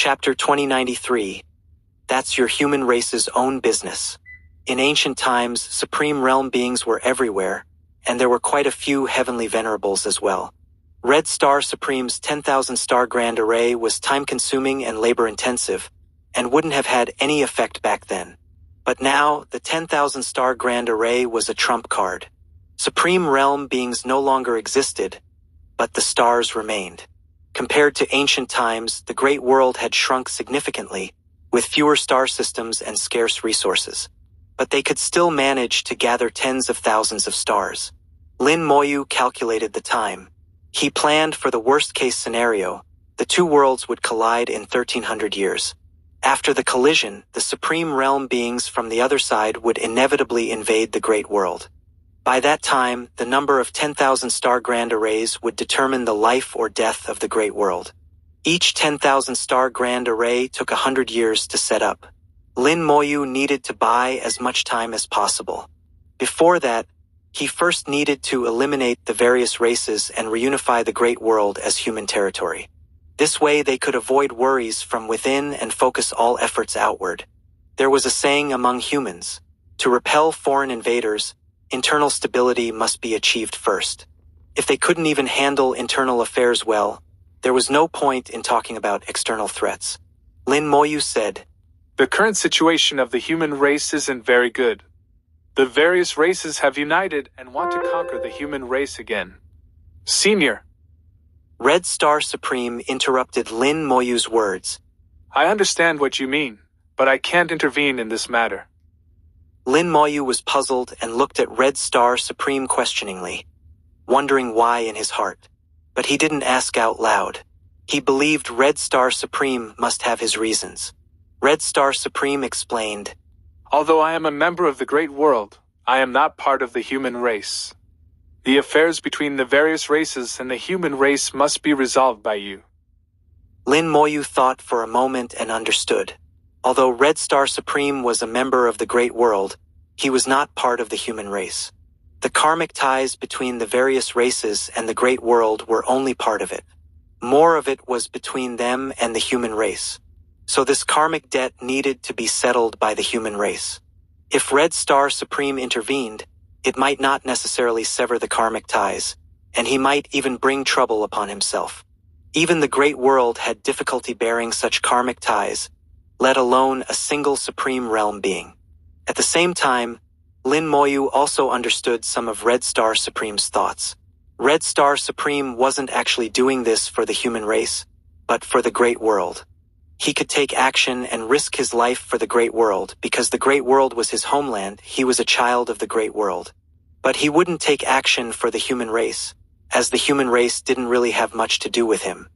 Chapter 2093. That's your human race's own business. In ancient times, supreme realm beings were everywhere, and there were quite a few heavenly venerables as well. Red Star Supreme's 10,000 star grand array was time-consuming and labor-intensive, and wouldn't have had any effect back then. But now, the 10,000 star grand array was a trump card. Supreme realm beings no longer existed, but the stars remained. Compared to ancient times, the great world had shrunk significantly, with fewer star systems and scarce resources. But they could still manage to gather tens of thousands of stars. Lin Moyu calculated the time. He planned for the worst-case scenario. The two worlds would collide in 1300 years. After the collision, the supreme realm beings from the other side would inevitably invade the great world. By that time, the number of 10,000 star grand arrays would determine the life or death of the great world. Each 10,000 star grand array took 100 years to set up. Lin Moyu needed to buy as much time as possible. Before that, he first needed to eliminate the various races and reunify the great world as human territory. This way they could avoid worries from within and focus all efforts outward. There was a saying among humans: to repel foreign invaders, internal stability must be achieved first. If they couldn't even handle internal affairs well, there was no point in talking about external threats. Lin Moyu said, "The current situation of the human race isn't very good. The various races have united and want to conquer the human race again. Senior." Red Star Supreme interrupted Lin Moyu's words. "I understand what you mean, but I can't intervene in this matter." Lin Moyu was puzzled and looked at Red Star Supreme questioningly, wondering why in his heart. But he didn't ask out loud. He believed Red Star Supreme must have his reasons. Red Star Supreme explained, "Although I am a member of the great world, I am not part of the human race. The affairs between the various races and the human race must be resolved by you." Lin Moyu thought for a moment and understood. Although Red Star Supreme was a member of the great world, he was not part of the human race. The karmic ties between the various races and the great world were only part of it. More of it was between them and the human race. So this karmic debt needed to be settled by the human race. If Red Star Supreme intervened, it might not necessarily sever the karmic ties, and he might even bring trouble upon himself. Even the great world had difficulty bearing such karmic ties, let alone a single supreme realm being. At the same time, Lin Moyu also understood some of Red Star Supreme's thoughts. Red Star Supreme wasn't actually doing this for the human race, but for the great world. He could take action and risk his life for the great world because the great world was his homeland. He was a child of the great world. But he wouldn't take action for the human race, as the human race didn't really have much to do with him.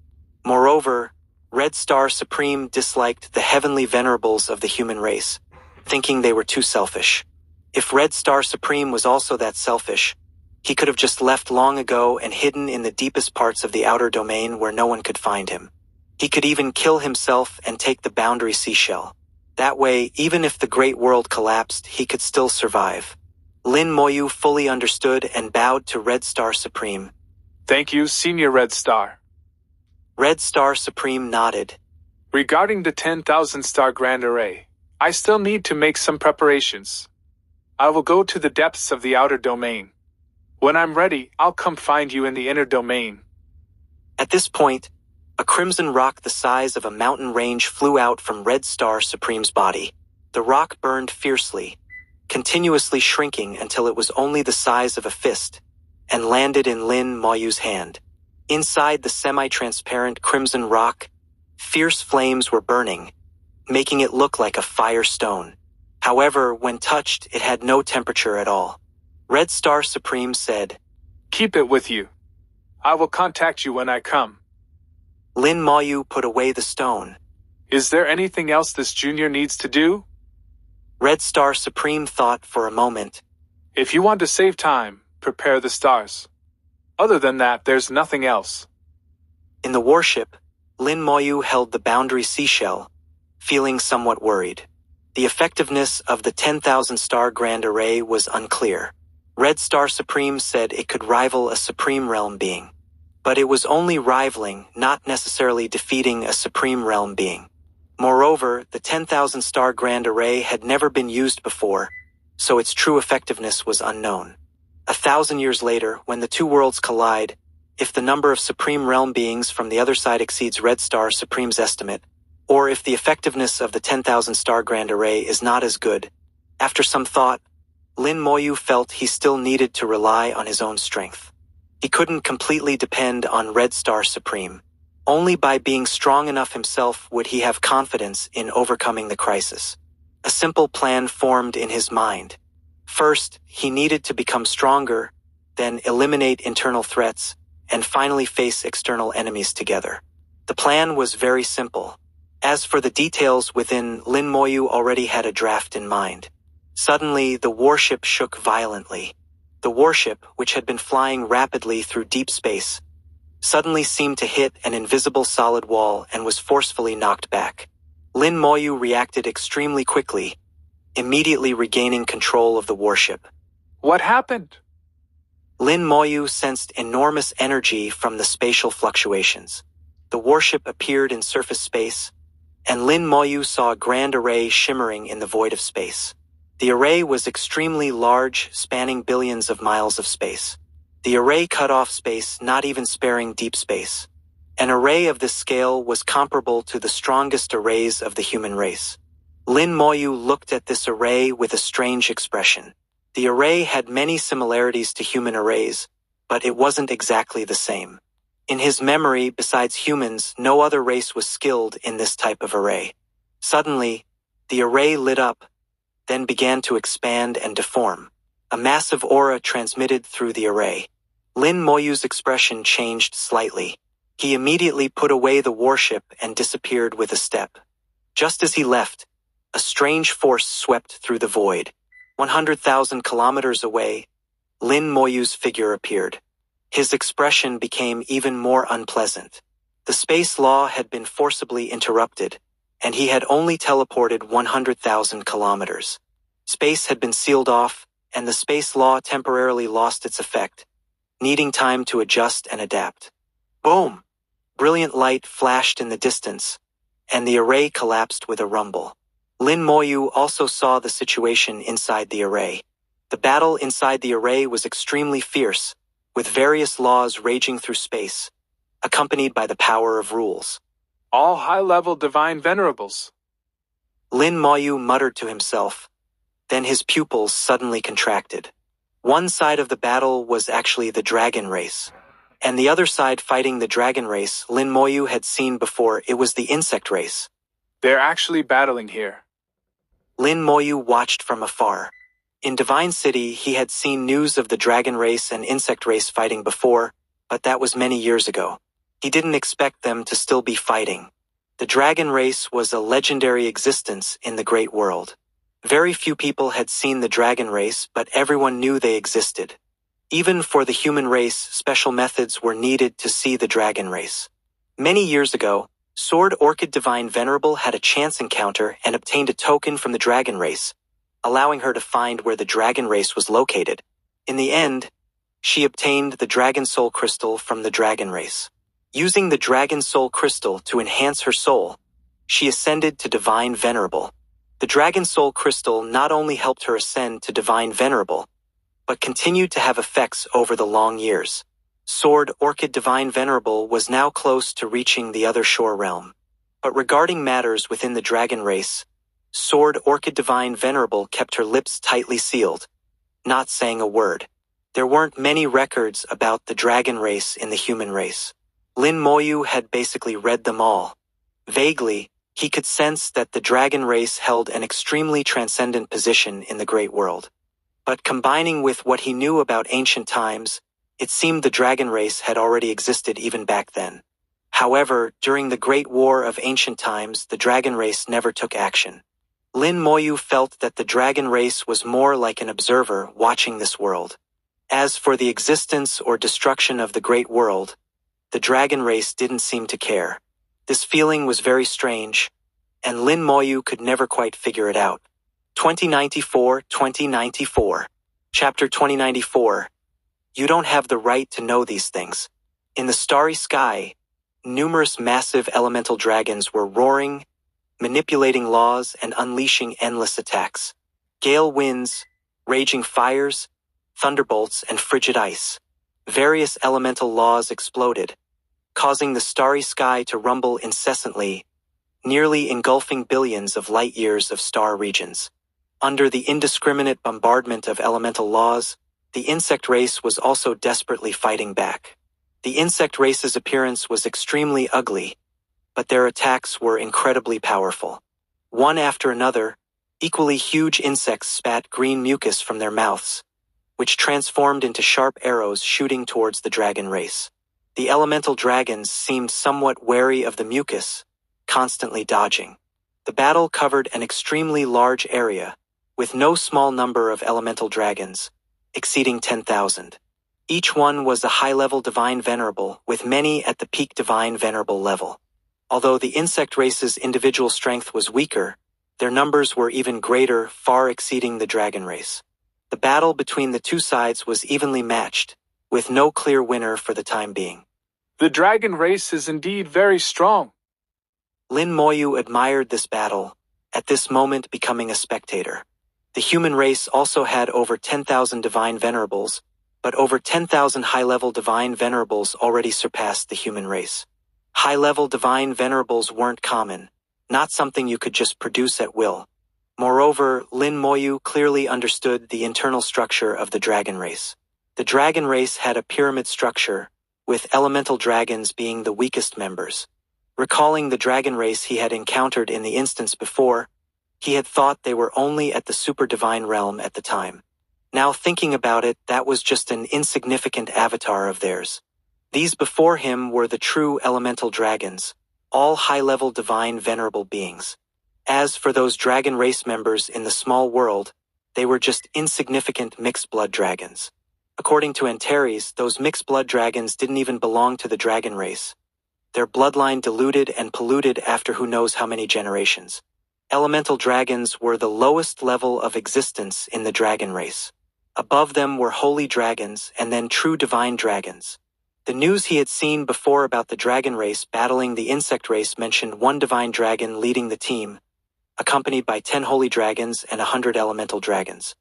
Moreover, Red Star Supreme disliked the heavenly venerables of the human race, thinking they were too selfish. If Red Star Supreme was also that selfish, he could have just left long ago and hidden in the deepest parts of the outer domain where no one could find him. He could even kill himself and take the boundary seashell. That way, even if the great world collapsed, he could still survive. Lin Moyu fully understood and bowed to Red Star Supreme. "Thank you, Senior Red Star." Red Star Supreme nodded. "Regarding the 10,000 star grand array, I still need to make some preparations. I will go to the depths of the outer domain. When I'm ready, I'll come find you in the inner domain." At this point, a crimson rock the size of a mountain range flew out from Red Star Supreme's body. The rock burned fiercely, continuously shrinking until it was only the size of a fist, and landed in Lin Moyu's hand. Inside the semi-transparent crimson rock, fierce flames were burning, making it look like a fire stone. However, when touched, it had no temperature at all. Red Star Supreme said, "Keep it with you. I will contact you when I come." Lin Moyu put away the stone. "Is there anything else this junior needs to do?" Red Star Supreme thought for a moment. "If you want to save time, prepare the stars. Other than that, there's nothing else." In the warship, Lin Moyu held the boundary seashell, feeling somewhat worried. The effectiveness of the 10,000 star grand array was unclear. Red Star Supreme said it could rival a supreme realm being. But it was only rivaling, not necessarily defeating a supreme realm being. Moreover, the 10,000-star Grand Array had never been used before, so its true effectiveness was unknown. 1,000 years later, when the two worlds collide, if the number of Supreme Realm beings from the other side exceeds Red Star Supreme's estimate, or if the effectiveness of the 10,000-star Grand Array is not as good, after some thought, Lin Moyu felt he still needed to rely on his own strength. He couldn't completely depend on Red Star Supreme. Only by being strong enough himself would he have confidence in overcoming the crisis. A simple plan formed in his mind. First, he needed to become stronger, then eliminate internal threats, and finally face external enemies together. The plan was very simple. As for the details within, Lin Moyu already had a draft in mind. Suddenly, the warship shook violently. The warship, which had been flying rapidly through deep space, suddenly seemed to hit an invisible solid wall and was forcefully knocked back. Lin Moyu reacted extremely quickly, immediately regaining control of the warship. What happened? Lin Moyu sensed enormous energy from the spatial fluctuations. The warship appeared in surface space, and Lin Moyu saw a grand array shimmering in the void of space. The array was extremely large, spanning billions of miles of space. The array cut off space, not even sparing deep space. An array of this scale was comparable to the strongest arrays of the human race. Lin Moyu looked at this array with a strange expression. The array had many similarities to human arrays, but it wasn't exactly the same. In his memory, besides humans, no other race was skilled in this type of array. Suddenly, the array lit up, then began to expand and deform. A massive aura transmitted through the array. Lin Moyu's expression changed slightly. He immediately put away the warship and disappeared with a step. Just as he left, a strange force swept through the void. 100,000 kilometers away, Lin Moyu's figure appeared. His expression became even more unpleasant. The space law had been forcibly interrupted, and he had only teleported 100,000 kilometers. Space had been sealed off, and the space law temporarily lost its effect, needing time to adjust and adapt. Boom! Brilliant light flashed in the distance, and the array collapsed with a rumble. Lin Moyu also saw the situation inside the array. The battle inside the array was extremely fierce, with various laws raging through space, accompanied by the power of rules. All high-level divine venerables. Lin Moyu muttered to himself. Then his pupils suddenly contracted. One side of the battle was actually the dragon race, and the other side fighting the dragon race Lin Moyu had seen before. It was the insect race. They're actually battling here. Lin Moyu watched from afar. In Divine City, he had seen news of the dragon race and insect race fighting before, but that was many years ago. He didn't expect them to still be fighting. The dragon race was a legendary existence in the great world. Very few people had seen the dragon race, but everyone knew they existed. Even for the human race, special methods were needed to see the dragon race. Many years ago, Sword Orchid Divine Venerable had a chance encounter and obtained a token from the dragon race, allowing her to find where the dragon race was located. In the end, she obtained the Dragon Soul Crystal from the dragon race. Using the Dragon Soul Crystal to enhance her soul, she ascended to Divine Venerable. The Dragon Soul Crystal not only helped her ascend to Divine Venerable, but continued to have effects over the long years. Sword Orchid Divine Venerable was now close to reaching the other shore realm. But regarding matters within the dragon race, Sword Orchid Divine Venerable kept her lips tightly sealed, not saying a word. There weren't many records about the dragon race in the human race. Lin Moyu had basically read them all. Vaguely, he could sense that the dragon race held an extremely transcendent position in the great world. But combining with what he knew about ancient times, it seemed the dragon race had already existed even back then. However, during the Great War of ancient times, the dragon race never took action. Lin Moyu felt that the dragon race was more like an observer watching this world. As for the existence or destruction of the great world, the dragon race didn't seem to care. This feeling was very strange, and Lin Moyu could never quite figure it out. 2094. Chapter 2094. You don't have the right to know these things. In the starry sky, numerous massive elemental dragons were roaring, manipulating laws and unleashing endless attacks. Gale winds, raging fires, thunderbolts, and frigid ice. Various elemental laws exploded, causing the starry sky to rumble incessantly, nearly engulfing billions of light-years of star regions. Under the indiscriminate bombardment of elemental laws, the insect race was also desperately fighting back. The insect race's appearance was extremely ugly, but their attacks were incredibly powerful. One after another, equally huge insects spat green mucus from their mouths, which transformed into sharp arrows shooting towards the dragon race. The elemental dragons seemed somewhat wary of the mucus, constantly dodging. The battle covered an extremely large area, with no small number of elemental dragons, exceeding 10,000. Each one was a high-level divine venerable, with many at the peak divine venerable level. Although the insect race's individual strength was weaker, their numbers were even greater, far exceeding the dragon race. The battle between the two sides was evenly matched, with no clear winner for the time being. The dragon race is indeed very strong. Lin Moyu admired this battle, at this moment becoming a spectator. The human race also had over 10,000 divine venerables, but over 10,000 high-level divine venerables already surpassed the human race. High-level divine venerables weren't common, not something you could just produce at will. Moreover, Lin Moyu clearly understood the internal structure of the dragon race. The dragon race had a pyramid structure, with elemental dragons being the weakest members. Recalling the dragon race he had encountered in the instance before, he had thought they were only at the super divine realm at the time. Now thinking about it, that was just an insignificant avatar of theirs. These before him were the true elemental dragons, all high-level divine venerable beings. As for those dragon race members in the small world, they were just insignificant mixed-blood dragons. According to Antares, those mixed-blood dragons didn't even belong to the dragon race. Their bloodline diluted and polluted after who knows how many generations. Elemental dragons were the lowest level of existence in the dragon race. Above them were holy dragons and then true divine dragons. The news he had seen before about the dragon race battling the insect race mentioned one divine dragon leading the team, accompanied by 10 holy dragons and 100 elemental dragons.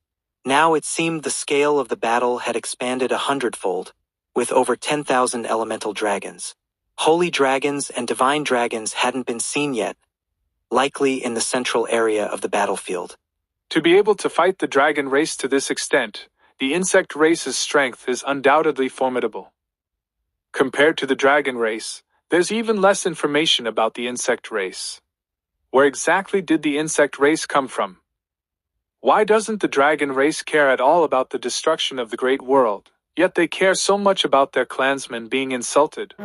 Now it seemed the scale of the battle had expanded 100-fold, with over 10,000 elemental dragons. Holy dragons and divine dragons hadn't been seen yet, likely in the central area of the battlefield. To be able to fight the dragon race to this extent, the insect race's strength is undoubtedly formidable. Compared to the dragon race, there's even less information about the insect race. Where exactly did the insect race come from? Why doesn't the dragon race care at all about the destruction of the great world, yet they care so much about their clansmen being insulted?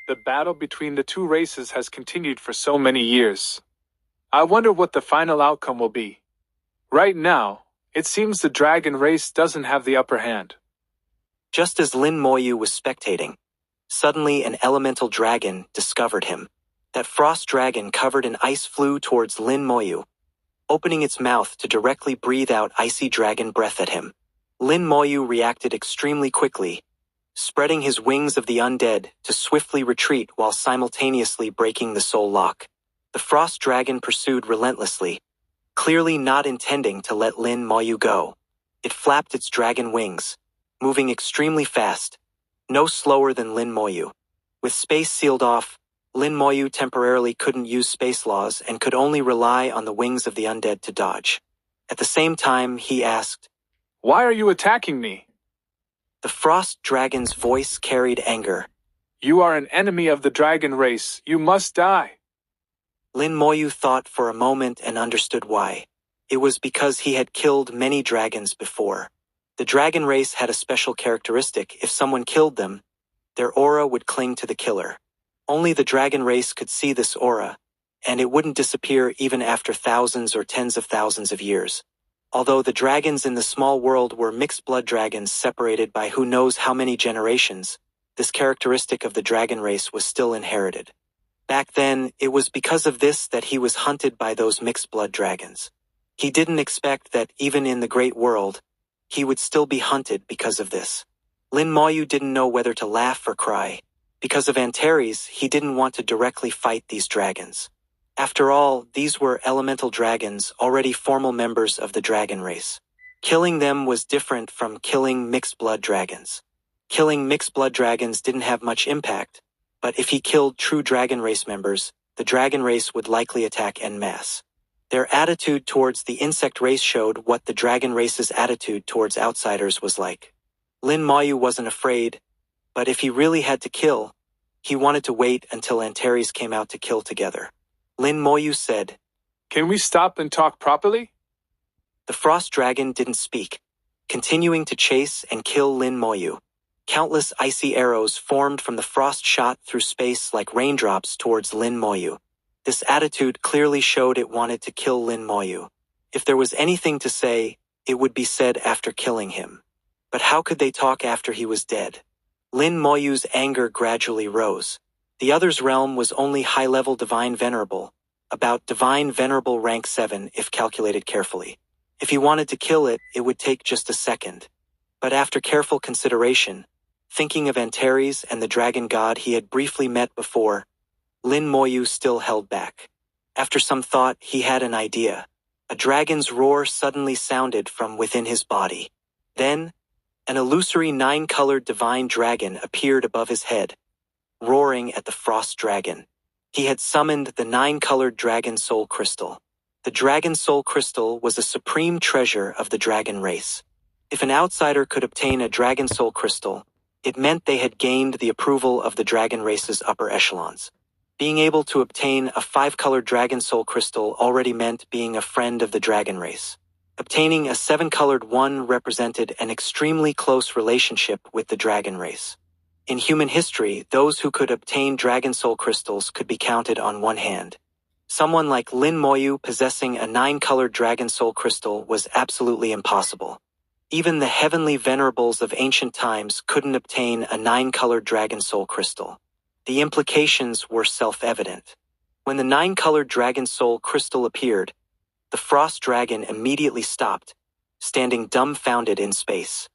The battle between the two races has continued for so many years. I wonder what the final outcome will be. Right now, it seems the dragon race doesn't have the upper hand. Just as Lin Moyu was spectating, suddenly an elemental dragon discovered him. That frost dragon covered in ice flew towards Lin Moyu, opening its mouth to directly breathe out icy dragon breath at him. Lin Moyu reacted extremely quickly, spreading his wings of the undead to swiftly retreat while simultaneously breaking the soul lock. The frost dragon pursued relentlessly, clearly not intending to let Lin Moyu go. It flapped its dragon wings, moving extremely fast, no slower than Lin Moyu. With space sealed off, Lin Moyu temporarily couldn't use space laws and could only rely on the wings of the undead to dodge. At the same time, he asked, "Why are you attacking me?" The frost dragon's voice carried anger. "You are an enemy of the dragon race. You must die." Lin Moyu thought for a moment and understood why. It was because he had killed many dragons before. The dragon race had a special characteristic: if someone killed them, their aura would cling to the killer. Only the dragon race could see this aura, and it wouldn't disappear even after thousands or tens of thousands of years. Although the dragons in the small world were mixed-blood dragons separated by who knows how many generations, this characteristic of the dragon race was still inherited. Back then, it was because of this that he was hunted by those mixed-blood dragons. He didn't expect that even in the great world, he would still be hunted because of this. Lin Moyu didn't know whether to laugh or cry. Because of Antares, he didn't want to directly fight these dragons. After all, these were elemental dragons, already formal members of the dragon race. Killing them was different from killing mixed-blood dragons. Killing mixed-blood dragons didn't have much impact, but if he killed true dragon race members, the dragon race would likely attack en masse. Their attitude towards the insect race showed what the dragon race's attitude towards outsiders was like. Lin Moyu wasn't afraid, but if he really had to kill, he wanted to wait until Antares came out to kill together. Lin Moyu said, "Can we stop and talk properly?" The frost dragon didn't speak, continuing to chase and kill Lin Moyu. Countless icy arrows formed from the frost shot through space like raindrops towards Lin Moyu. This attitude clearly showed it wanted to kill Lin Moyu. If there was anything to say, it would be said after killing him. But how could they talk after he was dead? Lin Moyu's anger gradually rose. The other's realm was only high-level Divine Venerable, about Divine Venerable rank 7 if calculated carefully. If he wanted to kill it, it would take just a second. But after careful consideration, thinking of Antares and the dragon god he had briefly met before, Lin Moyu still held back. After some thought, he had an idea. A dragon's roar suddenly sounded from within his body. Then, an illusory 9-colored divine dragon appeared above his head, roaring at the frost dragon. He had summoned the 9-colored dragon soul crystal. The dragon soul crystal was a supreme treasure of the dragon race. If an outsider could obtain a dragon soul crystal, it meant they had gained the approval of the dragon race's upper echelons. Being able to obtain a 5-colored dragon soul crystal already meant being a friend of the dragon race. Obtaining a 7-colored one represented an extremely close relationship with the dragon race. In human history, those who could obtain dragon soul crystals could be counted on one hand. Someone like Lin Moyu possessing a 9-colored dragon soul crystal was absolutely impossible. Even the heavenly venerables of ancient times couldn't obtain a 9-colored dragon soul crystal. The implications were self-evident. When the 9-colored dragon soul crystal appeared, the frost dragon immediately stopped, standing dumbfounded in space.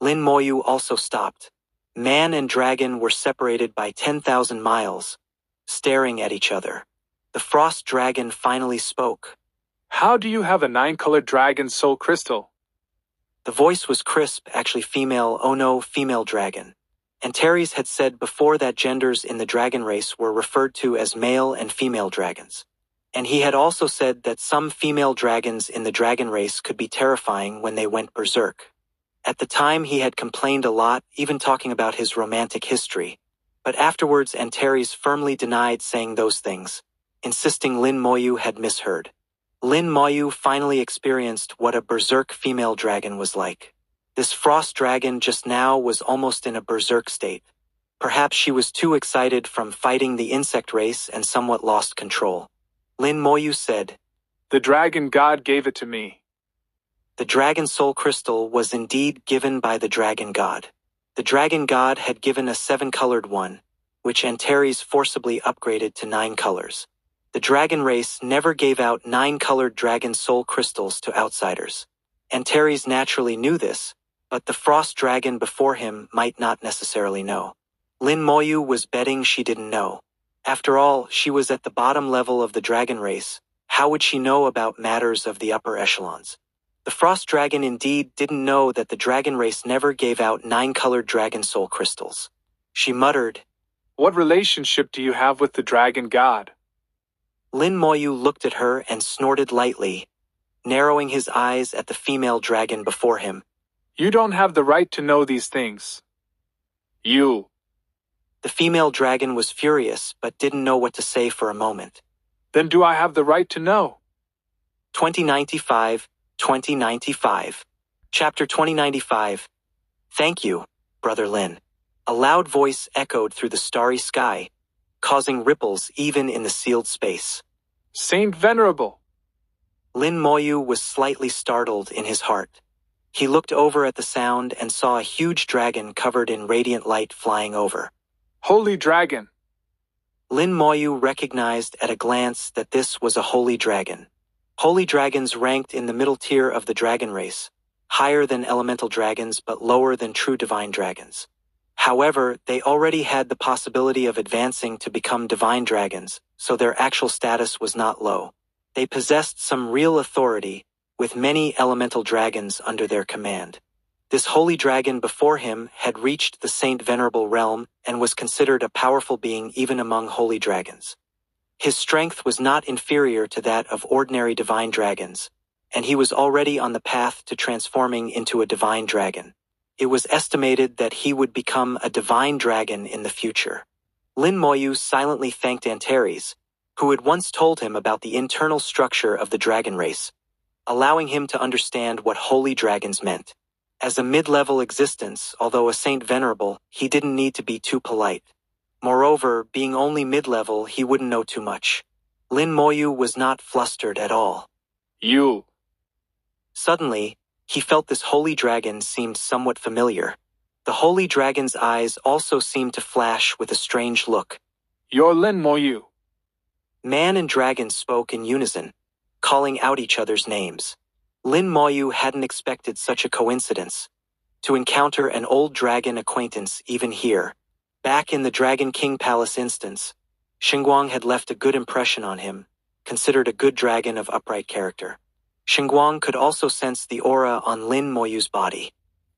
Lin Moyu also stopped. Man and dragon were separated by 10,000 miles, staring at each other. The frost dragon finally spoke. "How do you have a 9-colored dragon soul crystal?" The voice was crisp, actually female, oh no, female dragon. Antares had said before that genders in the dragon race were referred to as male and female dragons. And he had also said that some female dragons in the dragon race could be terrifying when they went berserk. At the time he had complained a lot, even talking about his romantic history. But afterwards Antares firmly denied saying those things, insisting Lin Moyu had misheard. Lin Moyu finally experienced what a berserk female dragon was like. This frost dragon just now was almost in a berserk state. Perhaps she was too excited from fighting the insect race and somewhat lost control. Lin Moyu said, "The dragon god gave it to me." The dragon soul crystal was indeed given by the dragon god. The dragon god had given a 7-colored one, which Antares forcibly upgraded to 9 colors. The dragon race never gave out 9-colored dragon soul crystals to outsiders. Antares naturally knew this, but the frost dragon before him might not necessarily know. Lin Moyu was betting she didn't know. After all, she was at the bottom level of the dragon race. How would she know about matters of the upper echelons? The frost dragon indeed didn't know that the dragon race never gave out 9-colored dragon soul crystals. She muttered, "What relationship do you have with the dragon god?" Lin Moyu looked at her and snorted lightly, narrowing his eyes at the female dragon before him. "You don't have the right to know these things. You." The female dragon was furious but didn't know what to say for a moment. "Then do I have the right to know?" 2095. Chapter 2095. Thank you, Brother Lin. A loud voice echoed through the starry sky, causing ripples even in the sealed space. "Saint Venerable." Lin Moyu was slightly startled in his heart. He looked over at the sound and saw a huge dragon covered in radiant light flying over. "Holy dragon." Lin Moyu recognized at a glance that this was a holy dragon. Holy dragons ranked in the middle tier of the dragon race, higher than elemental dragons but lower than true divine dragons. However, they already had the possibility of advancing to become divine dragons, so their actual status was not low. They possessed some real authority, with many elemental dragons under their command. This holy dragon before him had reached the Saint Venerable realm and was considered a powerful being even among holy dragons. His strength was not inferior to that of ordinary divine dragons, and he was already on the path to transforming into a divine dragon. It was estimated that he would become a divine dragon in the future. Lin Moyu silently thanked Antares, who had once told him about the internal structure of the dragon race, allowing him to understand what holy dragons meant. As a mid-level existence, although a Saint Venerable, he didn't need to be too polite. Moreover, being only mid-level, he wouldn't know too much. Lin Moyu was not flustered at all. You. Suddenly, he felt this holy dragon seemed somewhat familiar. The holy dragon's eyes also seemed to flash with a strange look. You're Lin Moyu. Man and dragon spoke in unison, calling out each other's names. Lin Moyu hadn't expected such a coincidence, to encounter an old dragon acquaintance even here. Back in the Dragon King Palace instance, Xinguang had left a good impression on him, considered a good dragon of upright character. Xinguang could also sense the aura on Lin Moyu's body.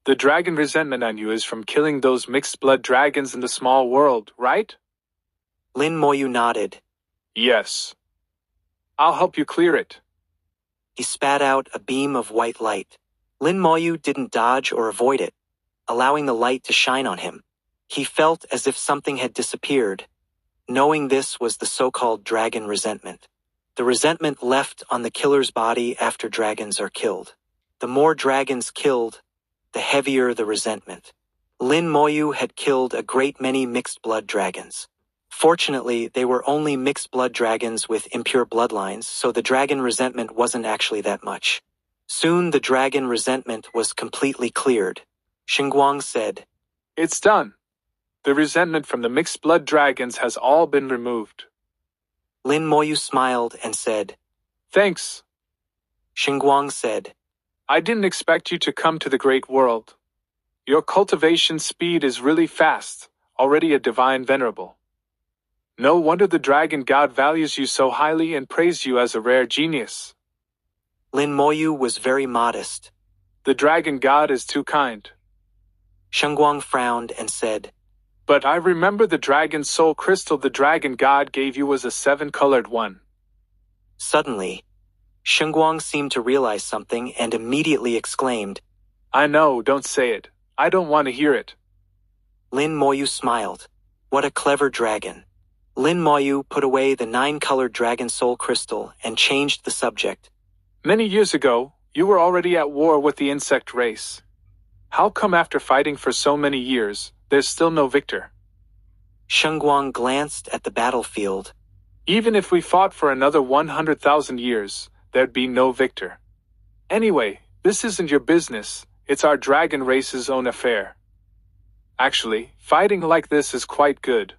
The dragon resentment on you is from killing those mixed-blood dragons in the small world, right? Lin Moyu nodded. Yes. I'll help you clear it. He spat out a beam of white light. Lin Moyu didn't dodge or avoid it, allowing the light to shine on him. He felt as if something had disappeared, knowing this was the so-called dragon resentment. The resentment left on the killer's body after dragons are killed. The more dragons killed, the heavier the resentment. Lin Moyu had killed a great many mixed-blood dragons. Fortunately, they were only mixed-blood dragons with impure bloodlines, so the dragon resentment wasn't actually that much. Soon the dragon resentment was completely cleared. Xinguang said, It's done. The resentment from the mixed-blood dragons has all been removed. Lin Moyu smiled and said, Thanks. Xinguang said, I didn't expect you to come to the great world. Your cultivation speed is really fast, already a divine venerable. No wonder the dragon god values you so highly and praised you as a rare genius. Lin Moyu was very modest. The dragon god is too kind. Xinguang frowned and said, But I remember the dragon soul crystal the dragon god gave you was a 7-colored one. Suddenly, Xinguang seemed to realize something and immediately exclaimed, I know, don't say it. I don't want to hear it. Lin Moyu smiled. What a clever dragon. Lin Moyu put away the 9-colored dragon soul crystal and changed the subject. Many years ago, you were already at war with the insect race. How come after fighting for so many years, there's still no victor? Xinguang glanced at the battlefield. Even if we fought for another 100,000 years, there'd be no victor. Anyway, this isn't your business, it's our dragon race's own affair. Actually, fighting like this is quite good.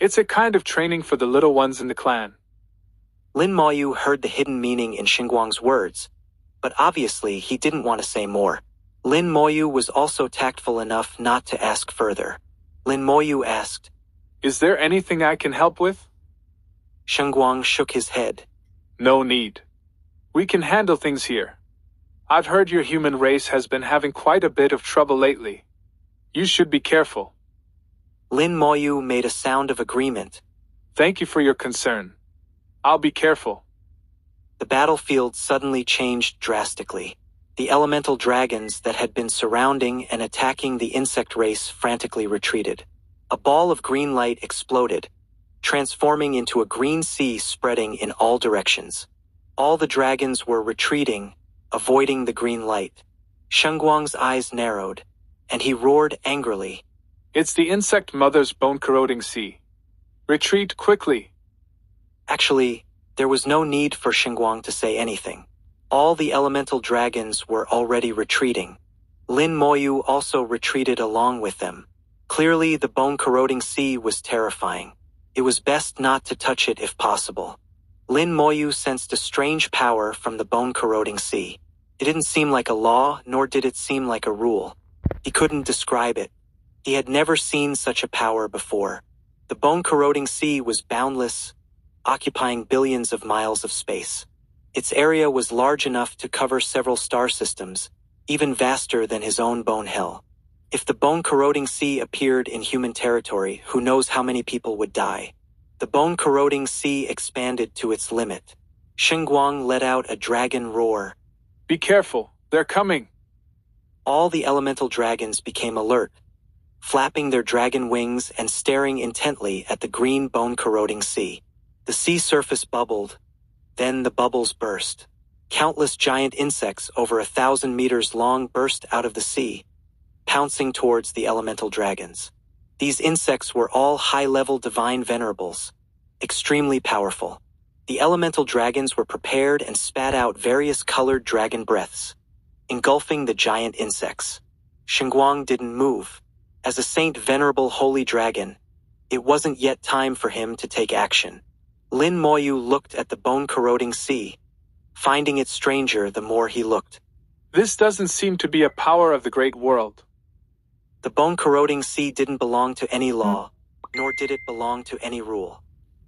It's a kind of training for the little ones in the clan. Lin Moyu heard the hidden meaning in Xinguang's words, but obviously he didn't want to say more. Lin Moyu was also tactful enough not to ask further. Lin Moyu asked, Is there anything I can help with? Xinguang shook his head. No need. We can handle things here. I've heard your human race has been having quite a bit of trouble lately. You should be careful. Lin Moyu made a sound of agreement. Thank you for your concern. I'll be careful. The battlefield suddenly changed drastically. The elemental dragons that had been surrounding and attacking the insect race frantically retreated. A ball of green light exploded, transforming into a green sea spreading in all directions. All the dragons were retreating, avoiding the green light. Xinguang's eyes narrowed, and he roared angrily. It's the insect mother's bone-corroding sea. Retreat quickly. Actually, there was no need for Xinguang to say anything. All the elemental dragons were already retreating. Lin Moyu also retreated along with them. Clearly, the bone-corroding sea was terrifying. It was best not to touch it if possible. Lin Moyu sensed a strange power from the bone-corroding sea. It didn't seem like a law, nor did it seem like a rule. He couldn't describe it. He had never seen such a power before. The bone-corroding sea was boundless, occupying billions of miles of space. Its area was large enough to cover several star systems, even vaster than his own bone hell. If the bone-corroding sea appeared in human territory, who knows how many people would die. The bone-corroding sea expanded to its limit. Xinguang let out a dragon roar. Be careful, they're coming. All the elemental dragons became alert, flapping their dragon wings and staring intently at the green bone-corroding sea. The sea surface bubbled. Then the bubbles burst. Countless giant insects over 1,000 meters long burst out of the sea, pouncing towards the elemental dragons. These insects were all high-level divine venerables, extremely powerful. The elemental dragons were prepared and spat out various colored dragon breaths, engulfing the giant insects. Xinguang didn't move. As a saint venerable holy dragon, it wasn't yet time for him to take action. Lin Moyu looked at the bone-corroding sea, finding it stranger the more he looked. This doesn't seem to be a power of the great world. The bone-corroding sea didn't belong to any law, nor did it belong to any rule.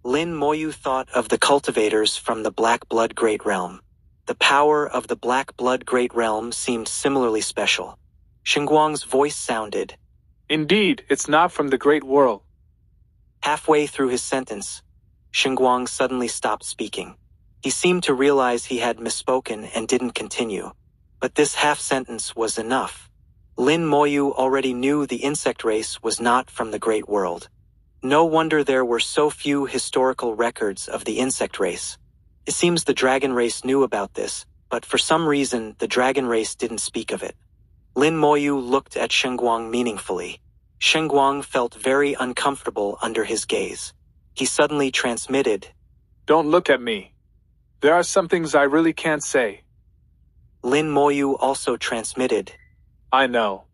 Lin Moyu thought of the cultivators from the Black Blood Great Realm. The power of the Black Blood Great Realm seemed similarly special. Xinguang's voice sounded. Indeed, it's not from the great world. Halfway through his sentence, Xinguang suddenly stopped speaking. He seemed to realize he had misspoken and didn't continue. But this half-sentence was enough. Lin Moyu already knew the insect race was not from the great world. No wonder there were so few historical records of the insect race. It seems the dragon race knew about this, but for some reason the dragon race didn't speak of it. Lin Moyu looked at Xinguang meaningfully. Xinguang felt very uncomfortable under his gaze. He suddenly transmitted, Don't look at me. There are some things I really can't say. Lin Moyu also transmitted, I know.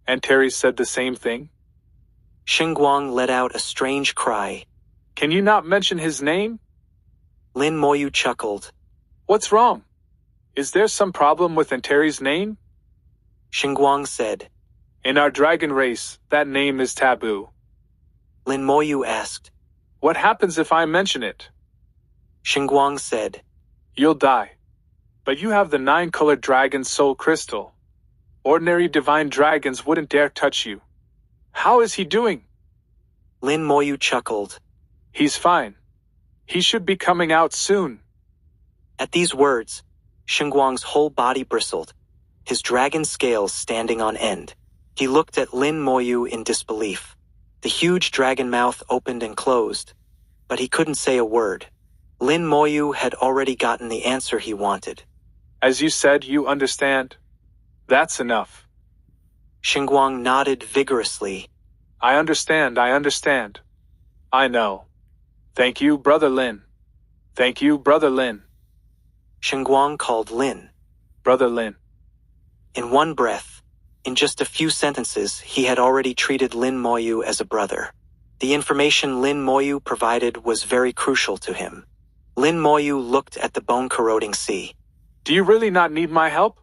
And Terry said the same thing? Xinguang let out a strange cry. Can you not mention his name? Lin Moyu chuckled. What's wrong? Is there some problem with Terry's name? Xinguang said, In our dragon race, that name is taboo. Lin Moyu asked, What happens if I mention it? Xinguang said, You'll die. But you have the 9-colored dragon soul crystal. Ordinary divine dragons wouldn't dare touch you. How is he doing? Lin Moyu chuckled. He's fine. He should be coming out soon. At these words, Xinguang's whole body bristled, his dragon scales standing on end. He looked at Lin Moyu in disbelief. The huge dragon mouth opened and closed, but he couldn't say a word. Lin Moyu had already gotten the answer he wanted. As you said, you understand. That's enough. Xinguang nodded vigorously. I understand. I know. Thank you, Brother Lin. Thank you, Brother Lin. Xinguang called Lin. Brother Lin. In one breath, in just a few sentences, he had already treated Lin Moyu as a brother. The information Lin Moyu provided was very crucial to him. Lin Moyu looked at the bone-corroding sea. Do you really not need my help?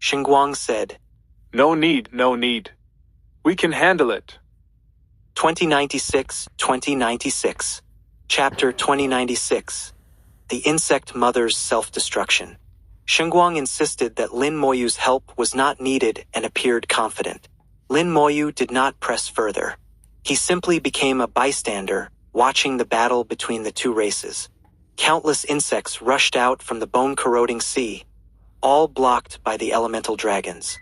Xinguang said, No need. We can handle it. 2096. Chapter 2096. The Insect Mother's Self-Destruction. Xinguang insisted that Lin Moyu's help was not needed and appeared confident. Lin Moyu did not press further. He simply became a bystander, watching the battle between the two races. Countless insects rushed out from the bone-corroding sea, all blocked by the elemental dragons.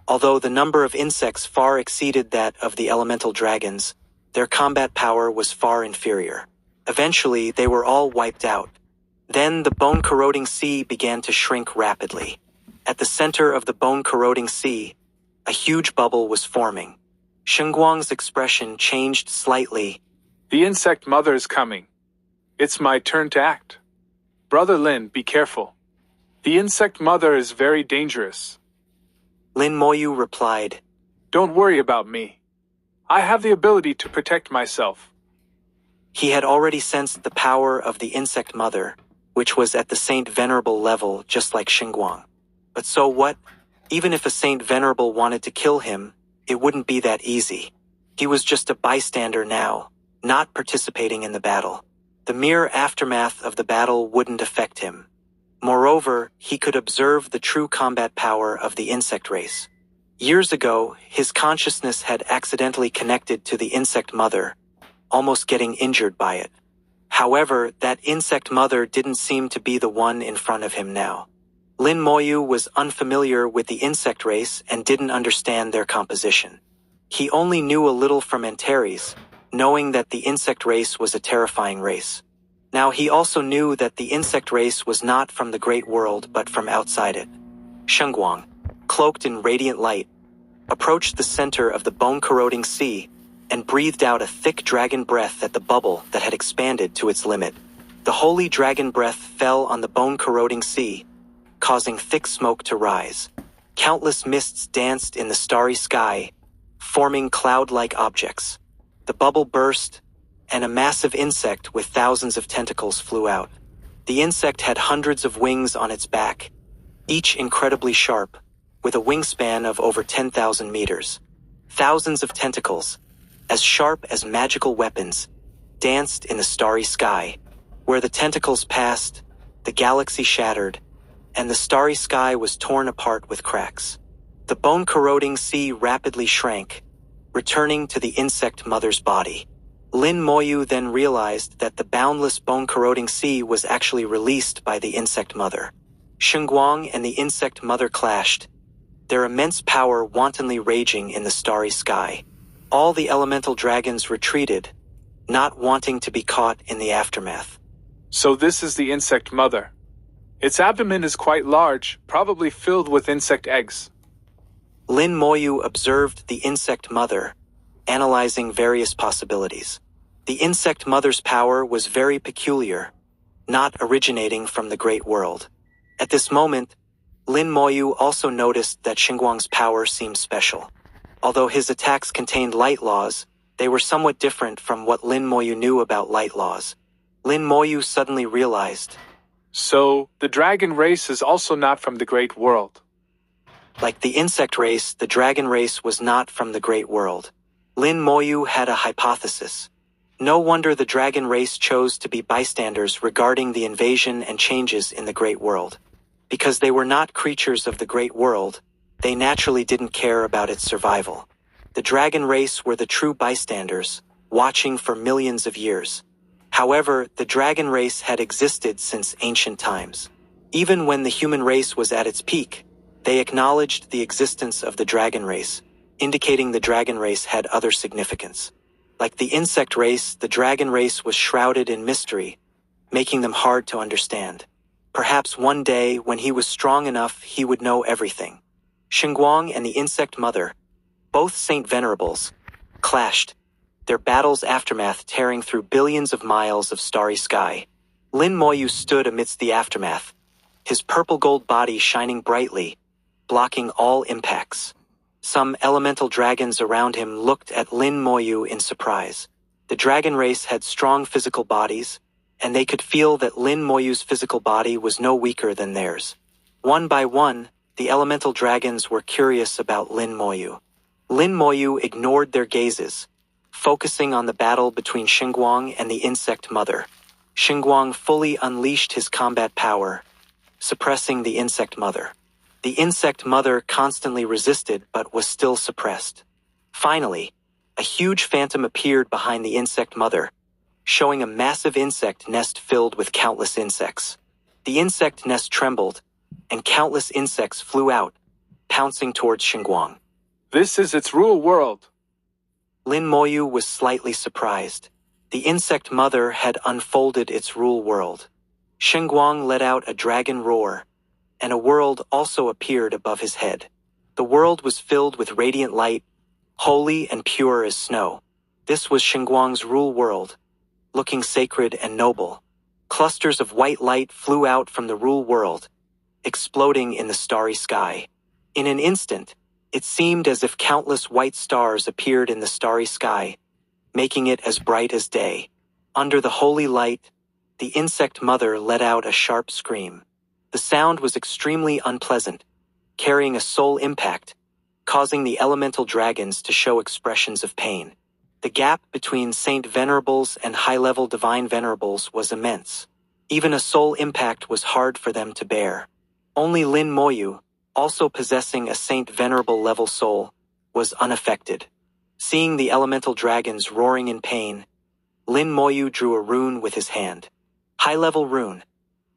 Although the number of insects far exceeded that of the elemental dragons, their combat power was far inferior. Eventually, they were all wiped out. Then the bone-corroding sea began to shrink rapidly. At the center of the bone-corroding sea, a huge bubble was forming. Xinguang's expression changed slightly. The insect mother is coming. It's my turn to act. Brother Lin, be careful. The insect mother is very dangerous. Lin Moyu replied, Don't worry about me. I have the ability to protect myself. He had already sensed the power of the insect mother, which was at the Saint Venerable level just like Xinguang. But so what? Even if a Saint Venerable wanted to kill him, it wouldn't be that easy. He was just a bystander now, not participating in the battle. The mere aftermath of the battle wouldn't affect him. Moreover, he could observe the true combat power of the insect race. Years ago, his consciousness had accidentally connected to the insect mother, almost getting injured by it. However, that insect mother didn't seem to be the one in front of him now. Lin Moyu was unfamiliar with the insect race and didn't understand their composition. He only knew a little from Antares, knowing that the insect race was a terrifying race. Now he also knew that the insect race was not from the great world but from outside it. Shengguang, cloaked in radiant light, approached the center of the bone-corroding sea and breathed out a thick dragon breath at the bubble that had expanded to its limit. The holy dragon breath fell on the bone-corroding sea, causing thick smoke to rise. Countless mists danced in the starry sky, forming cloud-like objects. The bubble burst, and a massive insect with thousands of tentacles flew out. The insect had hundreds of wings on its back, each incredibly sharp, with a wingspan of over 10,000 meters. Thousands of tentacles, as sharp as magical weapons, danced in the starry sky. Where the tentacles passed, the galaxy shattered, and the starry sky was torn apart with cracks. The bone-corroding sea rapidly shrank, returning to the insect mother's body. Lin Moyu then realized that the boundless bone-corroding sea was actually released by the insect mother. Shengguang and the insect mother clashed, their immense power wantonly raging in the starry sky. All the elemental dragons retreated, not wanting to be caught in the aftermath. So this is the insect mother. Its abdomen is quite large, probably filled with insect eggs. Lin Moyu observed the insect mother, analyzing various possibilities. The insect mother's power was very peculiar, not originating from the great world. At this moment, Lin Moyu also noticed that Shengguang's power seemed special. Although his attacks contained light laws, they were somewhat different from what Lin Moyu knew about light laws. Lin Moyu suddenly realized, so, the dragon race is also not from the great world. Like the insect race, the dragon race was not from the great world. Lin Moyu had a hypothesis. No wonder the dragon race chose to be bystanders regarding the invasion and changes in the great world. Because they were not creatures of the great world, they naturally didn't care about its survival. The dragon race were the true bystanders, watching for millions of years. However, the dragon race had existed since ancient times. Even when the human race was at its peak, they acknowledged the existence of the dragon race, indicating the dragon race had other significance. Like the insect race, the dragon race was shrouded in mystery, making them hard to understand. Perhaps one day, when he was strong enough, he would know everything. Shengguang and the insect mother, both Saint Venerables, clashed, their battle's aftermath tearing through billions of miles of starry sky. Lin Moyu stood amidst the aftermath, his purple-gold body shining brightly, blocking all impacts. Some elemental dragons around him looked at Lin Moyu in surprise. The dragon race had strong physical bodies, and they could feel that Lin Moyu's physical body was no weaker than theirs. One by one, the elemental dragons were curious about Lin Moyu. Lin Moyu ignored their gazes, focusing on the battle between Shengguang and the insect mother. Shengguang fully unleashed his combat power, suppressing the insect mother. The insect mother constantly resisted but was still suppressed. Finally, a huge phantom appeared behind the insect mother, showing a massive insect nest filled with countless insects. The insect nest trembled, and countless insects flew out, pouncing towards Shengguang. This is its rule world. Lin Moyu was slightly surprised. The insect mother had unfolded its rule world. Shengguang let out a dragon roar, and a world also appeared above his head. The world was filled with radiant light, holy and pure as snow. This was Shengguang's rule world, looking sacred and noble. Clusters of white light flew out from the rule world, exploding in the starry sky. In an instant, it seemed as if countless white stars appeared in the starry sky, making it as bright as day. Under the holy light, the insect mother let out a sharp scream. The sound was extremely unpleasant, carrying a soul impact, causing the elemental dragons to show expressions of pain. The gap between Saint Venerables and high-level Divine Venerables was immense. Even a soul impact was hard for them to bear. Only Lin Moyu, also possessing a Saint Venerable level soul, was unaffected. Seeing the elemental dragons roaring in pain, Lin Moyu drew a rune with his hand. High-level rune.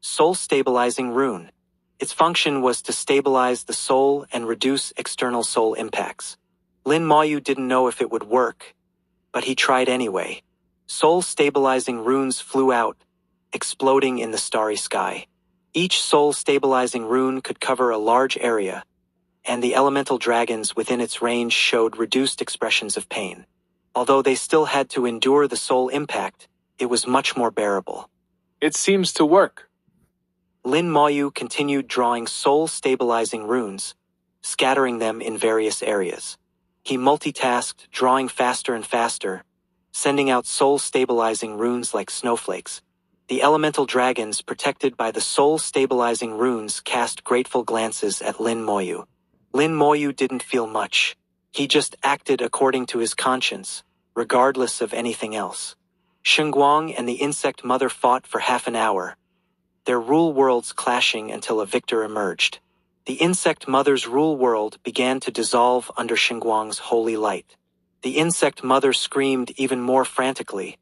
Soul-stabilizing rune. Its function was to stabilize the soul and reduce external soul impacts. Lin Moyu didn't know if it would work, but he tried anyway. Soul-stabilizing runes flew out, exploding in the starry sky. Each soul-stabilizing rune could cover a large area, and the elemental dragons within its range showed reduced expressions of pain. Although they still had to endure the soul impact, it was much more bearable. It seems to work. Lin Moyu continued drawing soul-stabilizing runes, scattering them in various areas. He multitasked, drawing faster and faster, sending out soul-stabilizing runes like snowflakes. The elemental dragons, protected by the soul-stabilizing runes, cast grateful glances at Lin Moyu. Lin Moyu didn't feel much. He just acted according to his conscience, regardless of anything else. Shengguang and the insect mother fought for half an hour, their rule worlds clashing until a victor emerged. The insect mother's rule world began to dissolve under Shengguang's holy light. The insect mother screamed even more frantically,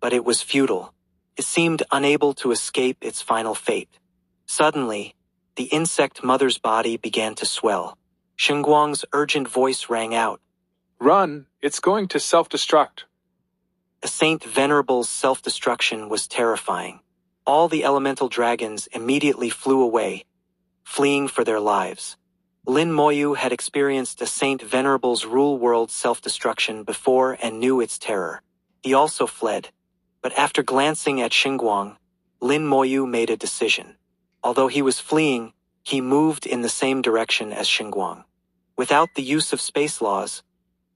but it was futile. It seemed unable to escape its final fate. Suddenly, the insect mother's body began to swell. Shengguang's urgent voice rang out. Run, it's going to self-destruct. A Saint Venerable's self-destruction was terrifying. All the elemental dragons immediately flew away, fleeing for their lives. Lin Moyu had experienced a Saint Venerable's rule world self-destruction before and knew its terror. He also fled. But after glancing at Shengguang, Lin Moyu made a decision. Although he was fleeing, he moved in the same direction as Shengguang. Without the use of space laws,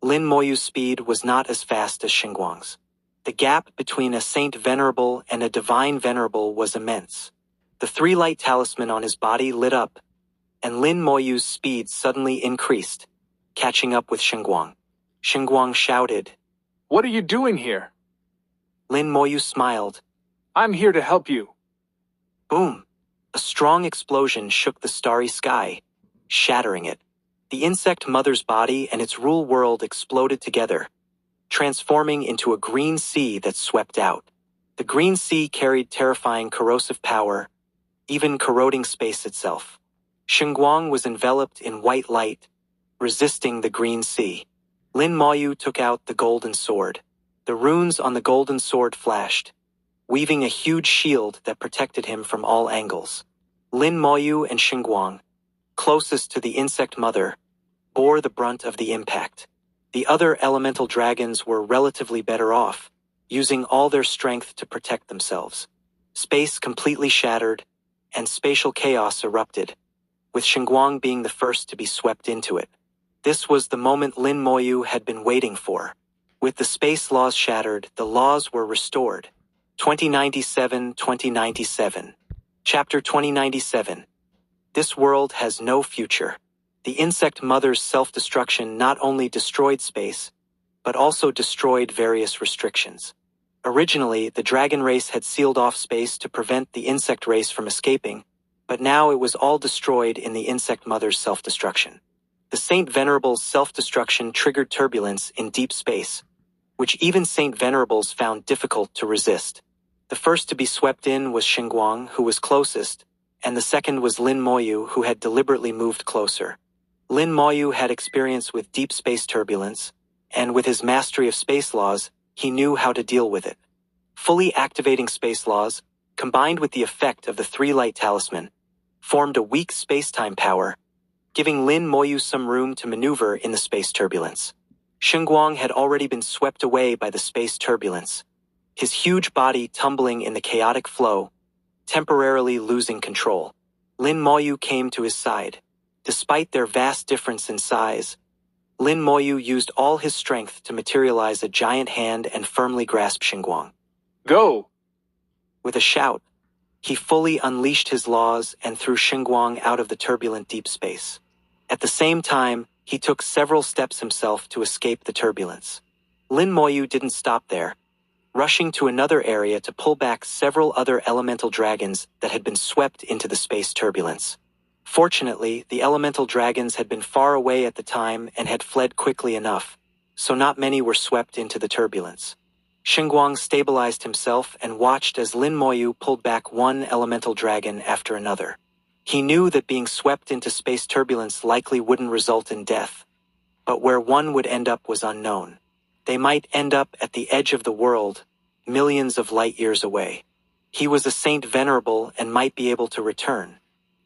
Lin Moyu's speed was not as fast as Shengguang's. The gap between a Saint Venerable and a Divine Venerable was immense. The three light talisman on his body lit up, and Lin Moyu's speed suddenly increased, catching up with Shengguang. Shengguang shouted, What are you doing here? Lin Moyu smiled. I'm here to help you. Boom! A strong explosion shook the starry sky, shattering it. The insect mother's body and its rule world exploded together, transforming into a green sea that swept out. The green sea carried terrifying corrosive power, even corroding space itself. Shengguang was enveloped in white light, resisting the green sea. Lin Moyu took out the golden sword. The runes on the golden sword flashed, weaving a huge shield that protected him from all angles. Lin Moyu and Shengguang, closest to the insect mother, bore the brunt of the impact. The other elemental dragons were relatively better off, using all their strength to protect themselves. Space completely shattered, and spatial chaos erupted, with Shengguang being the first to be swept into it. This was the moment Lin Moyu had been waiting for. With the space laws shattered, the laws were restored. 2097. Chapter 2097. This world has no future. The insect mother's self-destruction not only destroyed space, but also destroyed various restrictions. Originally, the dragon race had sealed off space to prevent the insect race from escaping, but now it was all destroyed in the insect mother's self-destruction. The Saint Venerable's self-destruction triggered turbulence in deep space, which even Saint Venerables found difficult to resist. The first to be swept in was Shengguang, who was closest, and the second was Lin Moyu, who had deliberately moved closer. Lin Moyu had experience with deep space turbulence, and with his mastery of space laws, he knew how to deal with it. Fully activating space laws, combined with the effect of the three light talisman, formed a weak space-time power, giving Lin Moyu some room to maneuver in the space turbulence. Shengguang had already been swept away by the space turbulence, his huge body tumbling in the chaotic flow, temporarily losing control. Lin Moyu came to his side. Despite their vast difference in size, Lin Moyu used all his strength to materialize a giant hand and firmly grasp Shengguang. Go! With a shout, he fully unleashed his laws and threw Shengguang out of the turbulent deep space. At the same time, He took several steps himself to escape the turbulence. Lin Moyu didn't stop there, rushing to another area to pull back several other elemental dragons that had been swept into the space turbulence. Fortunately, the elemental dragons had been far away at the time and had fled quickly enough, so not many were swept into the turbulence. Xinguang stabilized himself and watched as Lin Moyu pulled back one elemental dragon after another. He knew that being swept into space turbulence likely wouldn't result in death, but where one would end up was unknown. They might end up at the edge of the world, millions of light years away. He was a saint venerable and might be able to return.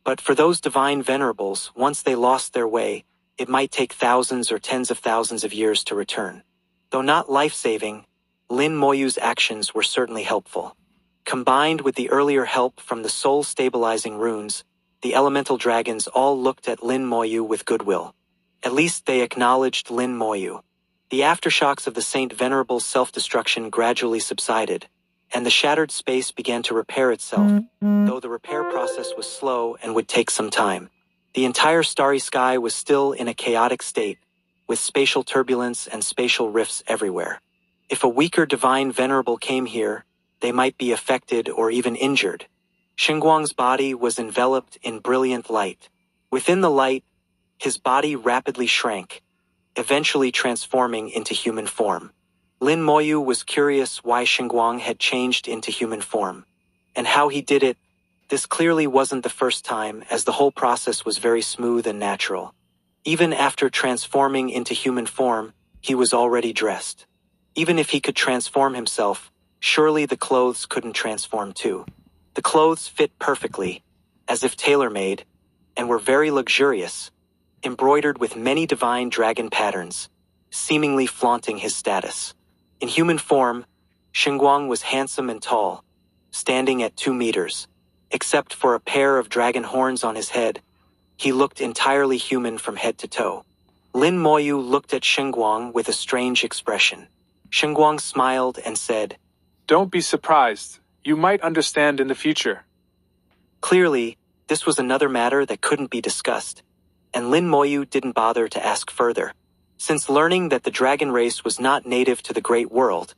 But for those divine venerables, once they lost their way, it might take thousands or tens of thousands of years to return. Though not life-saving, Lin Moyu's actions were certainly helpful. Combined with the earlier help from the soul-stabilizing runes, the elemental dragons all looked at Lin Moyu with goodwill. At least they acknowledged Lin Moyu. The aftershocks of the Saint Venerable's self-destruction gradually subsided, and the shattered space began to repair itself, though the repair process was slow and would take some time. The entire starry sky was still in a chaotic state, with spatial turbulence and spatial rifts everywhere. If a weaker divine venerable came here, they might be affected or even injured. Xinguang's body was enveloped in brilliant light. Within the light, his body rapidly shrank, eventually transforming into human form. Lin Moyu was curious why Xinguang had changed into human form, and how he did it. This clearly wasn't the first time, as the whole process was very smooth and natural. Even after transforming into human form, he was already dressed. Even if he could transform himself, surely the clothes couldn't transform too. The clothes fit perfectly, as if tailor-made, and were very luxurious, embroidered with many divine dragon patterns, seemingly flaunting his status. In human form, Xinguang was handsome and tall, standing at 2 meters. Except for a pair of dragon horns on his head, he looked entirely human from head to toe. Lin Moyu looked at Xinguang with a strange expression. Xinguang smiled and said, "Don't be surprised. You might understand in the future." Clearly, this was another matter that couldn't be discussed, and Lin Moyu didn't bother to ask further. Since learning that the dragon race was not native to the Great World,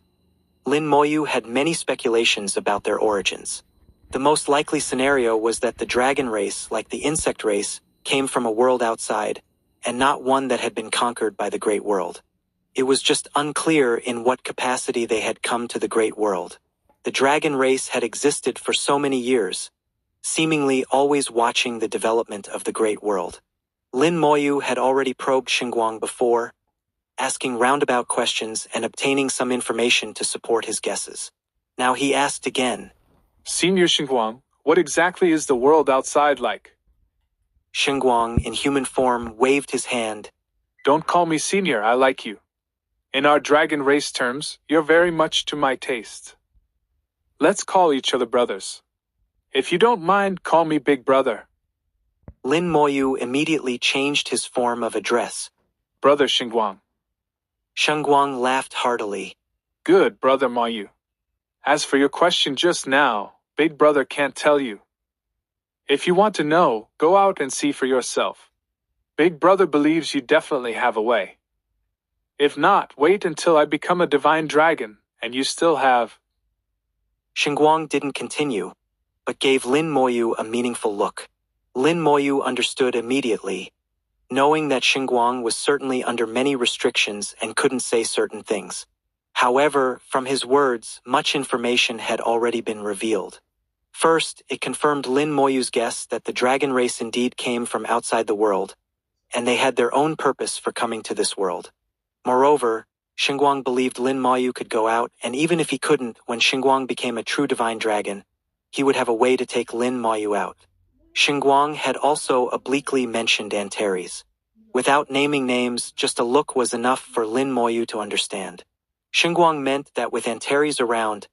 Lin Moyu had many speculations about their origins. The most likely scenario was that the dragon race, like the insect race, came from a world outside, and not one that had been conquered by the Great World. It was just unclear in what capacity they had come to the Great World. The dragon race had existed for so many years, seemingly always watching the development of the Great World. Lin Moyu had already probed Xinguang before, asking roundabout questions and obtaining some information to support his guesses. Now he asked again. "Senior Xinguang, what exactly is the world outside like?" Xinguang, in human form, waved his hand. "Don't call me senior, I like you. In our dragon race terms, you're very much to my taste. Let's call each other brothers. If you don't mind, call me Big Brother." Lin Moyu immediately changed his form of address. "Brother Xinguang." Xinguang laughed heartily. "Good, Brother Moyu. As for your question just now, Big Brother can't tell you. If you want to know, go out and see for yourself. Big Brother believes you definitely have a way. If not, wait until I become a divine dragon, and you still have." Xinguang didn't continue, but gave Lin Moyu a meaningful look. Lin Moyu understood immediately, knowing that Xinguang was certainly under many restrictions and couldn't say certain things. However, from his words, much information had already been revealed. First, it confirmed Lin Moyu's guess that the dragon race indeed came from outside the world, and they had their own purpose for coming to this world. Moreover, Xinguang believed Lin Moyu could go out, and even if he couldn't, when Xinguang became a true divine dragon, he would have a way to take Lin Moyu out. Xinguang had also obliquely mentioned Antares. Without naming names, just a look was enough for Lin Moyu to understand. Xinguang meant that with Antares around,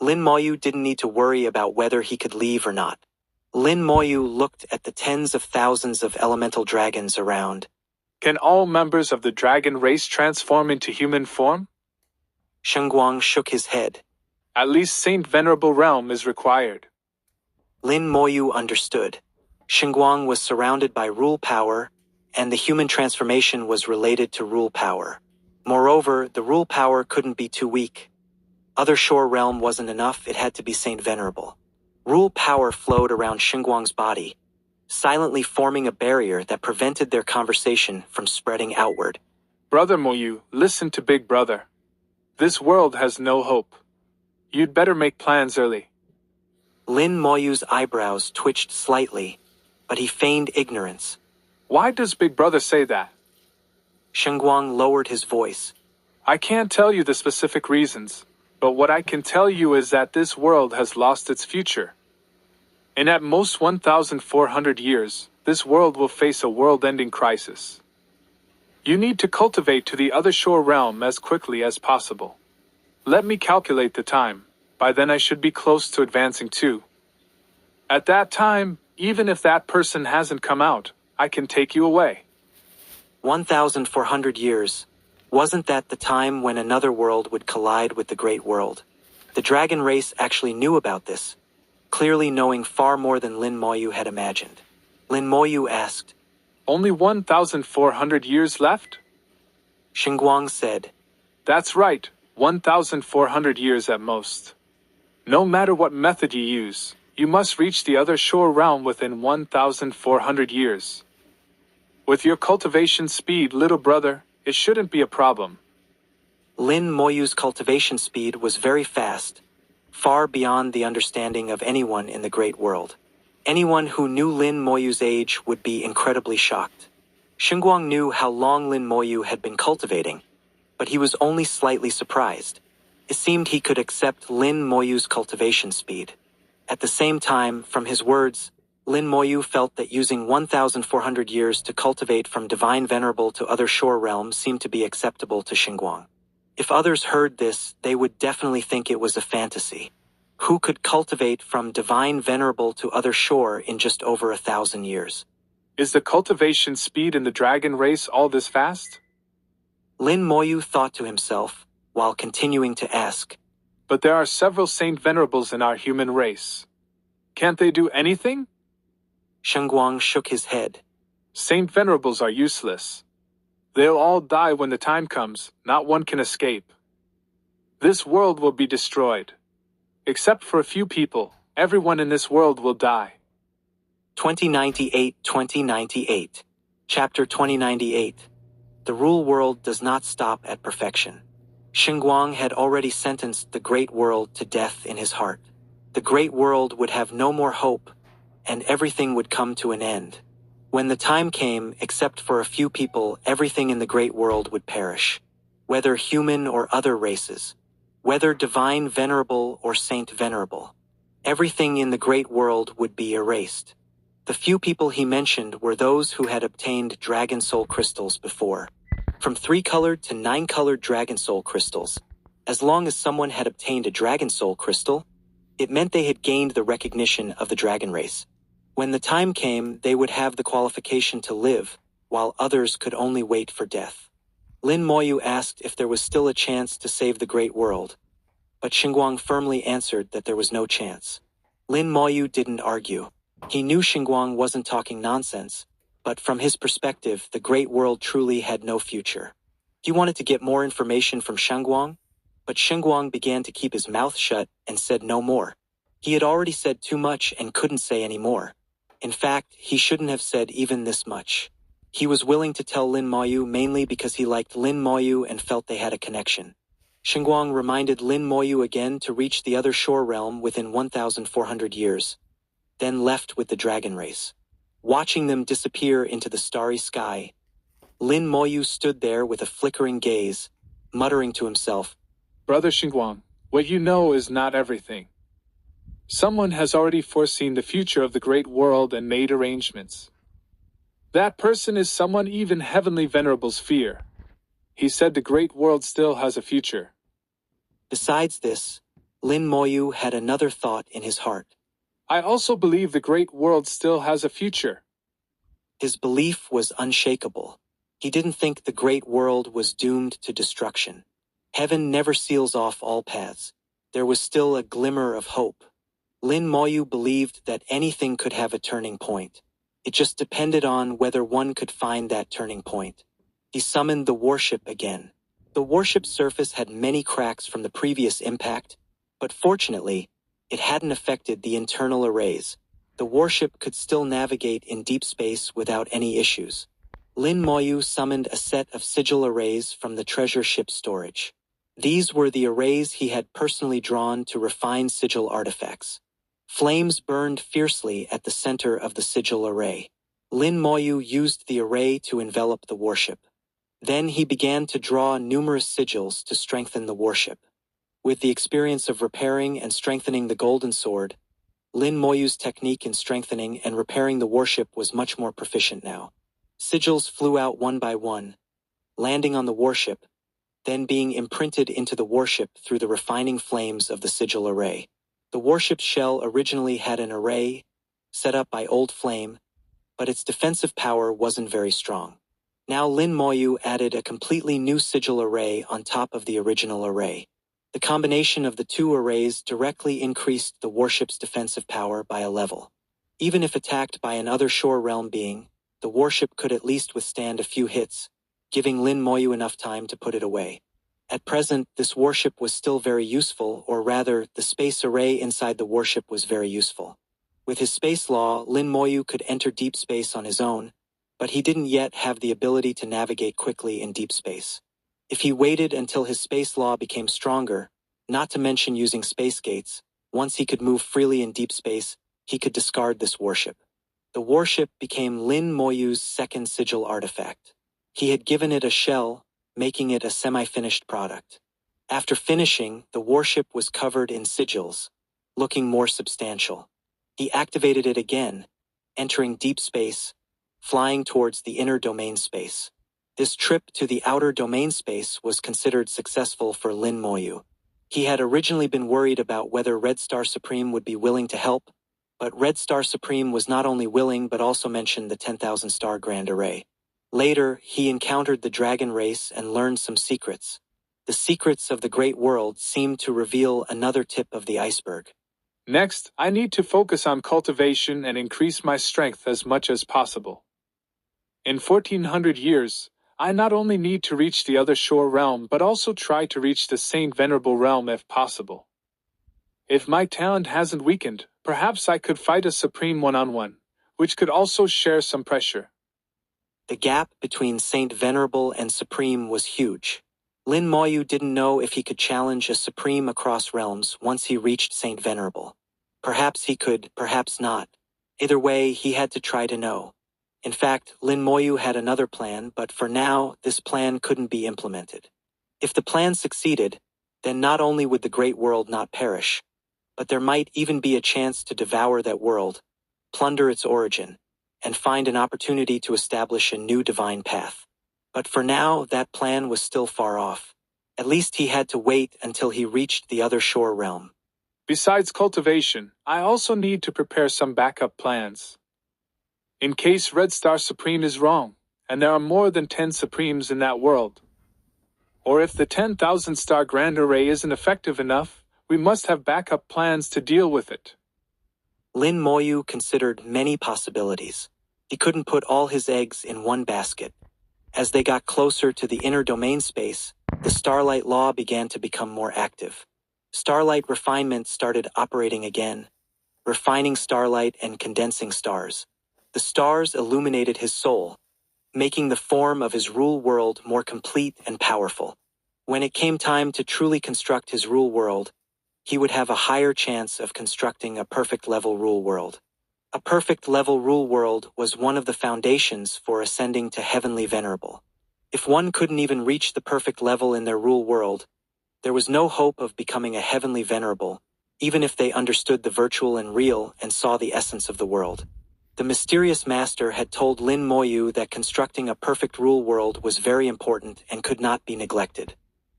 Lin Moyu didn't need to worry about whether he could leave or not. Lin Moyu looked at the tens of thousands of elemental dragons around. "Can all members of the dragon race transform into human form?" Xinguang shook his head. "At least Saint Venerable Realm is required." Lin Moyu understood. Xinguang was surrounded by rule power, and the human transformation was related to rule power. Moreover, the rule power couldn't be too weak. Other shore realm wasn't enough, it had to be Saint Venerable. Rule power flowed around Xinguang's body, silently forming a barrier that prevented their conversation from spreading outward. Brother Moyu, listen to Big Brother. This world has no hope. You'd better make plans early. Lin Moyu's eyebrows twitched slightly, but he feigned ignorance. Why does Big Brother say that? Xinguang lowered his voice. I can't tell you the specific reasons, but what I can tell you is that this world has lost its future. In at most 1,400 years, this world will face a world-ending crisis. You need to cultivate to the other shore realm as quickly as possible. Let me calculate the time. By then I should be close to advancing too. At that time, even if that person hasn't come out, I can take you away. 1,400 years. Wasn't that the time when another world would collide with the Great World? The dragon race actually knew about this, clearly knowing far more than Lin Moyu had imagined. Lin Moyu asked, Only 1,400 years left? Xinguang said, That's right, 1,400 years at most. No matter what method you use, you must reach the other shore realm within 1,400 years. With your cultivation speed, little brother, it shouldn't be a problem. Lin Moyu's cultivation speed was very fast, far beyond the understanding of anyone in the Great World. Anyone who knew Lin Moyu's age would be incredibly shocked. Xinguang knew how long Lin Moyu had been cultivating, but he was only slightly surprised. It seemed he could accept Lin Moyu's cultivation speed. At the same time, from his words, Lin Moyu felt that using 1,400 years to cultivate from Divine Venerable to other shore realms seemed to be acceptable to Xinguang. If others heard this, they would definitely think it was a fantasy. Who could cultivate from Divine Venerable to other shore in just over 1,000 years? Is the cultivation speed in the dragon race all this fast? Lin Moyu thought to himself, while continuing to ask. But there are several Saint Venerables in our human race. Can't they do anything? Xinguang shook his head. Saint Venerables are useless. They'll all die when the time comes, not one can escape. This world will be destroyed. Except for a few people, everyone in this world will die. 2098. Chapter 2098. The rule world does not stop at perfection. Xinguang had already sentenced the Great World to death in his heart. The Great World would have no more hope, and everything would come to an end. When the time came, except for a few people, everything in the Great World would perish. Whether human or other races. Whether Divine Venerable or Saint Venerable. Everything in the Great World would be erased. The few people he mentioned were those who had obtained Dragon Soul crystals before. From 3-colored to 9-colored Dragon Soul crystals. As long as someone had obtained a Dragon Soul crystal, it meant they had gained the recognition of the dragon race. When the time came, they would have the qualification to live, while others could only wait for death. Lin Moyu asked if there was still a chance to save the Great World, but Xinguang firmly answered that there was no chance. Lin Moyu didn't argue. He knew Xinguang wasn't talking nonsense, but from his perspective, the Great World truly had no future. He wanted to get more information from Xinguang, but Xinguang began to keep his mouth shut and said no more. He had already said too much and couldn't say any more. In fact, he shouldn't have said even this much. He was willing to tell Lin Moyu mainly because he liked Lin Moyu and felt they had a connection. Xinguang reminded Lin Moyu again to reach the other shore realm within 1,400 years, then left with the dragon race. Watching them disappear into the starry sky, Lin Moyu stood there with a flickering gaze, muttering to himself, Brother Xinguang, what you know is not everything. Someone has already foreseen the future of the Great World and made arrangements. That person is someone even Heavenly Venerables fear. He said the Great World still has a future. Besides this, Lin Moyu had another thought in his heart. I also believe the Great World still has a future. His belief was unshakable. He didn't think the Great World was doomed to destruction. Heaven never seals off all paths. There was still a glimmer of hope. Lin Moyu believed that anything could have a turning point. It just depended on whether one could find that turning point. He summoned the warship again. The warship's surface had many cracks from the previous impact, but fortunately, it hadn't affected the internal arrays. The warship could still navigate in deep space without any issues. Lin Moyu summoned a set of sigil arrays from the treasure ship storage. These were the arrays he had personally drawn to refine sigil artifacts. Flames burned fiercely at the center of the sigil array. Lin Moyu used the array to envelop the warship. Then he began to draw numerous sigils to strengthen the warship. With the experience of repairing and strengthening the golden sword, Lin Moyu's technique in strengthening and repairing the warship was much more proficient now. Sigils flew out one by one, landing on the warship, then being imprinted into the warship through the refining flames of the sigil array. The warship's shell originally had an array set up by Old Flame, but its defensive power wasn't very strong. Now Lin Moyu added a completely new sigil array on top of the original array. The combination of the two arrays directly increased the warship's defensive power by a level. Even if attacked by another shore realm being, the warship could at least withstand a few hits, giving Lin Moyu enough time to put it away. At present, this warship was still very useful, or rather, the space array inside the warship was very useful. With his space law, Lin Moyu could enter deep space on his own, but he didn't yet have the ability to navigate quickly in deep space. If he waited until his space law became stronger, not to mention using space gates, once he could move freely in deep space, he could discard this warship. The warship became Lin Moyu's second sigil artifact. He had given it a shell, making it a semi-finished product. After finishing, the warship was covered in sigils, looking more substantial. He activated it again, entering deep space, flying towards the inner domain space. This trip to the outer domain space was considered successful for Lin Moyu. He had originally been worried about whether Red Star Supreme would be willing to help, but Red Star Supreme was not only willing but also mentioned the 10,000 star Grand Array. Later, he encountered the dragon race and learned some secrets. The secrets of the Great World seemed to reveal another tip of the iceberg. Next, I need to focus on cultivation and increase my strength as much as possible. In 1400 years, I not only need to reach the other shore realm but also try to reach the Saint Venerable realm if possible. If my talent hasn't weakened, perhaps I could fight a supreme one-on-one, which could also share some pressure. The gap between Saint Venerable and Supreme was huge. Lin Moyu didn't know if he could challenge a Supreme across realms once he reached Saint Venerable. Perhaps he could, perhaps not. Either way, he had to try to know. In fact, Lin Moyu had another plan, but for now, this plan couldn't be implemented. If the plan succeeded, then not only would the Great World not perish, but there might even be a chance to devour that world, plunder its origin, and find an opportunity to establish a new divine path. But for now, that plan was still far off. At least he had to wait until he reached the other shore realm. Besides cultivation, I also need to prepare some backup plans. In case Red Star Supreme is wrong, and there are more than 10 Supremes in that world. Or if the 10,000 star Grand Array isn't effective enough, we must have backup plans to deal with it. Lin Moyu considered many possibilities. He couldn't put all his eggs in one basket. As they got closer to the inner domain space, the Starlight Law began to become more active. Starlight refinement started operating again, refining starlight and condensing stars. The stars illuminated his soul, making the form of his rule world more complete and powerful. When it came time to truly construct his rule world, he would have a higher chance of constructing a perfect level rule world. A perfect level rule world was one of the foundations for ascending to Heavenly Venerable. If one couldn't even reach the perfect level in their rule world, there was no hope of becoming a Heavenly Venerable, even if they understood the virtual and real and saw the essence of the world. The mysterious master had told Lin Moyu that constructing a perfect rule world was very important and could not be neglected.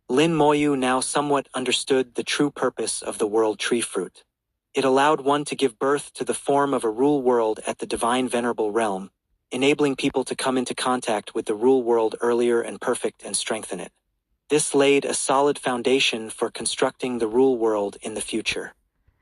Lin Moyu now somewhat understood the true purpose of the world tree fruit. It allowed one to give birth to the form of a rule world at the divine venerable realm, enabling people to come into contact with the rule world earlier and perfect and strengthen it. This laid a solid foundation for constructing the rule world in the future.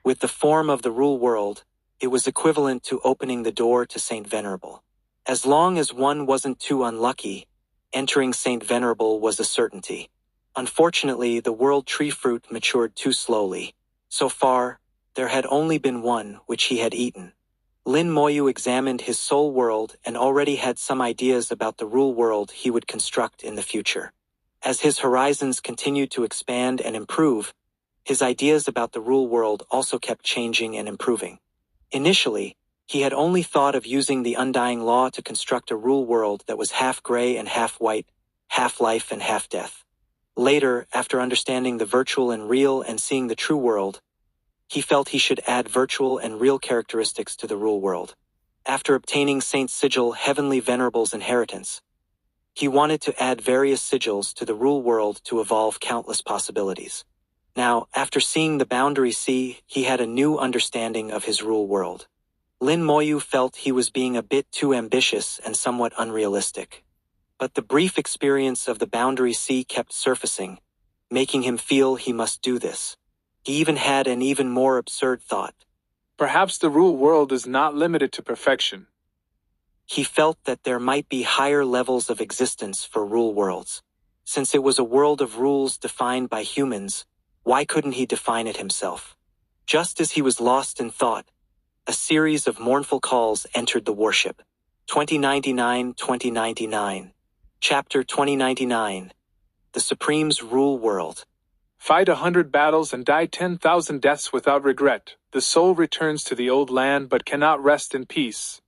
With the form of the rule world, it was equivalent to opening the door to Saint Venerable. As long as one wasn't too unlucky, entering Saint Venerable was a certainty. Unfortunately, the world tree fruit matured too slowly. So far, there had only been one which he had eaten. Lin Moyu examined his soul world and already had some ideas about the rule world he would construct in the future. As his horizons continued to expand and improve, his ideas about the rule world also kept changing and improving. Initially, he had only thought of using the undying law to construct a rule world that was half gray and half white, half life and half death. Later, after understanding the virtual and real and seeing the true world, he felt he should add virtual and real characteristics to the rule world. After obtaining Saint Sigil Heavenly Venerable's inheritance, he wanted to add various sigils to the rule world to evolve countless possibilities. Now, after seeing the Boundary Sea, he had a new understanding of his rule world. Lin Moyu felt he was being a bit too ambitious and somewhat unrealistic. But the brief experience of the Boundary Sea kept surfacing, making him feel he must do this. He even had an even more absurd thought. Perhaps the rule world is not limited to perfection. He felt that there might be higher levels of existence for rule worlds. Since it was a world of rules defined by humans, why couldn't he define it himself? Just as he was lost in thought, a series of mournful calls entered the warship. 2099. Chapter 2099. The Supreme's Rule World. Fight 100 battles and die 10,000 deaths without regret. The soul returns to the old land but cannot rest in peace.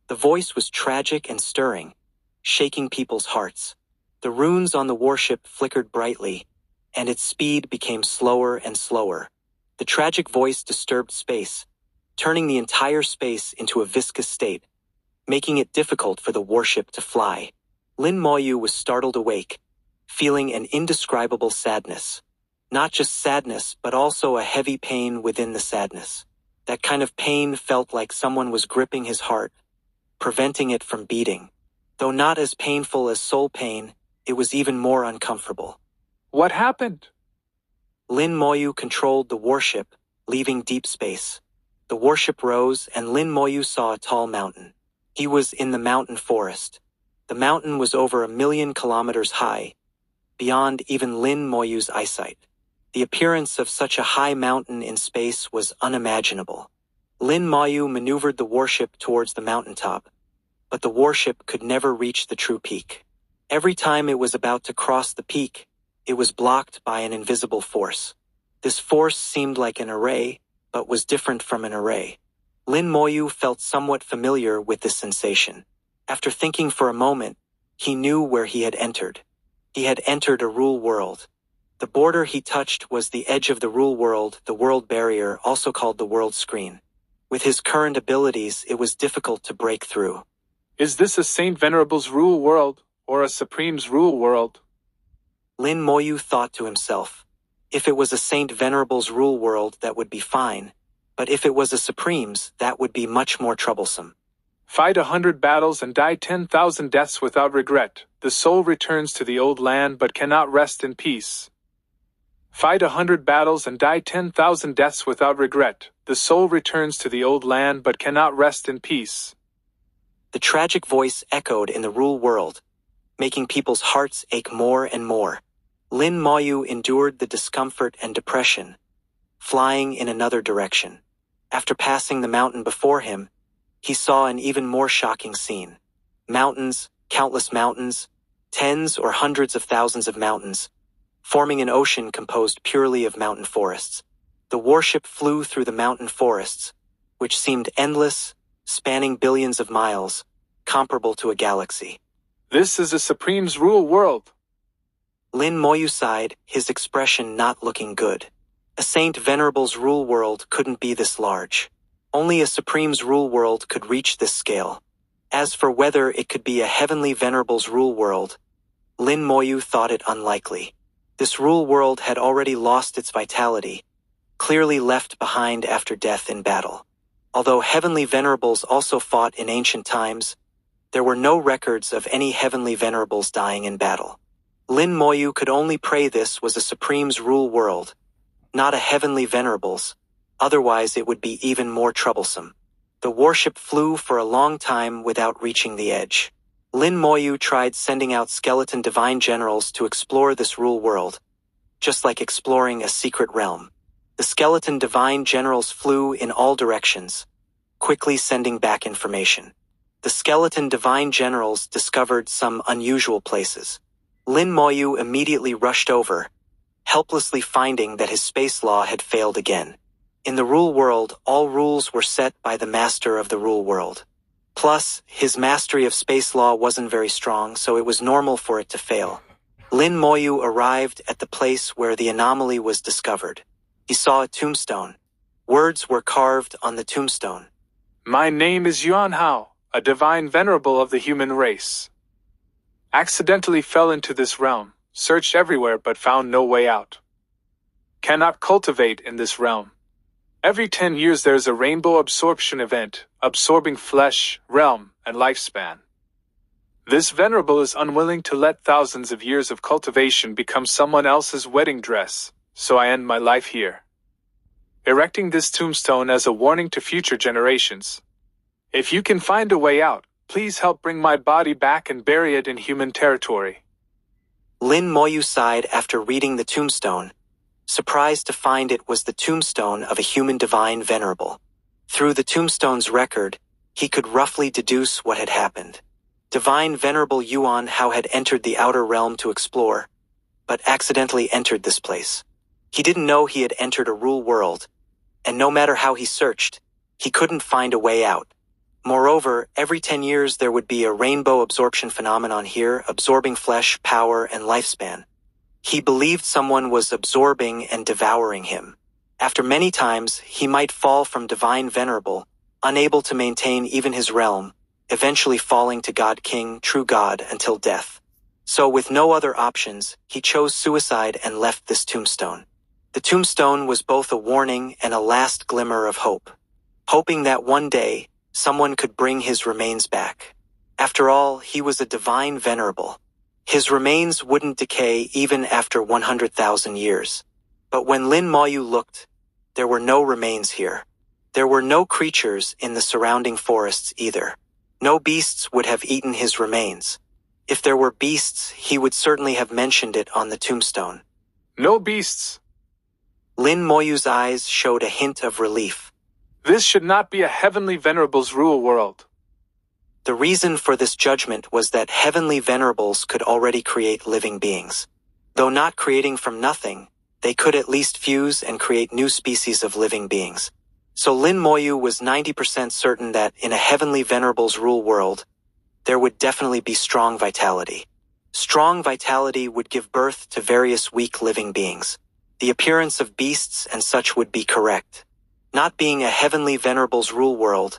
The voice was tragic and stirring, shaking people's hearts. The runes on the warship flickered brightly, and its speed became slower and slower. The tragic voice disturbed space, turning the entire space into a viscous state, making it difficult for the warship to fly. Lin Moyu was startled awake, feeling an indescribable sadness. Not just sadness, but also a heavy pain within the sadness. That kind of pain felt like someone was gripping his heart, preventing it from beating. Though not as painful as soul pain, it was even more uncomfortable. What happened? Lin Moyu controlled the warship, leaving deep space. The warship rose, and Lin Moyu saw a tall mountain. He was in the mountain forest. The mountain was over 1,000,000 kilometers high, beyond even Lin Moyu's eyesight. The appearance of such a high mountain in space was unimaginable. Lin Moyu maneuvered the warship towards the mountaintop, but the warship could never reach the true peak. Every time it was about to cross the peak, it was blocked by an invisible force. This force seemed like an array, but was different from an array. Lin Moyu felt somewhat familiar with this sensation. After thinking for a moment, he knew where he had entered. He had entered a rule world. The border he touched was the edge of the rule world, the world barrier, also called the world screen. With his current abilities, it was difficult to break through. Is this a Saint Venerable's rule world, or a Supreme's rule world? Lin Moyu thought to himself. If it was a Saint Venerable's rule world, that would be fine. But if it was a Supreme's, that would be much more troublesome. Fight 100 battles and die 10,000 deaths without regret. The soul returns to the old land but cannot rest in peace. Fight 100 battles and die 10,000 deaths without regret. The soul returns to the old land but cannot rest in peace. The tragic voice echoed in the rule world, making people's hearts ache more and more. Lin Moyu endured the discomfort and depression, flying in another direction. After passing the mountain before him, he saw an even more shocking scene. Mountains, countless mountains, tens or hundreds of thousands of mountains, forming an ocean composed purely of mountain forests. The warship flew through the mountain forests, which seemed endless, spanning billions of miles, comparable to a galaxy. This is a Supreme's rule world. Lin Moyu sighed, his expression not looking good. A Saint Venerable's rule world couldn't be this large. Only a Supreme's rule world could reach this scale. As for whether it could be a Heavenly Venerable's rule world, Lin Moyu thought it unlikely. This rule world had already lost its vitality, clearly left behind after death in battle. Although Heavenly Venerables also fought in ancient times, there were no records of any Heavenly Venerables dying in battle. Lin Moyu could only pray this was a Supreme's rule world, not a Heavenly Venerables, Otherwise, it would be even more troublesome. The warship flew for a long time without reaching the edge. Lin Moyu tried sending out skeleton divine generals to explore this rule world, just like exploring a secret realm. The skeleton divine generals flew in all directions, quickly sending back information. The skeleton divine generals discovered some unusual places. Lin Moyu immediately rushed over, helplessly finding that his space law had failed again. In the rule world, all rules were set by the master of the rule world. Plus, his mastery of space law wasn't very strong, so it was normal for it to fail. Lin Moyu arrived at the place where the anomaly was discovered. He saw a tombstone. Words were carved on the tombstone. My name is Yuan Hao, a divine venerable of the human race. Accidentally fell into this realm, searched everywhere but found no way out. Cannot cultivate in this realm. Every 10 years there's a rainbow absorption event, absorbing flesh, realm, and lifespan. This venerable is unwilling to let thousands of years of cultivation become someone else's wedding dress, so I end my life here. Erecting this tombstone as a warning to future generations. If you can find a way out, please help bring my body back and bury it in human territory. Lin Moyu sighed after reading the tombstone, surprised to find it was the tombstone of a human divine venerable. Through the tombstone's record, he could roughly deduce what had happened. Divine Venerable Yuan Hao had entered the outer realm to explore, but accidentally entered this place. He didn't know he had entered a rule world, and no matter how he searched, he couldn't find a way out. Moreover, every 10 years there would be a rainbow absorption phenomenon here, absorbing flesh, power, and lifespan. He believed someone was absorbing and devouring him. After many times, he might fall from Divine Venerable, unable to maintain even his realm, eventually falling to God King, True God, until death. So with no other options, he chose suicide and left this tombstone. The tombstone was both a warning and a last glimmer of hope, hoping that one day, someone could bring his remains back. After all, he was a divine venerable. His remains wouldn't decay even after 100,000 years. But when Lin Moyu looked, there were no remains here. There were no creatures in the surrounding forests either. No beasts would have eaten his remains. If there were beasts, he would certainly have mentioned it on the tombstone. No beasts. Lin Moyu's eyes showed a hint of relief. This should not be a heavenly venerable's rule world. The reason for this judgment was that heavenly venerables could already create living beings. Though not creating from nothing, they could at least fuse and create new species of living beings. So Lin Moyu was 90% certain that in a heavenly venerable's rule world, there would definitely be strong vitality. Strong vitality would give birth to various weak living beings. The appearance of beasts and such would be correct. Not being a heavenly venerable's rule world,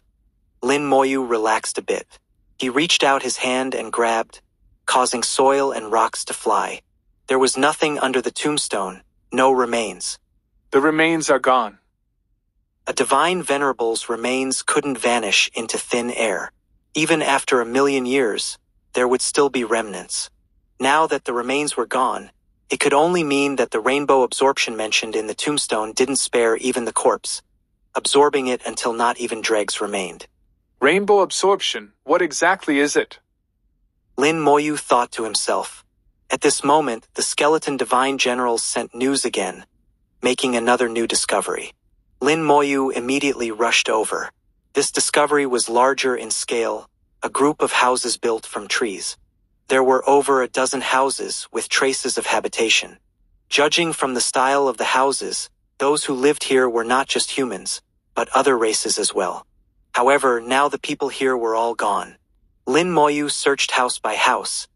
Lin Moyu relaxed a bit. He reached out his hand and grabbed, causing soil and rocks to fly. There was nothing under the tombstone, no remains. The remains are gone. A divine venerable's remains couldn't vanish into thin air. Even after 1,000,000 years, there would still be remnants. Now that the remains were gone, it could only mean that the rainbow absorption mentioned in the tombstone didn't spare even the corpse, absorbing it until not even dregs remained. Rainbow absorption, what exactly is it? Lin Moyu thought to himself. At this moment, the skeleton divine generals sent news again, making another new discovery. Lin Moyu immediately rushed over. This discovery was larger in scale, a group of houses built from trees. There were over a dozen houses with traces of habitation. Judging from the style of the houses, those who lived here were not just humans, but other races as well. However, now the people here were all gone. Lin Moyu searched house by house,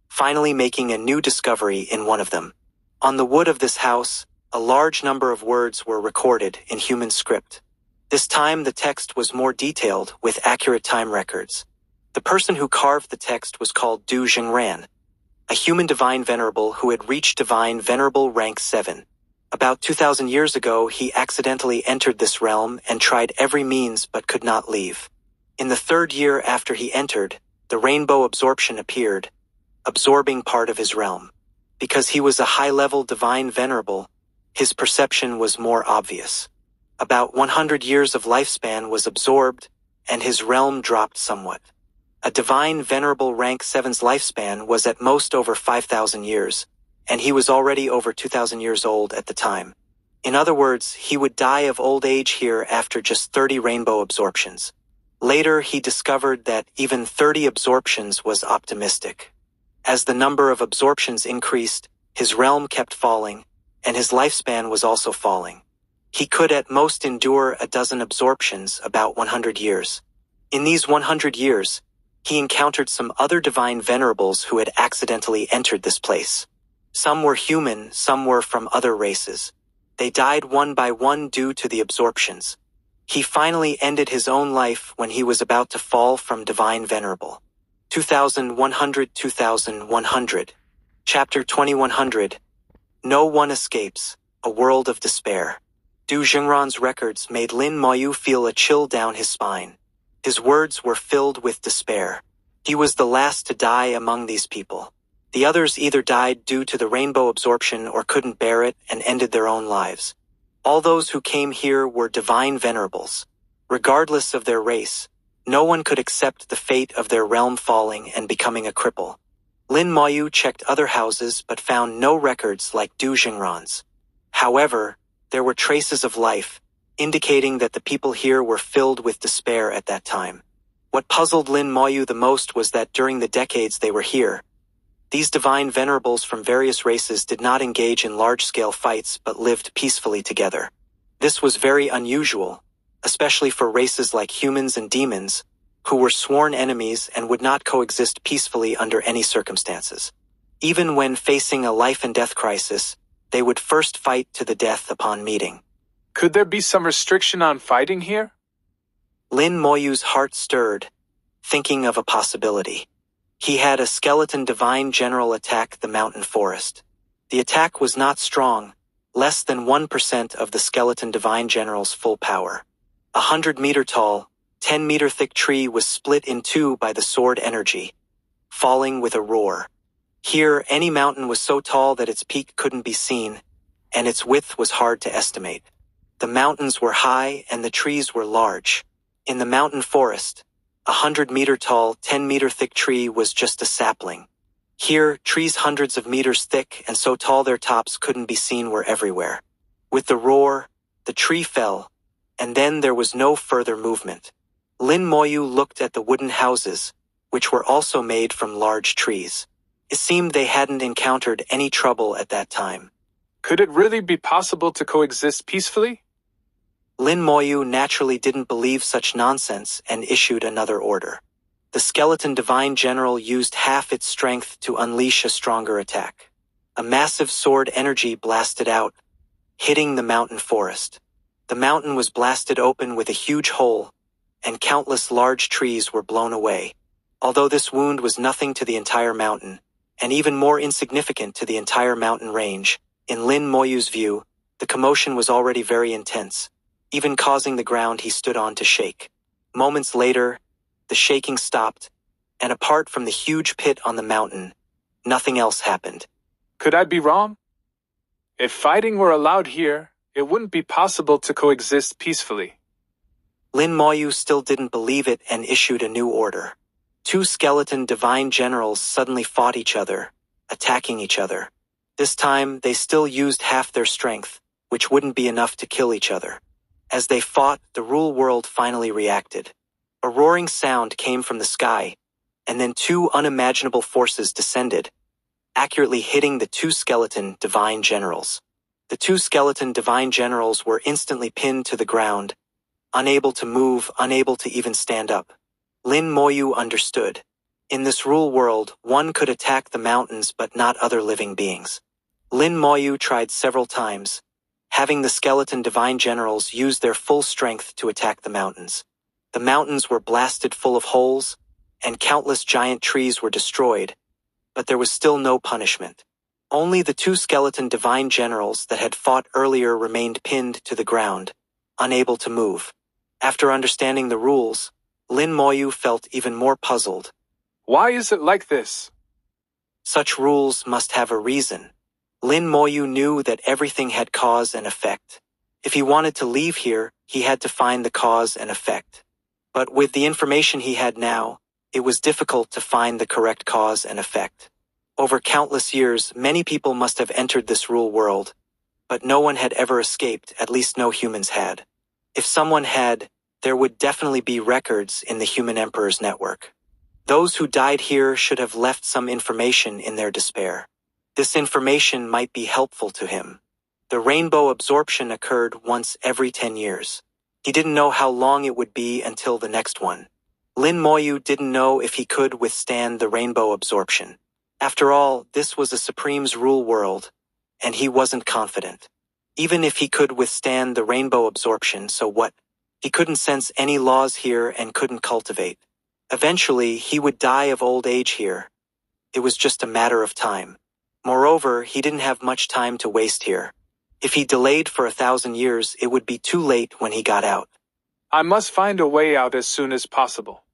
finally making a new discovery in one of them. On the wood of this house, a large number of words were recorded in human script. This time the text was more detailed with accurate time records. The person who carved the text was called Du Jingran, a human divine venerable who had reached divine venerable rank 7. About 2,000 years ago, he accidentally entered this realm and tried every means but could not leave. In the 3rd year after he entered, the rainbow absorption appeared, absorbing part of his realm. Because he was a high-level divine venerable, his perception was more obvious. About 100 years of lifespan was absorbed, and his realm dropped somewhat. A divine venerable rank 7's lifespan was at most over 5,000 years, and he was already over 2,000 years old at the time. In other words, he would die of old age here after just 30 rainbow absorptions. Later, he discovered that even 30 absorptions was optimistic. As the number of absorptions increased, his realm kept falling, and his lifespan was also falling. He could at most endure a dozen absorptions, about 100 years. In these 100 years, he encountered some other divine venerables who had accidentally entered this place. Some were human, some were from other races. They died one by one due to the absorptions. He finally ended his own life when he was about to fall from divine venerable. 2100. Chapter 2100. No one escapes, a world of despair. Du Jingran's records made Lin Moyu feel a chill down his spine. His words were filled with despair. He was the last to die among these people. The others either died due to the rainbow absorption or couldn't bear it and ended their own lives. All those who came here were divine venerables. Regardless of their race, no one could accept the fate of their realm falling and becoming a cripple. Lin Moyu checked other houses but found no records like Du Jingran's. However, there were traces of life, indicating that the people here were filled with despair at that time. What puzzled Lin Moyu the most was that during the decades they were here, these divine venerables from various races did not engage in large-scale fights but lived peacefully together. This was very unusual, especially for races like humans and demons, who were sworn enemies and would not coexist peacefully under any circumstances. Even when facing a life-and-death crisis, they would first fight to the death upon meeting. Could there be some restriction on fighting here? Lin Moyu's heart stirred, thinking of a possibility. He had a skeleton divine general attack the mountain forest. The attack was not strong, less than 1% of the skeleton divine general's full power. 100-meter tall, 10-meter thick tree was split in two by the sword energy, falling with a roar. Here, any mountain was so tall that its peak couldn't be seen, and its width was hard to estimate. The mountains were high and the trees were large. In the mountain forest, 100-meter tall, 10-meter thick tree was just a sapling. Here, trees hundreds of meters thick and so tall their tops couldn't be seen were everywhere. With the roar, the tree fell, and then there was no further movement. Lin Moyu looked at the wooden houses, which were also made from large trees. It seemed they hadn't encountered any trouble at that time. Could it really be possible to coexist peacefully? Lin Moyu naturally didn't believe such nonsense and issued another order. The skeleton divine general used half its strength to unleash a stronger attack. A massive sword energy blasted out, hitting the mountain forest. The mountain was blasted open with a huge hole, and countless large trees were blown away. Although this wound was nothing to the entire mountain, and even more insignificant to the entire mountain range, in Lin Moyu's view, the commotion was already very intense, even causing the ground he stood on to shake. Moments later, the shaking stopped, and apart from the huge pit on the mountain, nothing else happened. Could I be wrong? If fighting were allowed here, it wouldn't be possible to coexist peacefully. Lin Moyu still didn't believe it and issued a new order. Two skeleton divine generals suddenly fought each other, attacking each other. This time, they still used half their strength, which wouldn't be enough to kill each other. As they fought, the rule world finally reacted. A roaring sound came from the sky, and then two unimaginable forces descended, accurately hitting the two skeleton divine generals. The two skeleton divine generals were instantly pinned to the ground, unable to move, unable to even stand up. Lin Moyu understood. In this rule world, one could attack the mountains but not other living beings. Lin Moyu tried several times, having the skeleton divine generals use their full strength to attack the mountains. The mountains were blasted full of holes, and countless giant trees were destroyed, but there was still no punishment. Only the two skeleton divine generals that had fought earlier remained pinned to the ground, unable to move. After understanding the rules, Lin Moyu felt even more puzzled. Why is it like this? Such rules must have a reason. Lin Moyu knew that everything had cause and effect, If he wanted to leave here, he had to find the cause and effect. But with the information he had now, it was difficult to find the correct cause and effect. Over countless years, many people must have entered this rule world, but no one had ever escaped, at least no humans had. If someone had, there would definitely be records in the Human Emperor's network. Those who died here should have left some information in their despair. This information might be helpful to him. The rainbow absorption occurred once every 10 years. He didn't know how long it would be until the next one. Lin Moyu didn't know if he could withstand the rainbow absorption. After all, this was a Supreme's rule world, and he wasn't confident. Even if he could withstand the rainbow absorption, so what? He couldn't sense any laws here and couldn't cultivate. Eventually, he would die of old age here. It was just a matter of time. Moreover, he didn't have much time to waste here. If he delayed for 1,000 years, it would be too late when he got out. I must find a way out as soon as possible.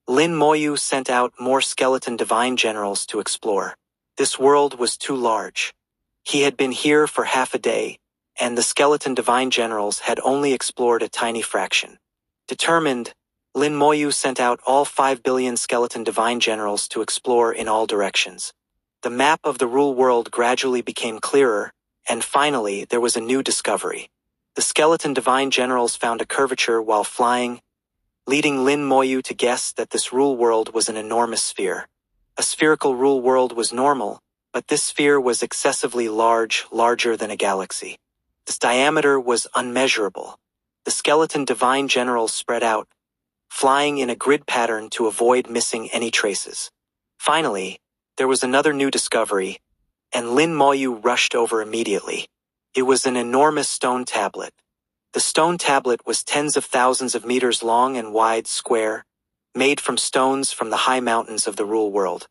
Lin Moyu sent out more skeleton divine generals to explore. This world was too large. He had been here for half a day, and the skeleton divine generals had only explored a tiny fraction. Determined, Lin Moyu sent out all 5 billion skeleton divine generals to explore in all directions. The map of the rule world gradually became clearer, and finally there was a new discovery. The skeleton divine generals found a curvature while flying, leading Lin Moyu to guess that this rule world was an enormous sphere. A spherical rule world was normal, but this sphere was excessively large, larger than a galaxy. Its diameter was unmeasurable. The skeleton divine generals spread out, flying in a grid pattern to avoid missing any traces. Finally, there was another new discovery, and Lin Moyu rushed over immediately. It was an enormous stone tablet. The stone tablet was tens of thousands of meters long and wide, square, made from stones from the high mountains of the rule world.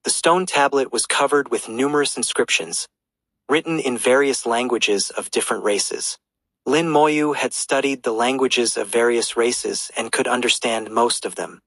The stone tablet was covered with numerous inscriptions, written in various languages of different races. Lin Moyu had studied the languages of various races and could understand most of them.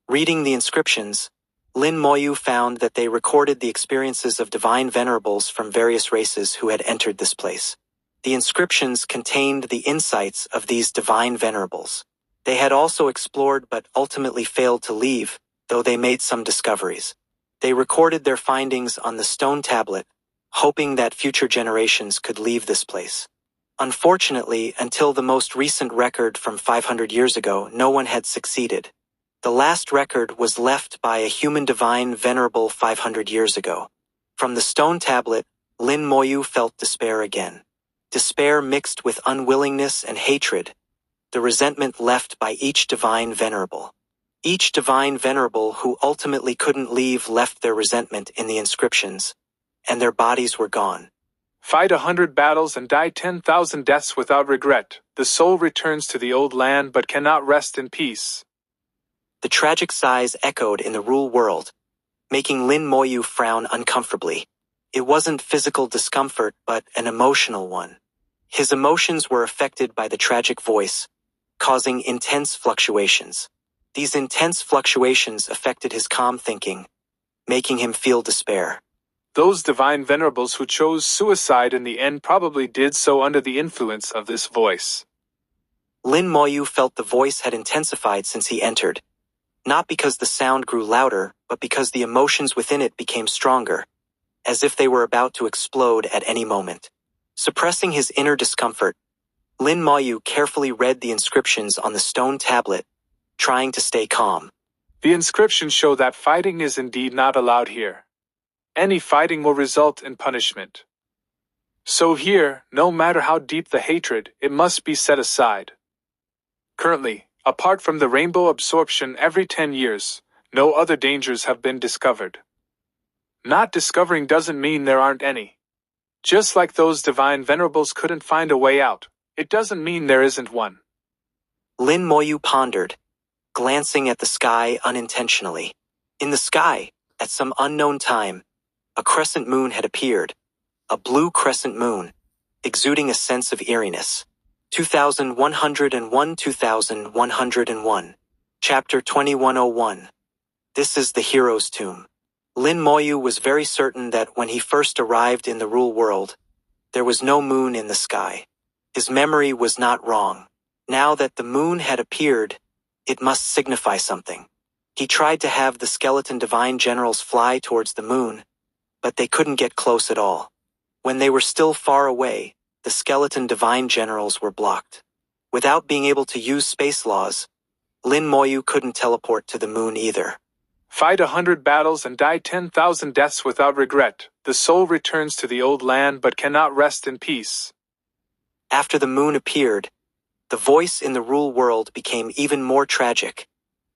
Reading the inscriptions, Lin Moyu found that they recorded the experiences of divine venerables from various races who had entered this place. The inscriptions contained the insights of these divine venerables. They had also explored but ultimately failed to leave, though they made some discoveries. They recorded their findings on the stone tablet, hoping that future generations could leave this place. Unfortunately, until the most recent record from 500 years ago, no one had succeeded. The last record was left by a human divine venerable 500 years ago. From the stone tablet, Lin Moyu felt despair again. Despair mixed with unwillingness and hatred, the resentment left by each divine venerable. Each divine venerable who ultimately couldn't leave left their resentment in the inscriptions, and their bodies were gone. Fight 100 battles and die 10,000 deaths without regret. The soul returns to the old land but cannot rest in peace. The tragic sighs echoed in the rule world, making Lin Moyu frown uncomfortably. It wasn't physical discomfort but an emotional one. His emotions were affected by the tragic voice, causing intense fluctuations. These intense fluctuations affected his calm thinking, making him feel despair. Those divine venerables who chose suicide in the end probably did so under the influence of this voice. Lin Moyu felt the voice had intensified since he entered, not because the sound grew louder, but because the emotions within it became stronger, as if they were about to explode at any moment. Suppressing his inner discomfort, Lin Moyu carefully read the inscriptions on the stone tablet, trying to stay calm. The inscriptions show that fighting is indeed not allowed here. Any fighting will result in punishment. So here, no matter how deep the hatred, it must be set aside. Currently, apart from the rainbow absorption every 10 years, no other dangers have been discovered. Not discovering doesn't mean there aren't any. Just like those divine venerables couldn't find a way out, it doesn't mean there isn't one. Lin Moyu pondered, glancing at the sky unintentionally. In the sky, at some unknown time, a crescent moon had appeared, a blue crescent moon, exuding a sense of eeriness. 2101. Chapter 2101. This is the hero's tomb. Lin Moyu was very certain that when he first arrived in the rule world, there was no moon in the sky. His memory was not wrong. Now that the moon had appeared, it must signify something. He tried to have the skeleton divine generals fly towards the moon, but they couldn't get close at all. When they were still far away, the skeleton divine generals were blocked. Without being able to use space laws, Lin Moyu couldn't teleport to the moon either. Fight 100 battles and die 10,000 deaths without regret. The soul returns to the old land but cannot rest in peace. After the moon appeared, the voice in the rule world became even more tragic,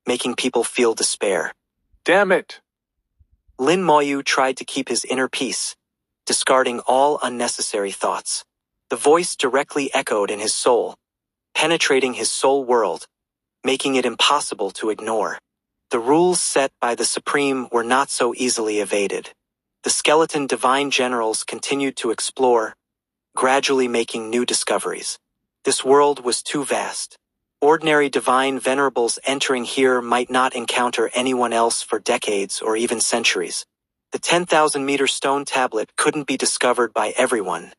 making people feel despair. Damn it! Lin Moyu tried to keep his inner peace, discarding all unnecessary thoughts. The voice directly echoed in his soul, penetrating his soul world, making it impossible to ignore. The rules set by the Supreme were not so easily evaded. The skeleton divine generals continued to explore, gradually making new discoveries. This world was too vast. Ordinary divine venerables entering here might not encounter anyone else for decades or even centuries. The 10,000-meter stone tablet couldn't be discovered by everyone,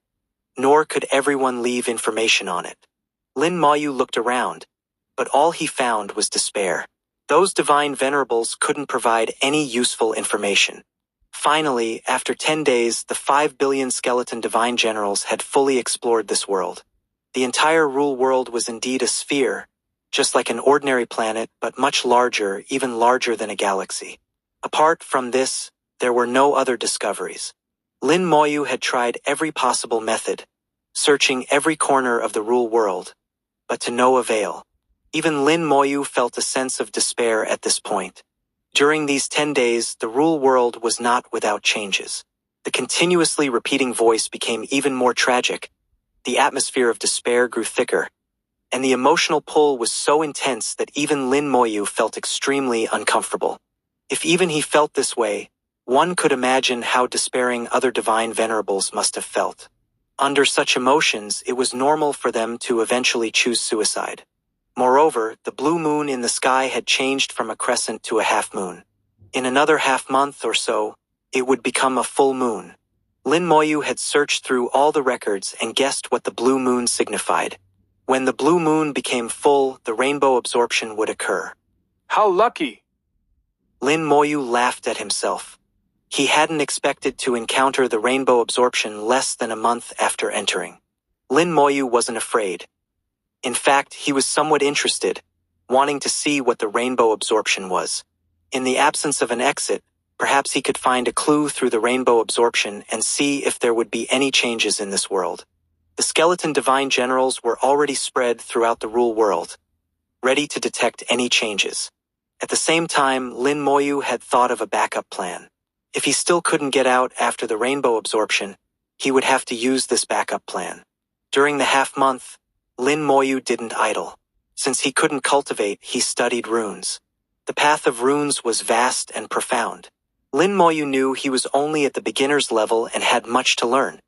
nor could everyone leave information on it. Lin Moyu looked around, but all he found was despair. Those divine venerables couldn't provide any useful information. Finally, after 10 days, the 5 billion skeleton divine generals had fully explored this world. The entire rule world was indeed a sphere, just like an ordinary planet, but much larger, even larger than a galaxy. Apart from this, there were no other discoveries. Lin Moyu had tried every possible method, searching every corner of the rule world, but to no avail. Even Lin Moyu felt a sense of despair at this point. During these 10 days, the rule world was not without changes. The continuously repeating voice became even more tragic. The atmosphere of despair grew thicker, and the emotional pull was so intense that even Lin Moyu felt extremely uncomfortable. If even he felt this way, one could imagine how despairing other divine venerables must have felt. Under such emotions, it was normal for them to eventually choose suicide. Moreover, the blue moon in the sky had changed from a crescent to a half moon. In another half-month or so, it would become a full moon. Lin Moyu had searched through all the records and guessed what the blue moon signified. When the blue moon became full, the rainbow absorption would occur. How lucky! Lin Moyu laughed at himself. He hadn't expected to encounter the rainbow absorption less than a month after entering. Lin Moyu wasn't afraid. In fact, he was somewhat interested, wanting to see what the rainbow absorption was. In the absence of an exit, perhaps he could find a clue through the rainbow absorption and see if there would be any changes in this world. The skeleton divine generals were already spread throughout the rule world, ready to detect any changes. At the same time, Lin Moyu had thought of a backup plan. If he still couldn't get out after the rainbow absorption, he would have to use this backup plan. During the half-month, Lin Moyu didn't idle. Since he couldn't cultivate, he studied runes. The path of runes was vast and profound. Lin Moyu knew he was only at the beginner's level and had much to learn.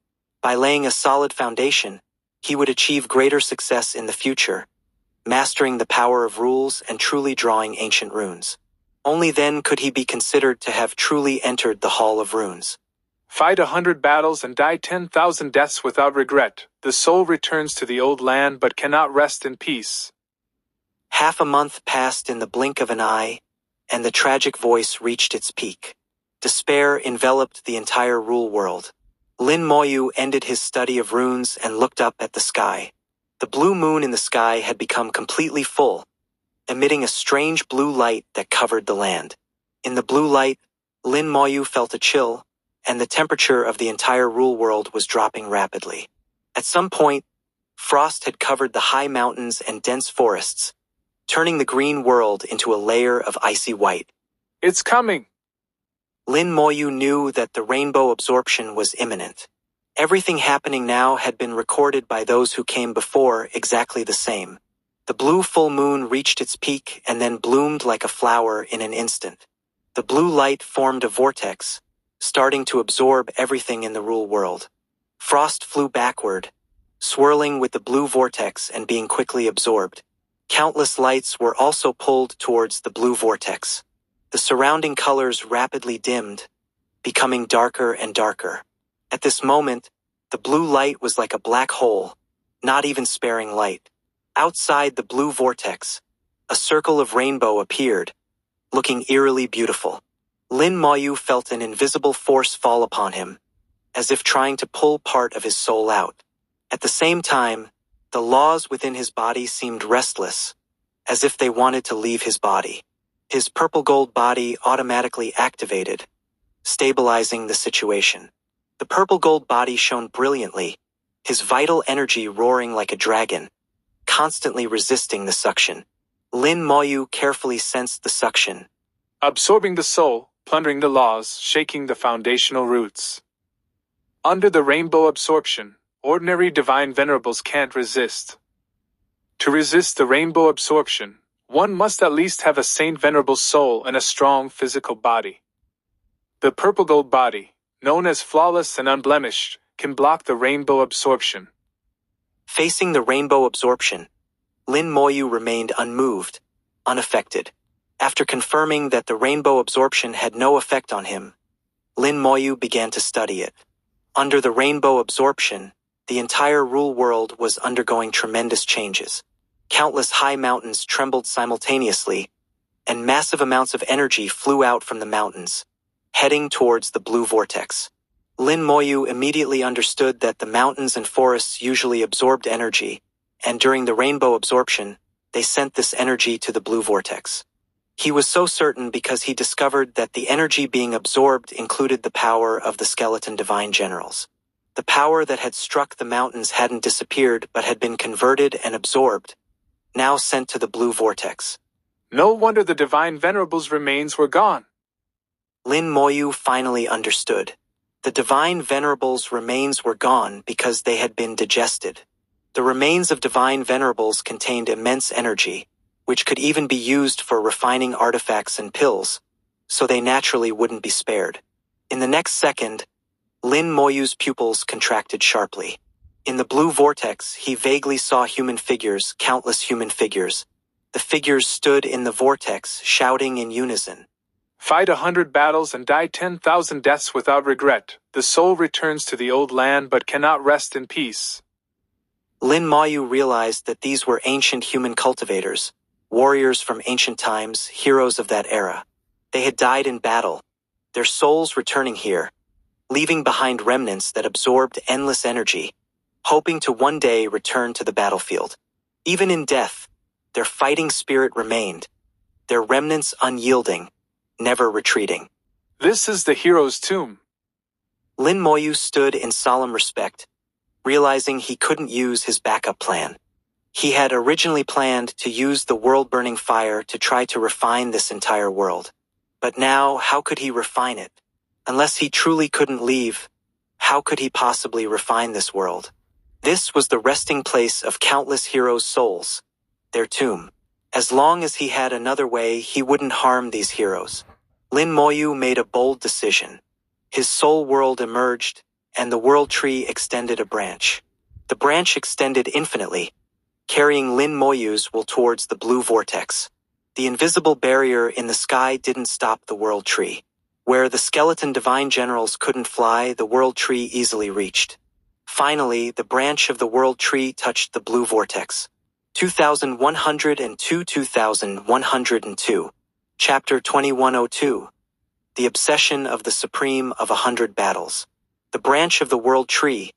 By laying a solid foundation, he would achieve greater success in the future, mastering the power of rules and truly drawing ancient runes. Only then could he be considered to have truly entered the Hall of Runes. Fight 100 battles and die 10,000 deaths without regret. The soul returns to the old land but cannot rest in peace. Half a month passed in the blink of an eye, and the tragic voice reached its peak. Despair enveloped the entire rule world. Lin Moyu ended his study of runes and looked up at the sky. The blue moon in the sky had become completely full, emitting a strange blue light that covered the land. In the blue light, Lin Moyu felt a chill, and the temperature of the entire rule world was dropping rapidly. At some point, frost had covered the high mountains and dense forests, turning the green world into a layer of icy white. It's coming! Lin Moyu knew that the rainbow absorption was imminent. Everything happening now had been recorded by those who came before exactly the same. The blue full moon reached its peak and then bloomed like a flower in an instant. The blue light formed a vortex, starting to absorb everything in the rule world. Frost flew backward, swirling with the blue vortex and being quickly absorbed. Countless lights were also pulled towards the blue vortex. The surrounding colors rapidly dimmed, becoming darker and darker. At this moment, the blue light was like a black hole, not even sparing light. Outside the blue vortex, a circle of rainbow appeared, looking eerily beautiful. Lin Moyu felt an invisible force fall upon him, as if trying to pull part of his soul out. At the same time, the laws within his body seemed restless, as if they wanted to leave his body. His purple-gold body automatically activated, stabilizing the situation. The purple-gold body shone brilliantly, his vital energy roaring like a dragon, constantly resisting the suction. Lin Moyu carefully sensed the suction, absorbing the soul, plundering the laws, shaking the foundational roots. Under the rainbow absorption, ordinary divine venerables can't resist. To resist the rainbow absorption, one must at least have a saint venerable soul and a strong physical body. The purple gold body, known as flawless and unblemished, can block the rainbow absorption. Facing the rainbow absorption, Lin Moyu remained unmoved, unaffected. After confirming that the rainbow absorption had no effect on him, Lin Moyu began to study it. Under the rainbow absorption, the entire rule world was undergoing tremendous changes. Countless high mountains trembled simultaneously, and massive amounts of energy flew out from the mountains, heading towards the blue vortex. Lin Moyu immediately understood that the mountains and forests usually absorbed energy, and during the rainbow absorption, they sent this energy to the blue vortex. He was so certain because he discovered that the energy being absorbed included the power of the skeleton divine generals. The power that had struck the mountains hadn't disappeared but had been converted and absorbed, now sent to the blue vortex. No wonder the divine venerables' remains were gone. Lin Moyu finally understood. The divine venerables' remains were gone because they had been digested. The remains of divine venerables contained immense energy, which could even be used for refining artifacts and pills, so they naturally wouldn't be spared. In the next second, Lin Moyu's pupils contracted sharply. In the blue vortex, he vaguely saw human figures, countless human figures. The figures stood in the vortex, shouting in unison. Fight 100 battles and die 10,000 deaths without regret. The soul returns to the old land but cannot rest in peace. Lin Moyu realized that these were ancient human cultivators, warriors from ancient times, heroes of that era. They had died in battle, their souls returning here, leaving behind remnants that absorbed endless energy, hoping to one day return to the battlefield. Even in death, their fighting spirit remained, their remnants unyielding, never retreating. This is the hero's tomb. Lin Moyu stood in solemn respect, realizing he couldn't use his backup plan. He had originally planned to use the world-burning fire to try to refine this entire world. But now, how could he refine it? Unless he truly couldn't leave, how could he possibly refine this world? This was the resting place of countless heroes' souls, their tomb. As long as he had another way, he wouldn't harm these heroes. Lin Moyu made a bold decision. His soul world emerged, and the world tree extended a branch. The branch extended infinitely, carrying Lin Moyu's will towards the blue vortex. The invisible barrier in the sky didn't stop the world tree. Where the skeleton divine generals couldn't fly, the world tree easily reached. Finally, the branch of the world tree touched the blue vortex. 2102 2102. Chapter 2102. The Obsession of the Supreme of 100 Battles. The branch of the world tree,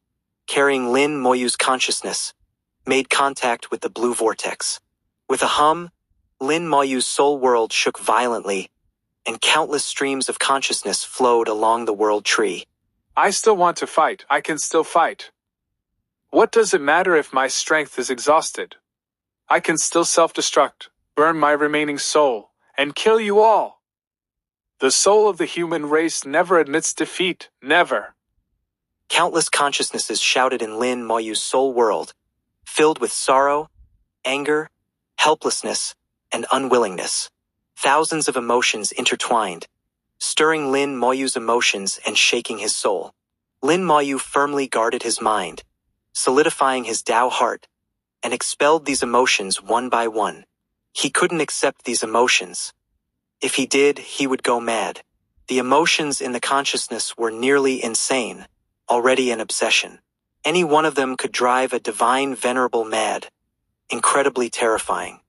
carrying Lin Moyu's consciousness, made contact with the blue vortex. With a hum, Lin Moyu's soul world shook violently, and countless streams of consciousness flowed along the world tree. I still want to fight. I can still fight. What does it matter if my strength is exhausted? I can still self-destruct, burn my remaining soul, and kill you all. The soul of the human race never admits defeat, never. Countless consciousnesses shouted in Lin Moyu's soul world, filled with sorrow, anger, helplessness, and unwillingness. Thousands of emotions intertwined, stirring Lin Moyu's emotions and shaking his soul. Lin Moyu firmly guarded his mind, solidifying his Tao heart, and expelled these emotions one by one. He couldn't accept these emotions. If he did, he would go mad. The emotions in the consciousness were nearly insane, already an obsession. Any one of them could drive a divine venerable mad. Incredibly terrifying.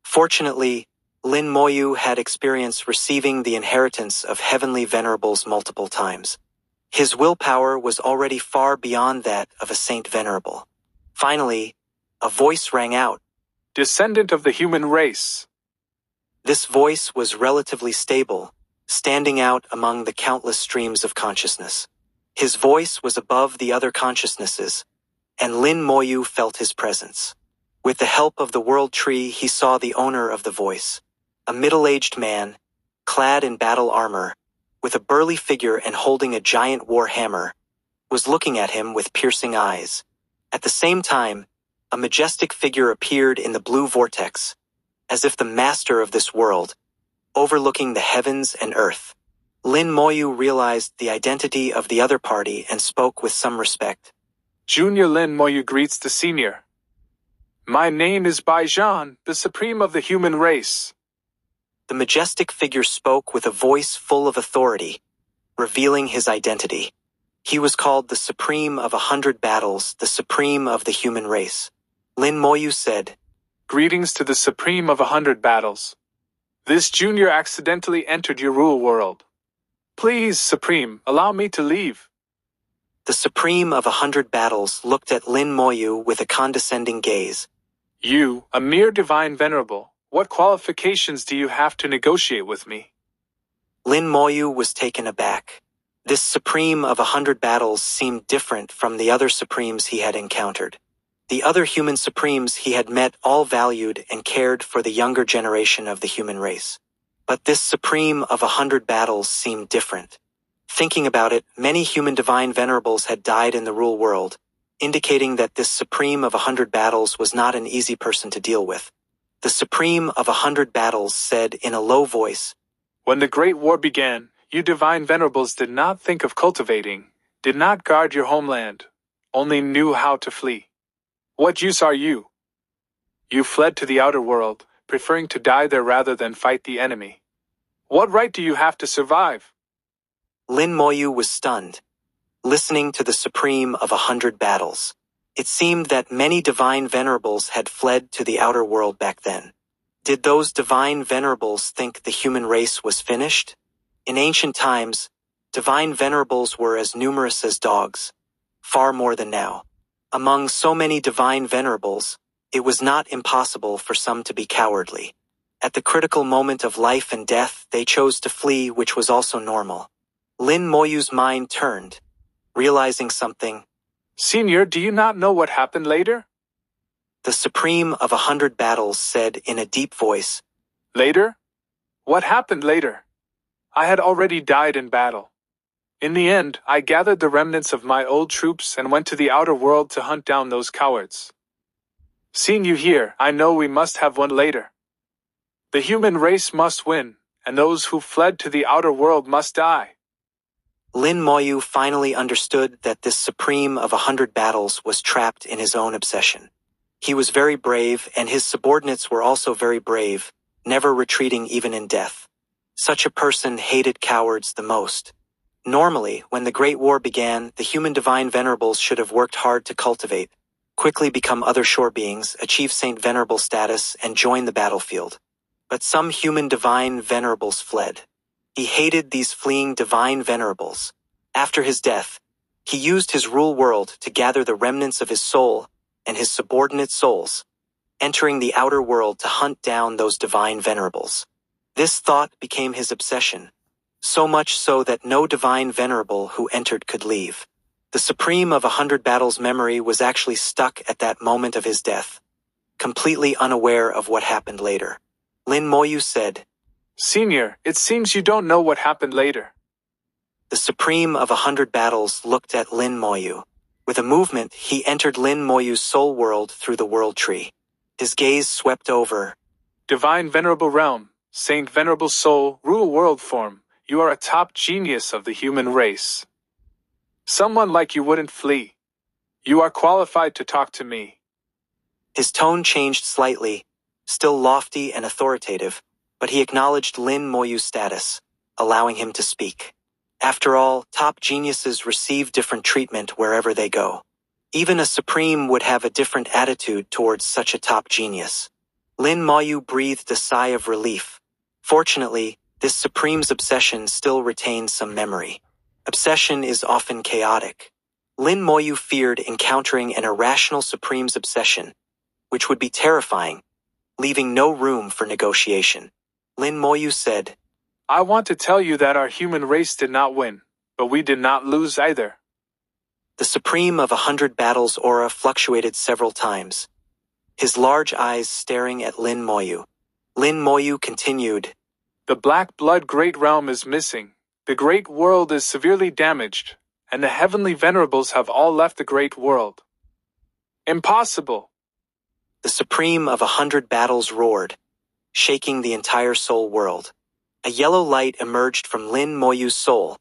Fortunately, Lin Moyu had experience receiving the inheritance of heavenly venerables multiple times. His willpower was already far beyond that of a saint venerable. Finally, a voice rang out. Descendant of the human race. This voice was relatively stable, standing out among the countless streams of consciousness. His voice was above the other consciousnesses, and Lin Moyu felt his presence. With the help of the world tree, he saw the owner of the voice. A middle-aged man, clad in battle armor, with a burly figure and holding a giant war hammer, was looking at him with piercing eyes. At the same time, a majestic figure appeared in the blue vortex, as if the master of this world, overlooking the heavens and earth. Lin Moyu realized the identity of the other party and spoke with some respect. Junior Lin Moyu greets the senior. My name is Baijan, the supreme of the human race. The majestic figure spoke with a voice full of authority, revealing his identity. He was called the Supreme of 100 Battles, the Supreme of the human race. Lin Moyu said, Greetings to the Supreme of 100 Battles. This junior accidentally entered your rule world. Please, Supreme, allow me to leave. The Supreme of 100 Battles looked at Lin Moyu with a condescending gaze. You, a mere divine venerable, what qualifications do you have to negotiate with me? Lin Moyu was taken aback. This Supreme of 100 Battles seemed different from the other Supremes he had encountered. The other human Supremes he had met all valued and cared for the younger generation of the human race. But this Supreme of 100 Battles seemed different. Thinking about it, many human divine venerables had died in the rule world, indicating that this Supreme of 100 Battles was not an easy person to deal with. The Supreme of 100 Battles said in a low voice, When the Great War began, you divine venerables did not think of cultivating, did not guard your homeland, only knew how to flee. What use are you? You fled to the outer world, preferring to die there rather than fight the enemy. What right do you have to survive? Lin Moyu was stunned, listening to the Supreme of 100 Battles. It seemed that many divine venerables had fled to the outer world back then. Did those divine venerables think the human race was finished? In ancient times, divine venerables were as numerous as dogs, far more than now. Among so many divine venerables, it was not impossible for some to be cowardly. At the critical moment of life and death, they chose to flee, which was also normal. Lin Moyu's mind turned, realizing something. Senior, do you not know what happened later? The Supreme of 100 Battles said in a deep voice. Later? What happened later? I had already died in battle. In the end, I gathered the remnants of my old troops and went to the outer world to hunt down those cowards. Seeing you here, I know we must have won later. The human race must win, and those who fled to the outer world must die. Lin Moyu finally understood that this Supreme of 100 Battles was trapped in his own obsession. He was very brave, and his subordinates were also very brave, never retreating even in death. Such a person hated cowards the most. Normally, when the Great War began, the human divine venerables should have worked hard to cultivate, quickly become other shore beings, achieve Saint Venerable status, and join the battlefield. But some human divine venerables fled. He hated these fleeing divine venerables. After his death, he used his rule world to gather the remnants of his soul and his subordinate souls, entering the outer world to hunt down those divine venerables. This thought became his obsession, so much so that no divine venerable who entered could leave. The Supreme of 100 Battles' memory was actually stuck at that moment of his death, completely unaware of what happened later. Lin Moyu said, Senior, it seems you don't know what happened later. The Supreme of 100 Battles looked at Lin Moyu. With a movement, he entered Lin Moyu's soul world through the world tree. His gaze swept over. Divine Venerable Realm, Saint Venerable Soul, Rule World Form, you are a top genius of the human race. Someone like you wouldn't flee. You are qualified to talk to me. His tone changed slightly, still lofty and authoritative, but he acknowledged Lin Moyu's status, allowing him to speak. After all, top geniuses receive different treatment wherever they go. Even a Supreme would have a different attitude towards such a top genius. Lin Moyu breathed a sigh of relief. Fortunately, this Supreme's obsession still retains some memory. Obsession is often chaotic. Lin Moyu feared encountering an irrational Supreme's obsession, which would be terrifying, leaving no room for negotiation. Lin Moyu said, I want to tell you that our human race did not win, but we did not lose either. The Supreme of 100 Battles aura fluctuated several times, his large eyes staring at Lin Moyu. Lin Moyu continued, The Black Blood Great Realm is missing, the Great World is severely damaged, and the Heavenly Venerables have all left the Great World. Impossible! The Supreme of 100 Battles roared, shaking the entire soul world. A yellow light emerged from Lin Moyu's soul,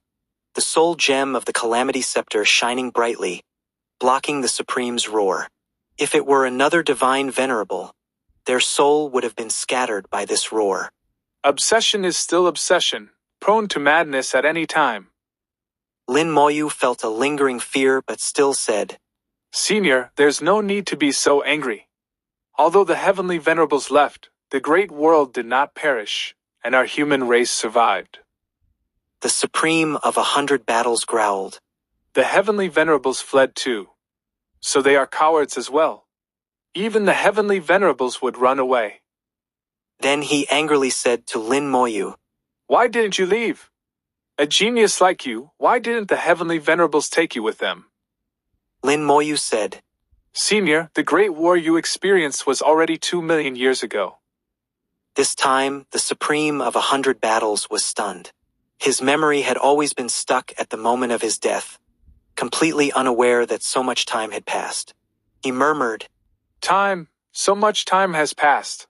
the soul gem of the Calamity Scepter shining brightly, blocking the Supreme's roar. If it were another divine venerable, their soul would have been scattered by this roar. Obsession is still obsession, prone to madness at any time. Lin Moyu felt a lingering fear but still said, Senior, there's no need to be so angry. Although the Heavenly Venerables left, the Great World did not perish, and our human race survived. The Supreme of 100 Battles growled. The Heavenly Venerables fled too. So they are cowards as well. Even the Heavenly Venerables would run away. Then he angrily said to Lin Moyu, Why didn't you leave? A genius like you, why didn't the Heavenly Venerables take you with them? Lin Moyu said, Senior, the great war you experienced was already 2 million years ago. This time, the Supreme of 100 Battles was stunned. His memory had always been stuck at the moment of his death, completely unaware that so much time had passed. He murmured, Time, so much time has passed.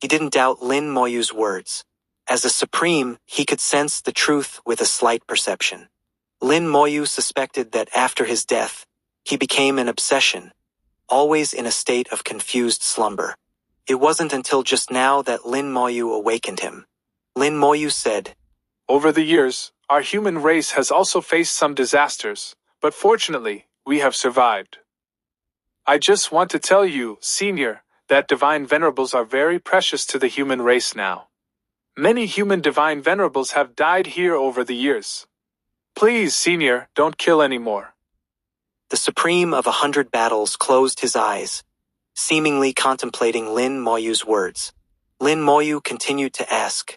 He didn't doubt Lin Moyu's words. As a Supreme, he could sense the truth with a slight perception. Lin Moyu suspected that after his death, he became an obsession, always in a state of confused slumber. It wasn't until just now that Lin Moyu awakened him. Lin Moyu said, Over the years, our human race has also faced some disasters, but fortunately, we have survived. I just want to tell you, Senior, that divine venerables are very precious to the human race now. Many human divine venerables have died here over the years. Please, Senior, don't kill anymore. The Supreme of 100 Battles closed his eyes, seemingly contemplating Lin Moyu's words. Lin Moyu continued to ask,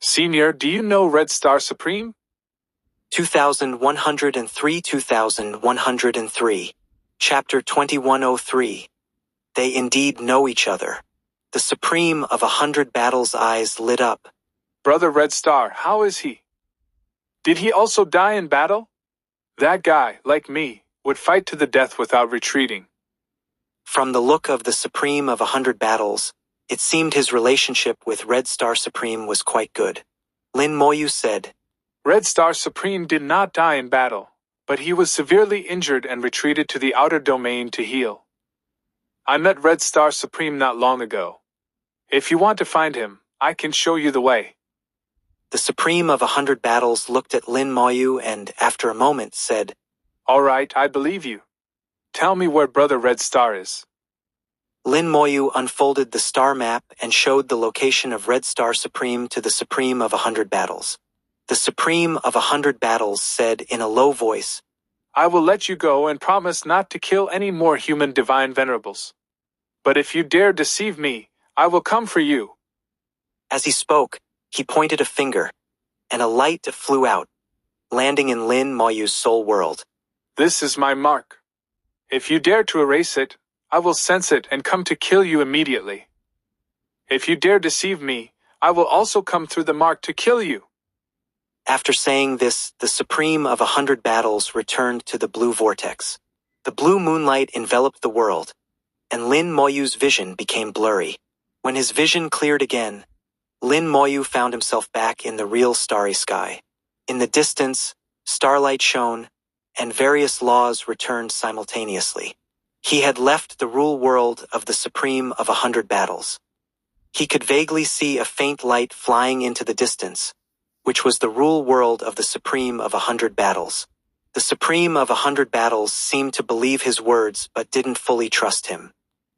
Senior, do you know Red Star Supreme? 2103 Chapter 2103. They indeed know each other. The Supreme of 100 Battles' eyes lit up. Brother Red Star, how is he? Did he also die in battle? That guy, like me, would fight to the death without retreating. From the look of the Supreme of 100 Battles, it seemed his relationship with Red Star Supreme was quite good. Lin Moyu said, Red Star Supreme did not die in battle, but he was severely injured and retreated to the outer domain to heal. I met Red Star Supreme not long ago. If you want to find him, I can show you the way. The Supreme of 100 Battles looked at Lin Moyu and, after a moment, said, All right, I believe you. Tell me where Brother Red Star is. Lin Moyu unfolded the star map and showed the location of Red Star Supreme to the Supreme of 100 Battles. The Supreme of 100 Battles said in a low voice, I will let you go and promise not to kill any more human divine venerables. But if you dare deceive me, I will come for you. As he spoke, he pointed a finger, and a light flew out, landing in Lin Moyu's soul world. This is my mark. If you dare to erase it, I will sense it and come to kill you immediately. If you dare deceive me, I will also come through the mark to kill you. After saying this, the Supreme of 100 Battles returned to the blue vortex. The blue moonlight enveloped the world, and Lin Moyu's vision became blurry. When his vision cleared again, Lin Moyu found himself back in the real starry sky. In the distance, starlight shone, and various laws returned simultaneously. He had left the rule world of the Supreme of 100 Battles. He could vaguely see a faint light flying into the distance, which was the rule world of the Supreme of 100 Battles. The Supreme of 100 Battles seemed to believe his words but didn't fully trust him.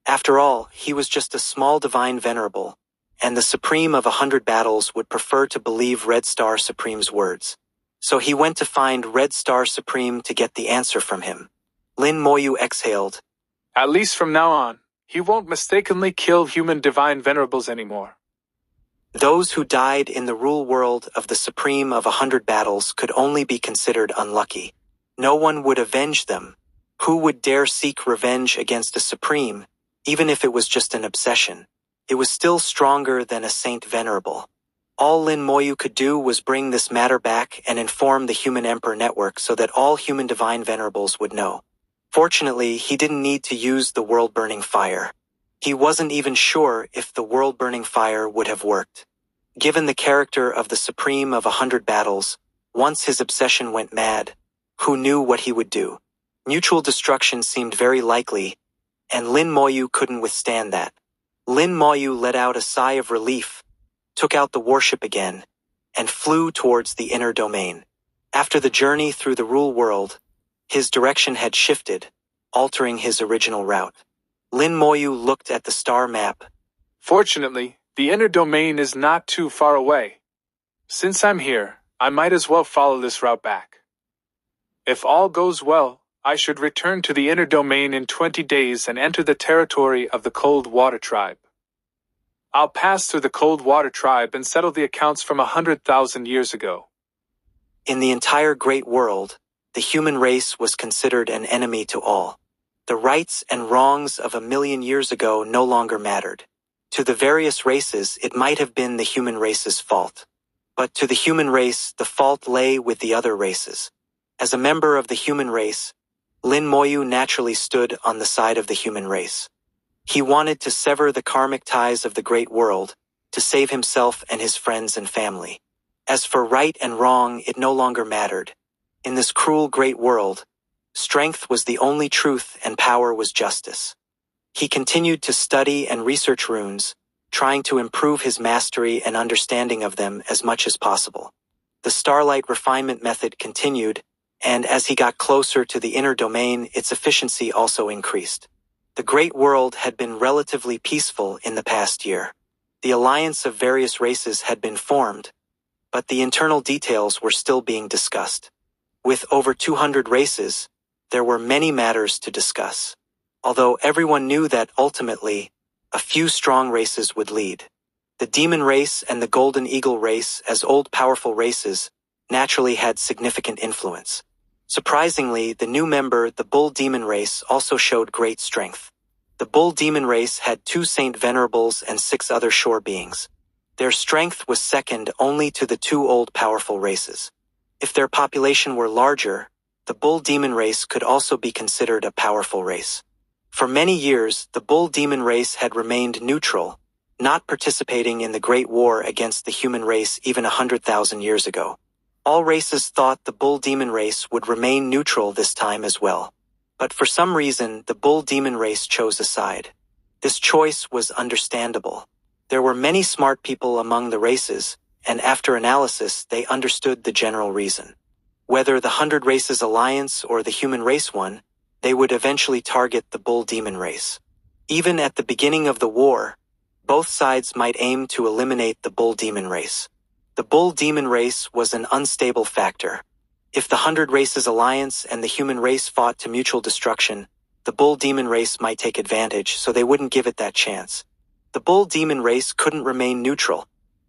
After all, he was just a small divine venerable, and the Supreme of 100 Battles would prefer to believe Red Star Supreme's words. So he went to find Red Star Supreme to get the answer from him. Lin Moyu exhaled. At least from now on, he won't mistakenly kill human divine venerables anymore. Those who died in the rule world of the Supreme of 100 Battles could only be considered unlucky. No one would avenge them. Who would dare seek revenge against a Supreme, even if it was just an obsession? It was still stronger than a Saint Venerable. All Lin Moyu could do was bring this matter back and inform the Human Emperor Network so that all human divine venerables would know. Fortunately, he didn't need to use the world-burning fire. He wasn't even sure if the world-burning fire would have worked. Given the character of the Supreme of 100 Battles, once his obsession went mad, who knew what he would do? Mutual destruction seemed very likely, and Lin Moyu couldn't withstand that. Lin Moyu let out a sigh of relief, took out the warship again, and flew towards the inner domain. After the journey through the rule world, his direction had shifted, altering his original route. Lin Moyu looked at the star map. Fortunately, the inner domain is not too far away. Since I'm here, I might as well follow this route back. If all goes well, I should return to the inner domain in 20 days and enter the territory of the Cold Water Tribe. I'll pass through the Cold Water Tribe and settle the accounts from 100,000 years ago. In the entire great world, the human race was considered an enemy to all. The rights and wrongs of 1,000,000 years ago no longer mattered. To the various races, it might have been the human race's fault. But to the human race, the fault lay with the other races. As a member of the human race, Lin Moyu naturally stood on the side of the human race. He wanted to sever the karmic ties of the great world, to save himself and his friends and family. As for right and wrong, it no longer mattered. In this cruel great world, strength was the only truth and power was justice. He continued to study and research runes, trying to improve his mastery and understanding of them as much as possible. The starlight refinement method continued, and as he got closer to the inner domain, its efficiency also increased. The great world had been relatively peaceful in the past year. The alliance of various races had been formed, but the internal details were still being discussed. With over 200 races, there were many matters to discuss. Although everyone knew that ultimately, a few strong races would lead. The Demon race and the Golden Eagle race, as old powerful races, naturally had significant influence. Surprisingly, the new member, the Bull Demon race, also showed great strength. The Bull Demon race had 2 Saint Venerables and 6 other shore beings. Their strength was second only to the 2 old powerful races. If their population were larger, the Bull Demon race could also be considered a powerful race. For many years, the Bull Demon race had remained neutral, not participating in the Great War against the human race even 100,000 years ago. All races thought the Bull Demon race would remain neutral this time as well. But for some reason, the Bull Demon race chose a side. This choice was understandable. There were many smart people among the races, and after analysis, they understood the general reason. Whether the 100 Races Alliance or the human race won, they would eventually target the Bull Demon race. Even at the beginning of the war, both sides might aim to eliminate the Bull Demon race. The Bull Demon race was an unstable factor. If the 100 Races Alliance and the human race fought to mutual destruction, the Bull Demon race might take advantage, so they wouldn't give it that chance. The Bull Demon race couldn't remain neutral.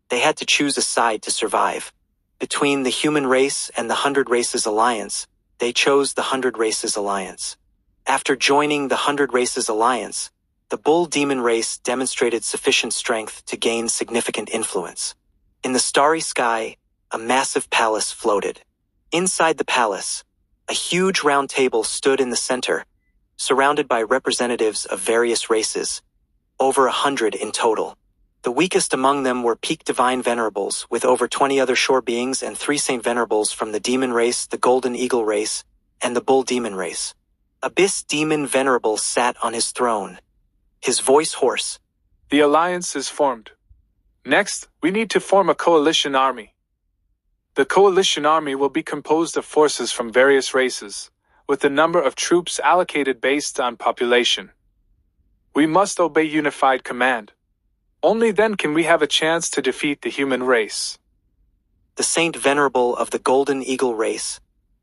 They had to choose a side to survive. Between the human race and the 100 Races Alliance, they chose the 100 Races Alliance. After joining the 100 Races Alliance, the Bull Demon race demonstrated sufficient strength to gain significant influence. In the starry sky, a massive palace floated. Inside the palace, a huge round table stood in the center, surrounded by representatives of various races, over 100 in total. The weakest among them were peak divine venerables, with over 20 other shore beings and 3 saint venerables from the demon race, the golden eagle race, and the bull demon race. Abyss demon venerable sat on his throne, his voice hoarse. The alliance is formed. Next, we need to form a coalition army. The coalition army will be composed of forces from various races, with the number of troops allocated based on population. We must obey unified command. Only then can we have a chance to defeat the human race. The Saint Venerable of the Golden Eagle race,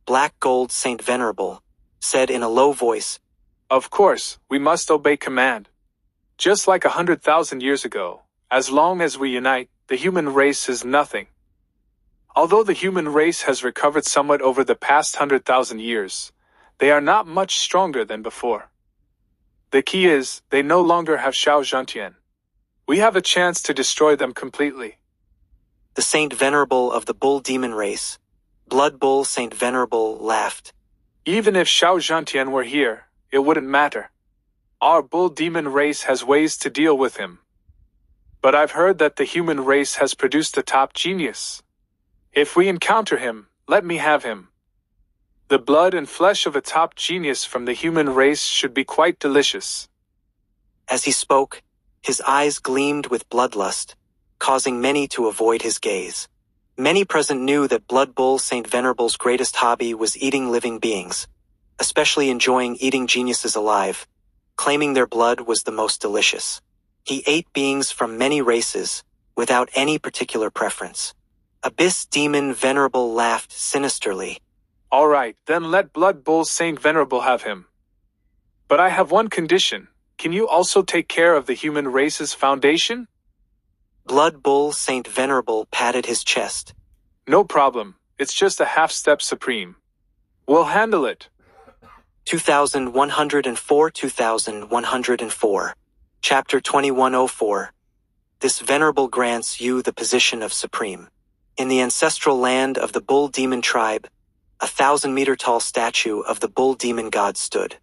Black Gold Saint Venerable, said in a low voice, Of course, we must obey command. Just like 100,000 years ago, as long as we unite, the human race is nothing. Although the human race has recovered somewhat over the past 100,000 years, they are not much stronger than before. The key is, they no longer have Xiao Zhantian. We have a chance to destroy them completely. The Saint Venerable of the Bull Demon race, Blood Bull Saint Venerable, laughed. Even if Xiao Zhantian were here, it wouldn't matter. Our Bull Demon race has ways to deal with him. But I've heard that the human race has produced a top genius. If we encounter him, let me have him. The blood and flesh of a top genius from the human race should be quite delicious. As he spoke, his eyes gleamed with bloodlust, causing many to avoid his gaze. Many present knew that Blood Bull Saint Venerable's greatest hobby was eating living beings, especially enjoying eating geniuses alive, claiming their blood was the most delicious. He ate beings from many races, without any particular preference. Abyss Demon Venerable laughed sinisterly. All right, then let Blood Bull Saint Venerable have him. But I have one condition. Can you also take care of the human race's foundation? Blood Bull Saint Venerable patted his chest. No problem. It's just a half-step supreme. We'll handle it. 2104 Chapter 2104. This Venerable grants you the position of Supreme. In the ancestral land of the Bull Demon tribe, a 1,000-meter-tall statue of the Bull Demon God stood.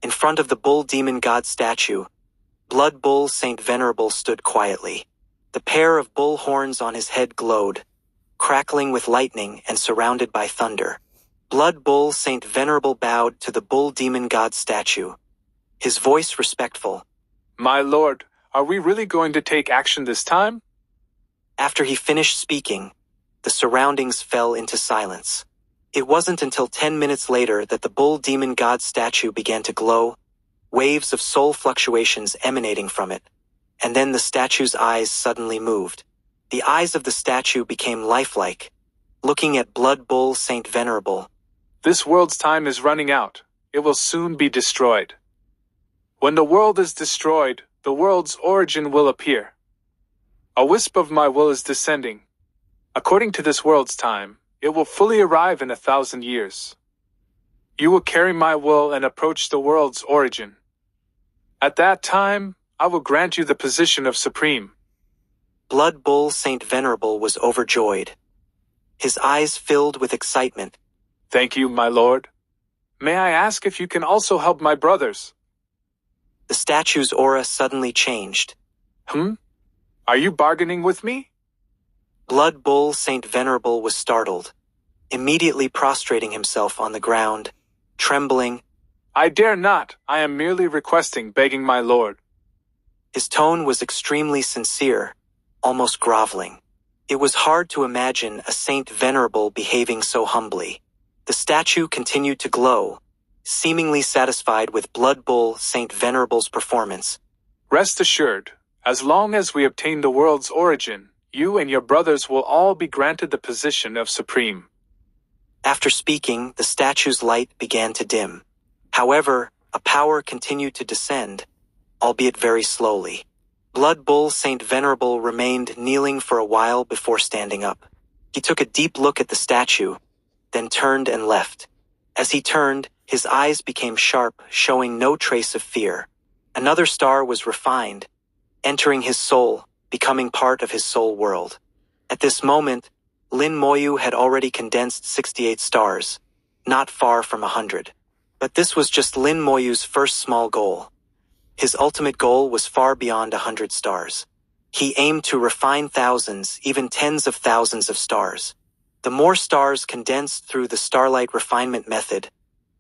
In front of the Bull Demon God statue, Blood Bull Saint Venerable stood quietly. The pair of bull horns on his head glowed, crackling with lightning and surrounded by thunder. Blood Bull Saint Venerable bowed to the Bull Demon God statue, his voice respectful. My lord, are we really going to take action this time? After he finished speaking, the surroundings fell into silence. It wasn't until 10 minutes later that the Bull Demon God statue began to glow, waves of soul fluctuations emanating from it, and then the statue's eyes suddenly moved. The eyes of the statue became lifelike, looking at Blood Bull Saint Venerable. This world's time is running out. It will soon be destroyed. When the world is destroyed, the world's origin will appear. A wisp of my will is descending. According to this world's time, it will fully arrive in 1,000 years. You will carry my will and approach the world's origin. At that time, I will grant you the position of Supreme. Blood Bull Saint Venerable was overjoyed. His eyes filled with excitement. Thank you, my lord. May I ask if you can also help my brothers? The statue's aura suddenly changed. Are you bargaining with me? Blood Bull Saint Venerable was startled, immediately prostrating himself on the ground, trembling. I dare not. I am merely requesting, begging my lord. His tone was extremely sincere, almost groveling. It was hard to imagine a Saint Venerable behaving so humbly. The statue continued to glow, seemingly satisfied with Blood Bull Saint Venerable's performance. Rest assured, as long as we obtain the world's origin, you and your brothers will all be granted the position of Supreme. After speaking, the statue's light began to dim. However, a power continued to descend, albeit very slowly. Blood Bull Saint Venerable remained kneeling for a while before standing up. He took a deep look at the statue, then turned and left. As he turned, his eyes became sharp, showing no trace of fear. Another star was refined, entering his soul, becoming part of his soul world. At this moment, Lin Moyu had already condensed 68 stars, not far from 100. But this was just Lin Moyu's first small goal. His ultimate goal was far beyond 100 stars. He aimed to refine thousands, even tens of thousands of stars. The more stars condensed through the starlight refinement method,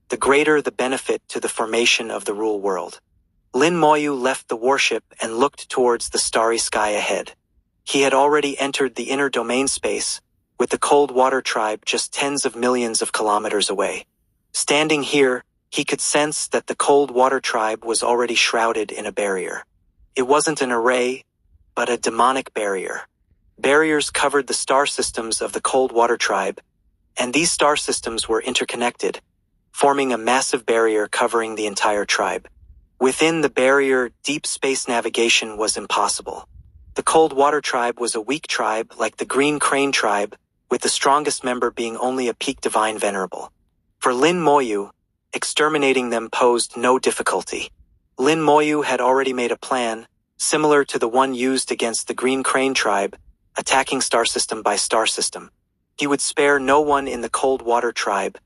the greater the benefit to the formation of the rule world. Lin Moyu left the warship and looked towards the starry sky ahead. He had already entered the inner domain space, with the cold water tribe just tens of millions of kilometers away. Standing here, he could sense that the cold water tribe was already shrouded in a barrier. It wasn't an array, but a demonic barrier. Barriers covered the star systems of the cold water tribe, and these star systems were interconnected, forming a massive barrier covering the entire tribe. Within the barrier, deep space navigation was impossible. The cold water tribe was a weak tribe like the green crane tribe, with the strongest member being only a peak divine venerable. For Lin Moyu, exterminating them posed no difficulty. Lin Moyu had already made a plan, similar to the one used against the green crane tribe, attacking star system by star system. He would spare no one in the cold water tribe,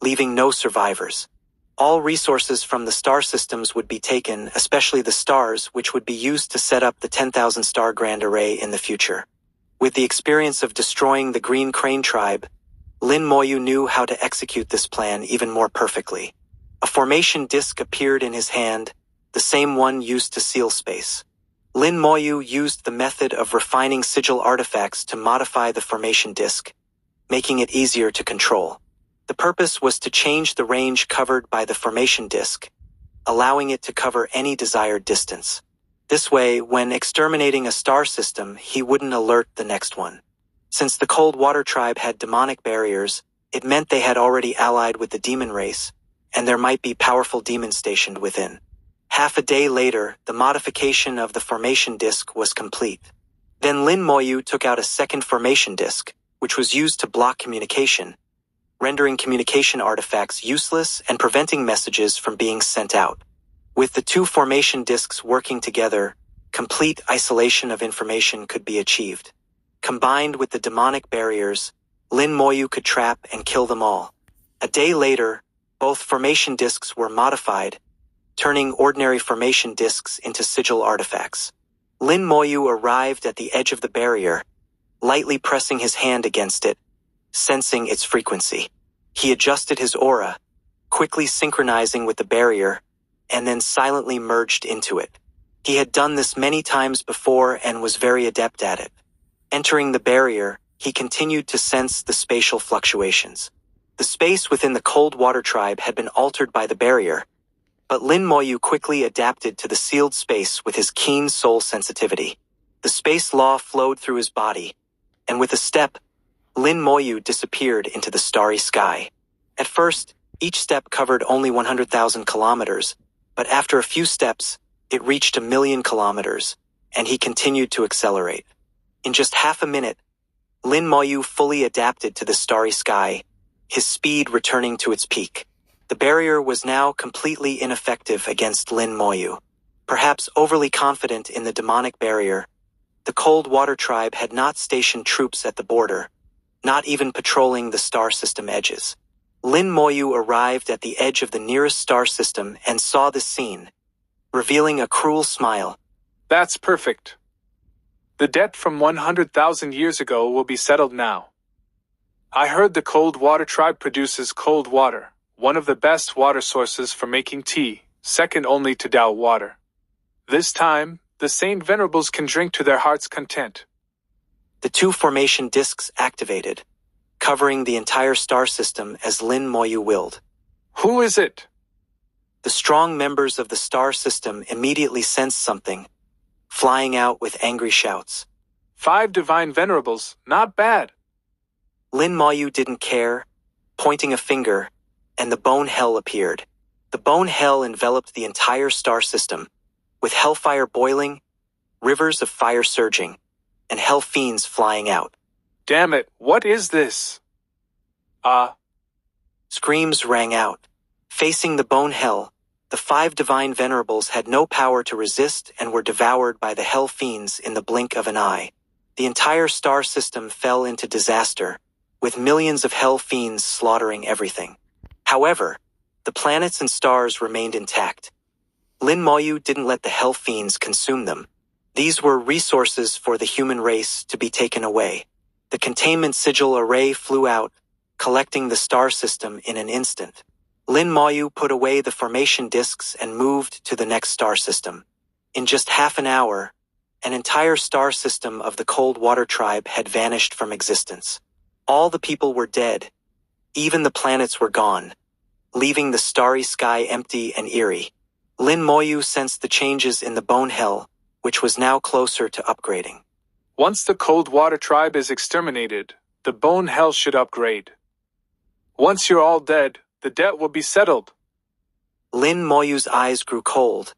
leaving no survivors. All resources from the star systems would be taken, especially the stars, which would be used to set up the 10,000 star grand array in the future. With the experience of destroying the green crane tribe, Lin Moyu knew how to execute this plan even more perfectly. A formation disc appeared in his hand, the same one used to seal space. Lin Moyu used the method of refining sigil artifacts to modify the formation disc, making it easier to control. The purpose was to change the range covered by the formation disc, allowing it to cover any desired distance. This way, when exterminating a star system, he wouldn't alert the next one. Since the cold water tribe had demonic barriers, it meant they had already allied with the demon race, and there might be powerful demons stationed within. Half a day later, the modification of the formation disc was complete. Then Lin Moyu took out a second formation disc, which was used to block communication, rendering communication artifacts useless and preventing messages from being sent out. With the two formation discs working together, complete isolation of information could be achieved. Combined with the demonic barriers, Lin Moyu could trap and kill them all. A day later, both formation discs were modified, turning ordinary formation discs into sigil artifacts. Lin Moyu arrived at the edge of the barrier, lightly pressing his hand against it, sensing its frequency. He adjusted his aura, quickly synchronizing with the barrier, and then silently merged into it. He had done this many times before and was very adept at it. Entering the barrier, he continued to sense the spatial fluctuations. The space within the cold water tribe had been altered by the barrier, but Lin Moyu quickly adapted to the sealed space with his keen soul sensitivity. The space law flowed through his body, and with a step, Lin Moyu disappeared into the starry sky. At first, each step covered only 100,000 kilometers, but after a few steps, it reached 1,000,000 kilometers, and he continued to accelerate. In just half a minute, Lin Moyu fully adapted to the starry sky, his speed returning to its peak. The barrier was now completely ineffective against Lin Moyu. Perhaps overly confident in the demonic barrier, the cold water tribe had not stationed troops at the border, not even patrolling the star system edges. Lin Moyu arrived at the edge of the nearest star system and saw the scene, revealing a cruel smile. That's perfect. The debt from 100,000 years ago will be settled now. I heard the cold water tribe produces cold water, one of the best water sources for making tea, second only to Tao water. This time, the Saint Venerables can drink to their heart's content. The two formation discs activated, covering the entire star system as Lin Moyu willed. Who is it? The strong members of the star system immediately sensed something, flying out with angry shouts. 5 divine venerables, not bad. Lin Moyu didn't care, pointing a finger, and the bone hell appeared. The bone hell enveloped the entire star system, with hellfire boiling, rivers of fire surging, and hell fiends flying out. Damn it, what is this? Screams rang out. Facing the bone hell, the 5 divine venerables had no power to resist and were devoured by the hell fiends in the blink of an eye. The entire star system fell into disaster, with millions of hell fiends slaughtering everything. However, the planets and stars remained intact. Lin Moyu didn't let the hell fiends consume them. These were resources for the human race to be taken away. The containment sigil array flew out, collecting the star system in an instant. Lin Moyu put away the formation discs and moved to the next star system. In just half an hour, an entire star system of the cold water tribe had vanished from existence. All the people were dead. Even the planets were gone, leaving the starry sky empty and eerie. Lin Moyu sensed the changes in the Bone Hell, which was now closer to upgrading. Once the Cold Water tribe is exterminated, the Bone Hell should upgrade. Once you're all dead, the debt will be settled. Lin Moyu's eyes grew cold,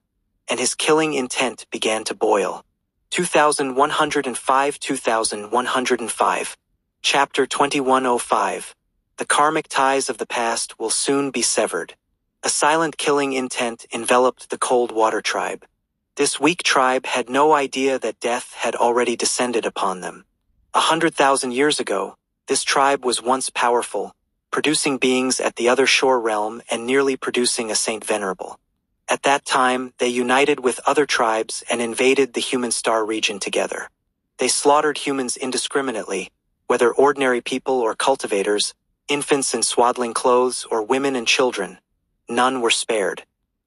and his killing intent began to boil. 2105 Chapter 2105. The karmic ties of the past will soon be severed. A silent killing intent enveloped the Cold Water tribe. This weak tribe had no idea that death had already descended upon them. 100,000 years ago, this tribe was once powerful, producing beings at the other shore realm and nearly producing a Saint Venerable. At that time, they united with other tribes and invaded the human star region together. They slaughtered humans indiscriminately, whether ordinary people or cultivators, infants in swaddling clothes or women and children. None were spared.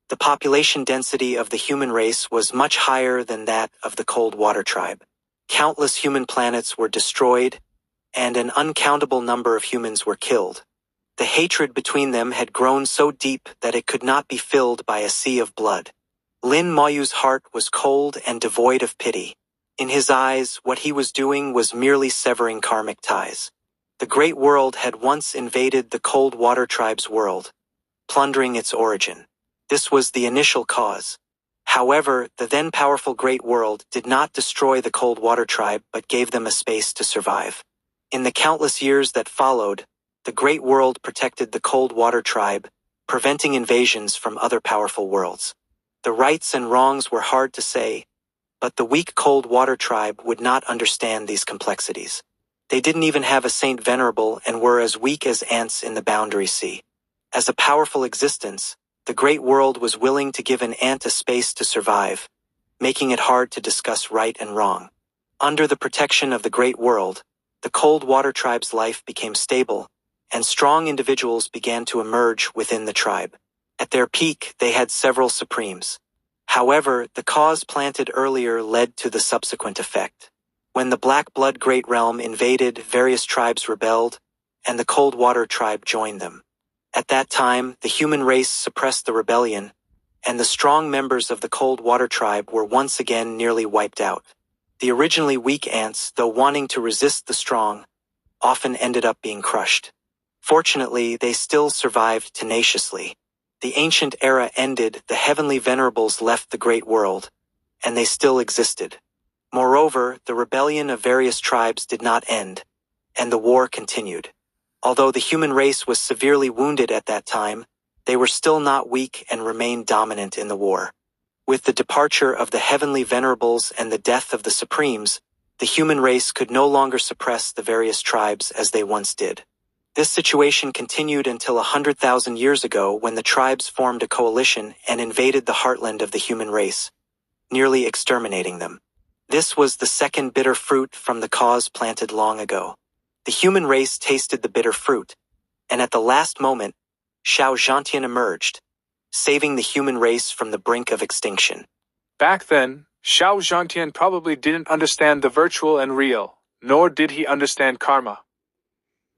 The population density of the human race was much higher than that of the Cold Water tribe. Countless human planets were destroyed, and an uncountable number of humans were killed. The hatred between them had grown so deep that it could not be filled by a sea of blood. Lin Moyu's heart was cold and devoid of pity. In his eyes, what he was doing was merely severing karmic ties. The Great World had once invaded the Cold Water tribe's world, plundering its origin. This was the initial cause. However, the then powerful Great World did not destroy the Cold Water tribe but gave them a space to survive. In the countless years that followed, the Great World protected the Cold Water tribe, preventing invasions from other powerful worlds. The rights and wrongs were hard to say, but the weak Cold Water tribe would not understand these complexities. They didn't even have a Saint Venerable and were as weak as ants in the Boundary Sea. As a powerful existence, the Great World was willing to give an ant a space to survive, making it hard to discuss right and wrong. Under the protection of the Great World, the Cold Water tribe's life became stable, and strong individuals began to emerge within the tribe. At their peak, they had several supremes. However, the cause planted earlier led to the subsequent effect. When the Black Blood Great Realm invaded, various tribes rebelled, and the Cold Water tribe joined them. At that time, the human race suppressed the rebellion, and the strong members of the Cold Water tribe were once again nearly wiped out. The originally weak ants, though wanting to resist the strong, often ended up being crushed. Fortunately, they still survived tenaciously. The ancient era ended, the heavenly venerables left the Great World, and they still existed. Moreover, the rebellion of various tribes did not end, and the war continued. Although the human race was severely wounded at that time, they were still not weak and remained dominant in the war. With the departure of the heavenly venerables and the death of the supremes, the human race could no longer suppress the various tribes as they once did. This situation continued until 100,000 years ago when the tribes formed a coalition and invaded the heartland of the human race, nearly exterminating them. This was the second bitter fruit from the cause planted long ago. The human race tasted the bitter fruit, and at the last moment, Xiao Zhantian emerged, saving the human race from the brink of extinction. Back then, Xiao Zhantian probably didn't understand the virtual and real, nor did he understand karma.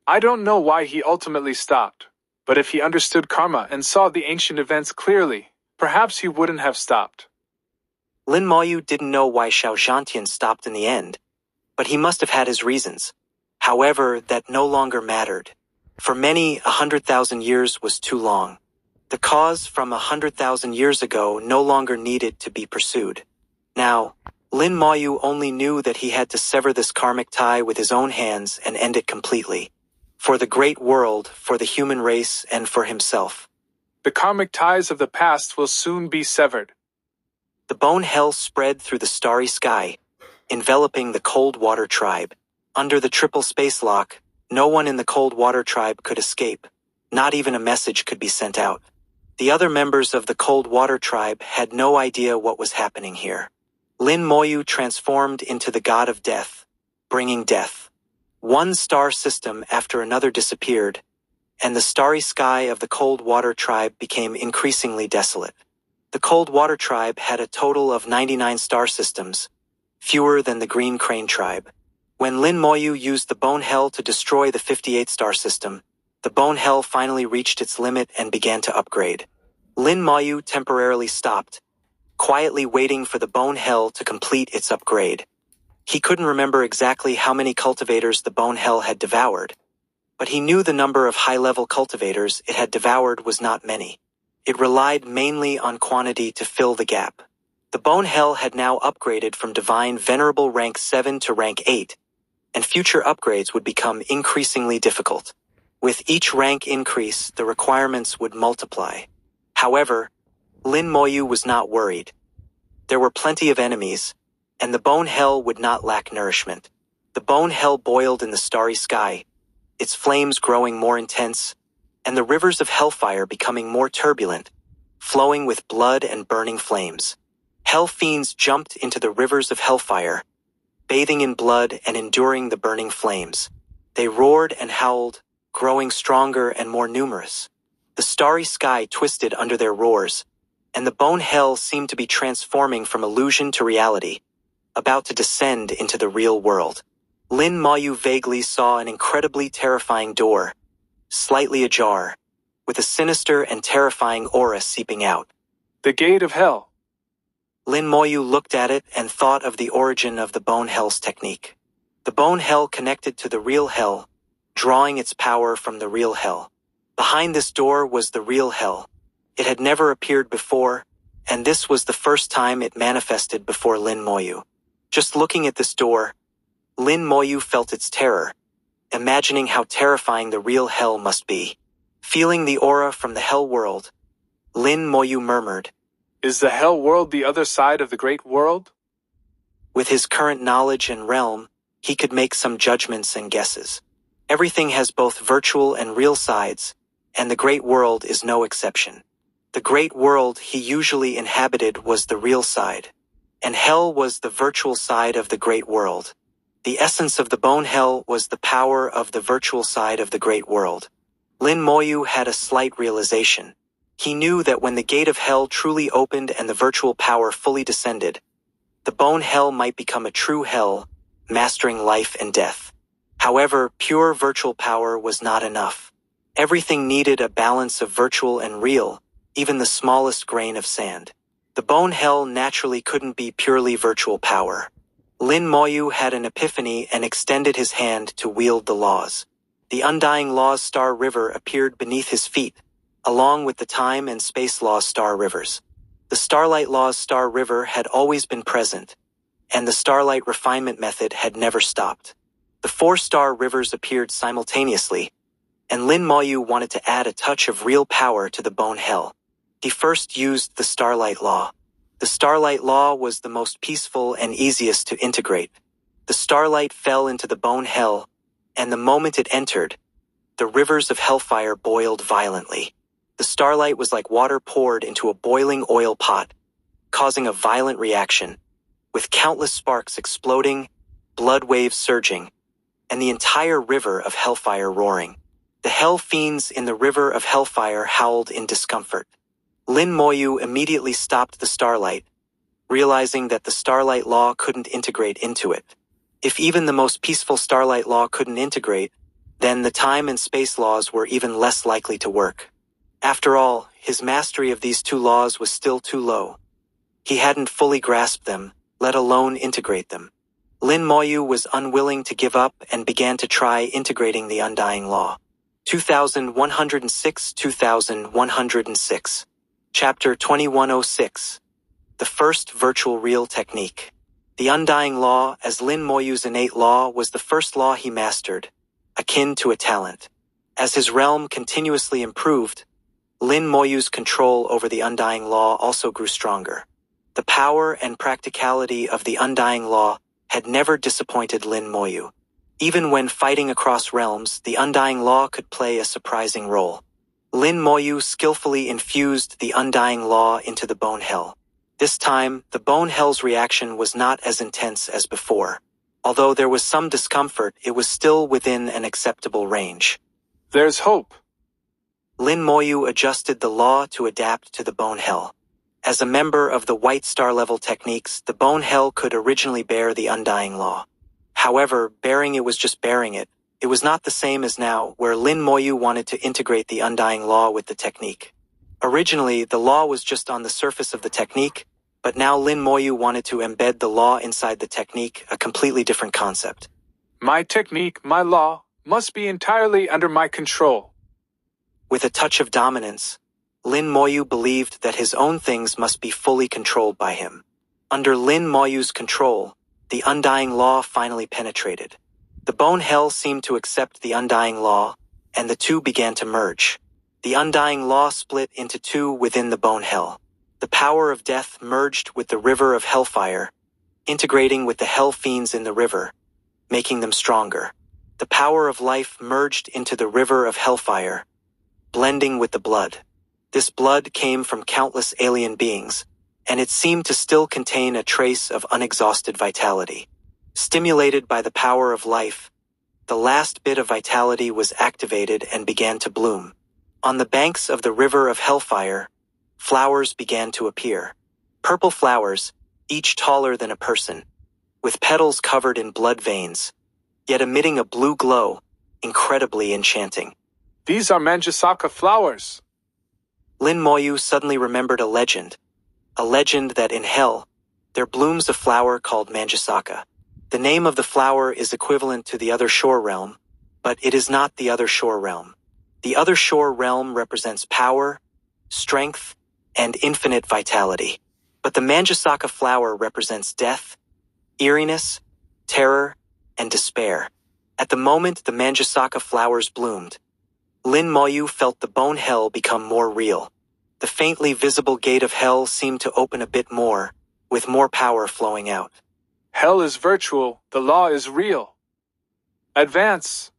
I don't know why he ultimately stopped, but if he understood karma and saw the ancient events clearly, perhaps he wouldn't have stopped. Lin Moyu didn't know why Xiao Zhantian stopped in the end, but he must have had his reasons. However, that no longer mattered. For many, 100,000 years was too long. The cause from 100,000 years ago no longer needed to be pursued. Now, Lin Moyu only knew that he had to sever this karmic tie with his own hands and end it completely. For the Great World, for the human race, and for himself. The karmic ties of the past will soon be severed. The Bone Hell spread through the starry sky, enveloping the Cold Water tribe. Under the triple space lock, no one in the Cold Water tribe could escape. Not even a message could be sent out. The other members of the Cold Water tribe had no idea what was happening here. Lin Moyu transformed into the god of death, bringing death. One star system after another disappeared, and the starry sky of the Cold Water tribe became increasingly desolate. The Cold Water tribe had a total of 99 star systems, fewer than the Green Crane tribe. When Lin Moyu used the Bone Hell to destroy the 58 star system, the Bone Hell finally reached its limit and began to upgrade. Lin Moyu temporarily stopped, quietly waiting for the Bone Hell to complete its upgrade. He couldn't remember exactly how many cultivators the Bone Hell had devoured, but he knew the number of high-level cultivators it had devoured was not many. It relied mainly on quantity to fill the gap. The Bone Hell had now upgraded from Divine Venerable rank 7 to rank 8, and future upgrades would become increasingly difficult. With each rank increase, the requirements would multiply. However, Lin Moyu was not worried. There were plenty of enemies, and the Bone Hell would not lack nourishment. The Bone Hell boiled in the starry sky, its flames growing more intense, and the rivers of hellfire becoming more turbulent, flowing with blood and burning flames. Hell fiends jumped into the rivers of hellfire, bathing in blood and enduring the burning flames. They roared and howled, growing stronger and more numerous. The starry sky twisted under their roars, and the Bone Hell seemed to be transforming from illusion to reality, about to descend into the real world. Lin Moyu vaguely saw an incredibly terrifying door, slightly ajar, with a sinister and terrifying aura seeping out. The Gate of Hell. Lin Moyu looked at it and thought of the origin of the Bone Hell's technique. The Bone Hell connected to the real hell, drawing its power from the real hell. Behind this door was the real hell. It had never appeared before, and this was the first time it manifested before Lin Moyu. Just looking at this door, Lin Moyu felt its terror, imagining how terrifying the real hell must be. Feeling the aura from the hell world, Lin Moyu murmured, Is the hell world the other side of the great world? With his current knowledge and realm, he could make some judgments and guesses. Everything has both virtual and real sides, and the great world is no exception. The great world he usually inhabited was the real side, and hell was the virtual side of the great world. The essence of the Bone Hell was the power of the virtual side of the great world. Lin Moyu had a slight realization. He knew that when the gate of hell truly opened and the virtual power fully descended, the Bone Hell might become a true hell, mastering life and death. However, pure virtual power was not enough. Everything needed a balance of virtual and real, even the smallest grain of sand. The Bone Hell naturally couldn't be purely virtual power. Lin Moyu had an epiphany and extended his hand to wield the laws. The Undying Law's Star River appeared beneath his feet, along with the Time and Space Law's Star Rivers. The Starlight Law's Star River had always been present, and the Starlight refinement method had never stopped. The 4 star rivers appeared simultaneously, and Lin Moyu wanted to add a touch of real power to the Bone Hell. He first used the Starlight Law. The Starlight Law was the most peaceful and easiest to integrate. The starlight fell into the Bone Hell, and the moment it entered, the rivers of hellfire boiled violently. The starlight was like water poured into a boiling oil pot, causing a violent reaction, with countless sparks exploding, blood waves surging, and the entire river of hellfire roaring. The hell fiends in the river of hellfire howled in discomfort. Lin Moyu immediately stopped the starlight, realizing that the Starlight Law couldn't integrate into it. If even the most peaceful Starlight Law couldn't integrate, then the Time and Space Laws were even less likely to work. After all, his mastery of these 2 laws was still too low. He hadn't fully grasped them, let alone integrate them. Lin Moyu was unwilling to give up and began to try integrating the Undying Law. 2106-2106. Chapter 2106. The First Virtual Real Technique. The Undying Law, as Lin Moyu's innate law, was the first law he mastered, akin to a talent. As his realm continuously improved, Lin Moyu's control over the Undying Law also grew stronger. The power and practicality of the Undying Law had never disappointed Lin Moyu. Even when fighting across realms, the Undying Law could play a surprising role. Lin Moyu skillfully infused the Undying Law into the Bone Hell. This time, the Bone Hell's reaction was not as intense as before. Although there was some discomfort, it was still within an acceptable range. There's hope. Lin Moyu adjusted the law to adapt to the Bone Hell. As a member of the White Star level techniques, the Bone Hell could originally bear the Undying Law. However, bearing it was just bearing it. It was not the same as now, where Lin Moyu wanted to integrate the undying law with the technique. Originally, the law was just on the surface of the technique, but now Lin Moyu wanted to embed the law inside the technique, a completely different concept. My technique, my law, must be entirely under my control. With a touch of dominance, Lin Moyu believed that his own things must be fully controlled by him. Under Lin Moyu's control, the undying law finally penetrated. The bone hell seemed to accept the undying law, and the two began to merge. The undying law split into two within the bone hell. The power of death merged with the river of hellfire, integrating with the hell fiends in the river, making them stronger. The power of life merged into the river of hellfire, blending with the blood. This blood came from countless alien beings, and it seemed to still contain a trace of unexhausted vitality. Stimulated by the power of life, the last bit of vitality was activated and began to bloom. On the banks of the river of hellfire, flowers began to appear. Purple flowers, each taller than a person, with petals covered in blood veins, yet emitting a blue glow, incredibly enchanting. These are Manjusaka flowers. Lin Moyu suddenly remembered a legend that in hell, there blooms a flower called Manjusaka. The name of the flower is equivalent to the Other Shore realm, but it is not the Other Shore realm. The Other Shore realm represents power, strength, and infinite vitality. But the Manjusaka flower represents death, eeriness, terror, and despair. At the moment the Manjusaka flowers bloomed, Lin Moyu felt the bone hell become more real. The faintly visible gate of hell seemed to open a bit more, with more power flowing out. Hell is virtual, the law is real. Advance.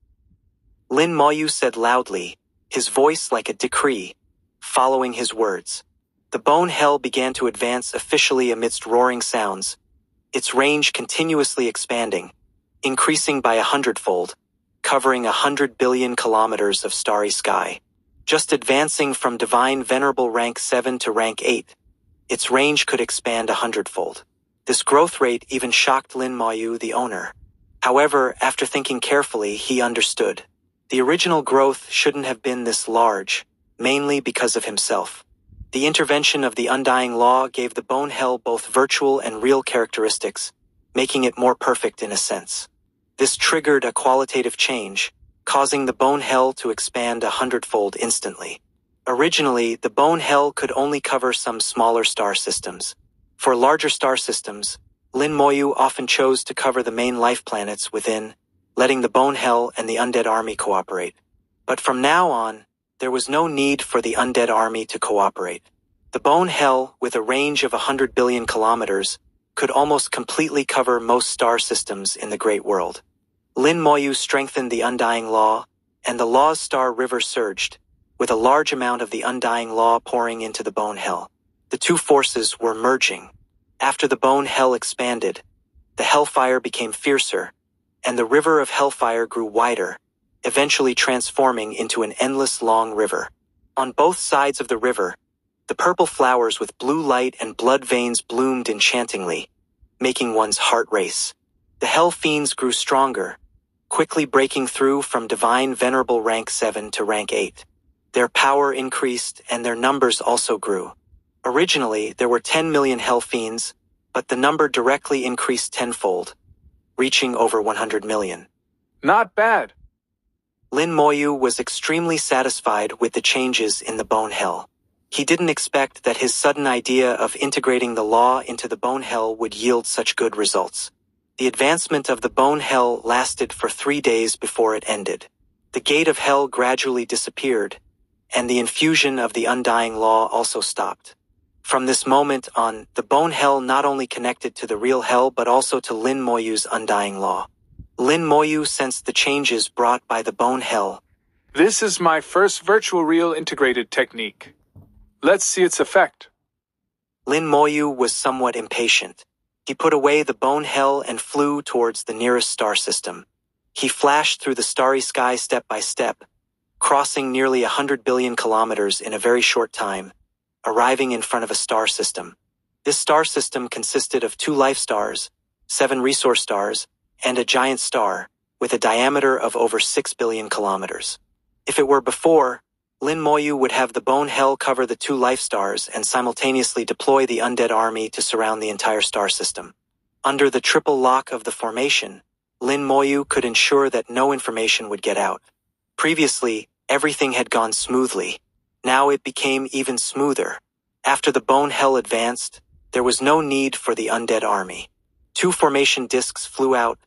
Lin Moyu said loudly, his voice like a decree, following his words. The bone hell began to advance officially amidst roaring sounds, its range continuously expanding, increasing by 100-fold, covering 100 billion kilometers of starry sky. Just advancing from divine venerable rank 7 to rank 8, its range could expand 100-fold. This growth rate even shocked Lin Moyu, the owner. However, after thinking carefully, he understood. The original growth shouldn't have been this large, mainly because of himself. The intervention of the undying law gave the bone hell both virtual and real characteristics, making it more perfect in a sense. This triggered a qualitative change, causing the bone hell to expand 100-fold instantly. Originally, the bone hell could only cover some smaller star systems. For larger star systems, Lin Moyu often chose to cover the main life planets within, letting the bone hell and the undead army cooperate. But from now on, there was no need for the undead army to cooperate. The bone hell, with a range of 100 billion kilometers, could almost completely cover most star systems in the Great World. Lin Moyu strengthened the undying law, and the law's star river surged, with a large amount of the undying law pouring into the bone hell. The two forces were merging. After the bone hell expanded, the hellfire became fiercer, and the river of hellfire grew wider, eventually transforming into an endless long river. On both sides of the river, the purple flowers with blue light and blood veins bloomed enchantingly, making one's heart race. The hell fiends grew stronger, quickly breaking through from divine venerable rank 7 to rank 8. Their power increased and their numbers also grew. Originally, there were 10 million hell fiends, but the number directly increased tenfold, reaching over 100 million. Not bad. Lin Moyu was extremely satisfied with the changes in the bone hell. He didn't expect that his sudden idea of integrating the law into the bone hell would yield such good results. The advancement of the bone hell lasted for 3 days before it ended. The gate of hell gradually disappeared, and the infusion of the undying law also stopped. From this moment on, the bone hell not only connected to the real hell but also to Lin Moyu's undying law. Lin Moyu sensed the changes brought by the bone hell. This is my first virtual real integrated technique. Let's see its effect. Lin Moyu was somewhat impatient. He put away the bone hell and flew towards the nearest star system. He flashed through the starry sky step by step, crossing nearly 100 billion kilometers in a very short time, arriving in front of a star system. This star system consisted of 2 life stars, 7 resource stars, and a giant star, with a diameter of over 6 billion kilometers. If it were before, Lin Moyu would have the Bone Hell cover the two life stars and simultaneously deploy the undead army to surround the entire star system. Under the triple lock of the formation, Lin Moyu could ensure that no information would get out. Previously, everything had gone smoothly. Now it became even smoother. After the Bone Hell advanced, there was no need for the undead army. Two formation discs flew out,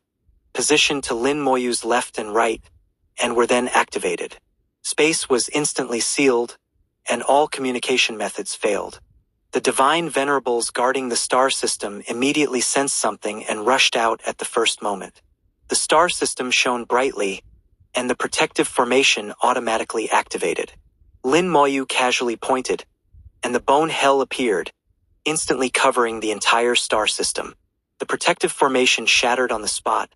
positioned to Lin Moyu's left and right, and were then activated. Space was instantly sealed, and all communication methods failed. The divine venerables guarding the star system immediately sensed something and rushed out at the first moment. The star system shone brightly, and the protective formation automatically activated. Lin Moyu casually pointed, and the Bone Hell appeared, instantly covering the entire star system. The protective formation shattered on the spot,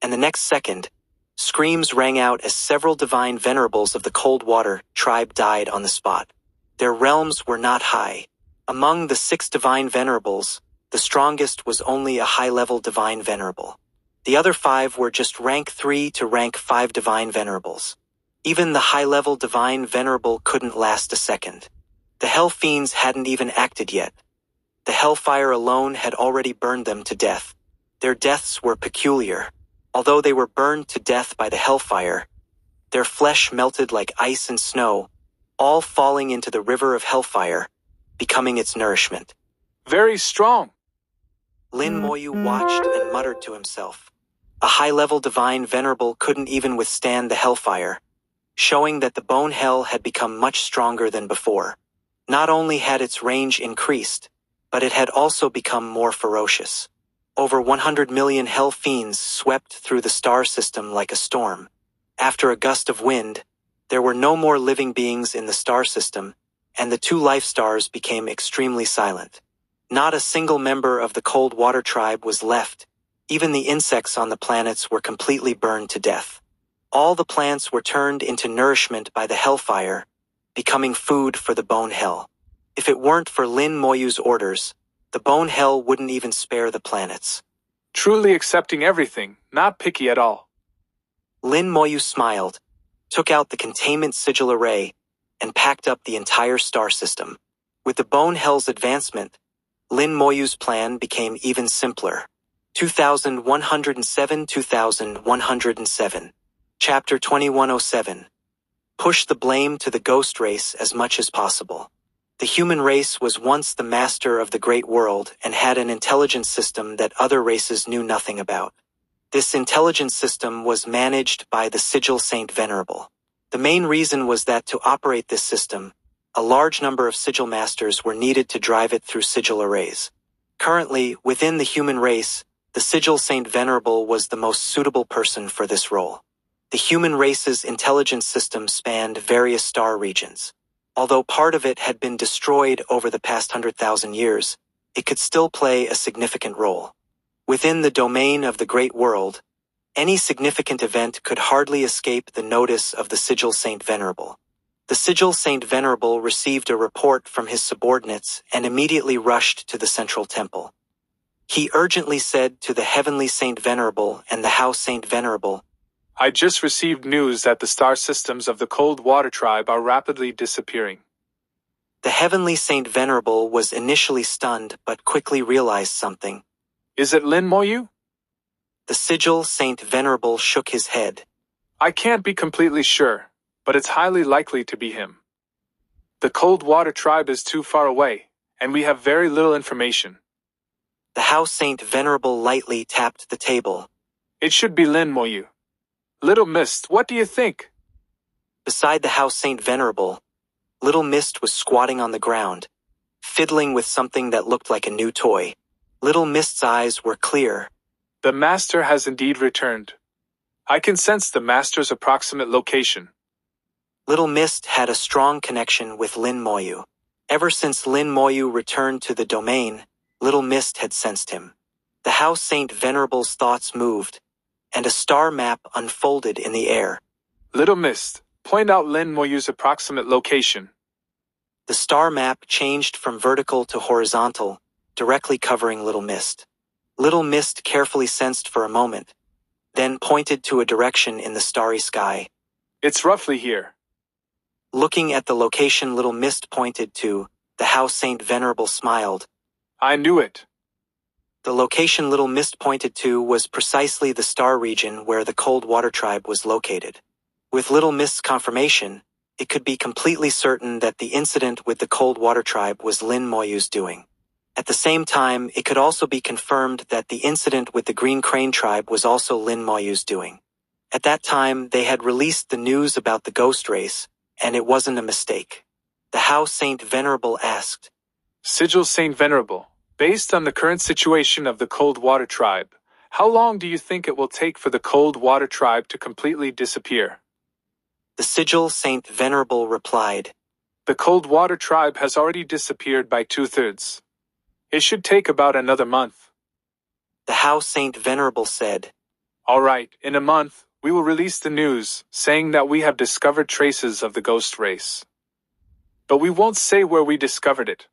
and the next second, screams rang out as several divine venerables of the Cold Water tribe died on the spot. Their realms were not high. Among the 6 divine venerables, the strongest was only a high-level divine venerable. The other 5 were just rank 3 to rank 5 divine venerables. Even the high-level divine venerable couldn't last a second. The Hell Fiends hadn't even acted yet. The Hellfire alone had already burned them to death. Their deaths were peculiar. Although they were burned to death by the Hellfire, their flesh melted like ice and snow, all falling into the river of Hellfire, becoming its nourishment. Very strong. Lin Moyu watched and muttered to himself. A high-level divine venerable couldn't even withstand the Hellfire, showing that the Bone Hell had become much stronger than before. Not only had its range increased, but it had also become more ferocious. Over 100 million Hell Fiends swept through the star system like a storm. After a gust of wind, there were no more living beings in the star system, and the 2 life stars became extremely silent. Not a single member of the Cold Water tribe was left. Even the insects on the planets were completely burned to death. All the plants were turned into nourishment by the Hellfire, becoming food for the Bone Hell. If it weren't for Lin Moyu's orders, the Bone Hell wouldn't even spare the planets. Truly accepting everything, not picky at all. Lin Moyu smiled, took out the containment sigil array, and packed up the entire star system. With the Bone Hell's advancement, Lin Moyu's plan became even simpler. 2107-2107. Chapter 2107. Push the blame to the ghost race as much as possible. The human race was once the master of the great world and had an intelligence system that other races knew nothing about. This intelligence system was managed by the Sigil Saint Venerable. The main reason was that to operate this system, a large number of sigil masters were needed to drive it through sigil arrays. Currently, within the human race, the Sigil Saint Venerable was the most suitable person for this role. The human race's intelligence system spanned various star regions. Although part of it had been destroyed over the past 100,000 years, it could still play a significant role. Within the domain of the great world, any significant event could hardly escape the notice of the Sigil Saint Venerable. The Sigil Saint Venerable received a report from his subordinates and immediately rushed to the central temple. He urgently said to the Heavenly Saint Venerable and the House Saint Venerable, I just received news that the star systems of the Cold Water tribe are rapidly disappearing. The Heavenly Saint Venerable was initially stunned but quickly realized something. Is it Lin Moyu? The Sigil Saint Venerable shook his head. I can't be completely sure, but it's highly likely to be him. The Cold Water tribe is too far away, and we have very little information. The House Saint Venerable lightly tapped the table. It should be Lin Moyu. Little Mist, what do you think? Beside the House Saint Venerable, Little Mist was squatting on the ground, fiddling with something that looked like a new toy. Little Mist's eyes were clear. The Master has indeed returned. I can sense the Master's approximate location. Little Mist had a strong connection with Lin Moyu. Ever since Lin Moyu returned to the domain, Little Mist had sensed him. The House Saint Venerable's thoughts moved, and a star map unfolded in the air. Little Mist, point out Lin Moyu's approximate location. The star map changed from vertical to horizontal, directly covering Little Mist. Little Mist carefully sensed for a moment, then pointed to a direction in the starry sky. It's roughly here. Looking at the location Little Mist pointed to, the house Saint Venerable smiled. I knew it. The location Little Mist pointed to was precisely the star region where the Cold Water Tribe was located. With Little Mist's confirmation, it could be completely certain that the incident with the Cold Water Tribe was Lin Moyu's doing. At the same time, it could also be confirmed that the incident with the Green Crane Tribe was also Lin Moyu's doing. At that time, they had released the news about the ghost race, and it wasn't a mistake. The House Saint Venerable asked, Sigil Saint Venerable, based on the current situation of the Cold Water Tribe, how long do you think it will take for the Cold Water Tribe to completely disappear? The Sigil Saint Venerable replied, The Cold Water Tribe has already disappeared by 2/3. It should take about another month. The House Saint Venerable said, All right, in a month, we will release the news, saying that we have discovered traces of the ghost race. But we won't say where we discovered it.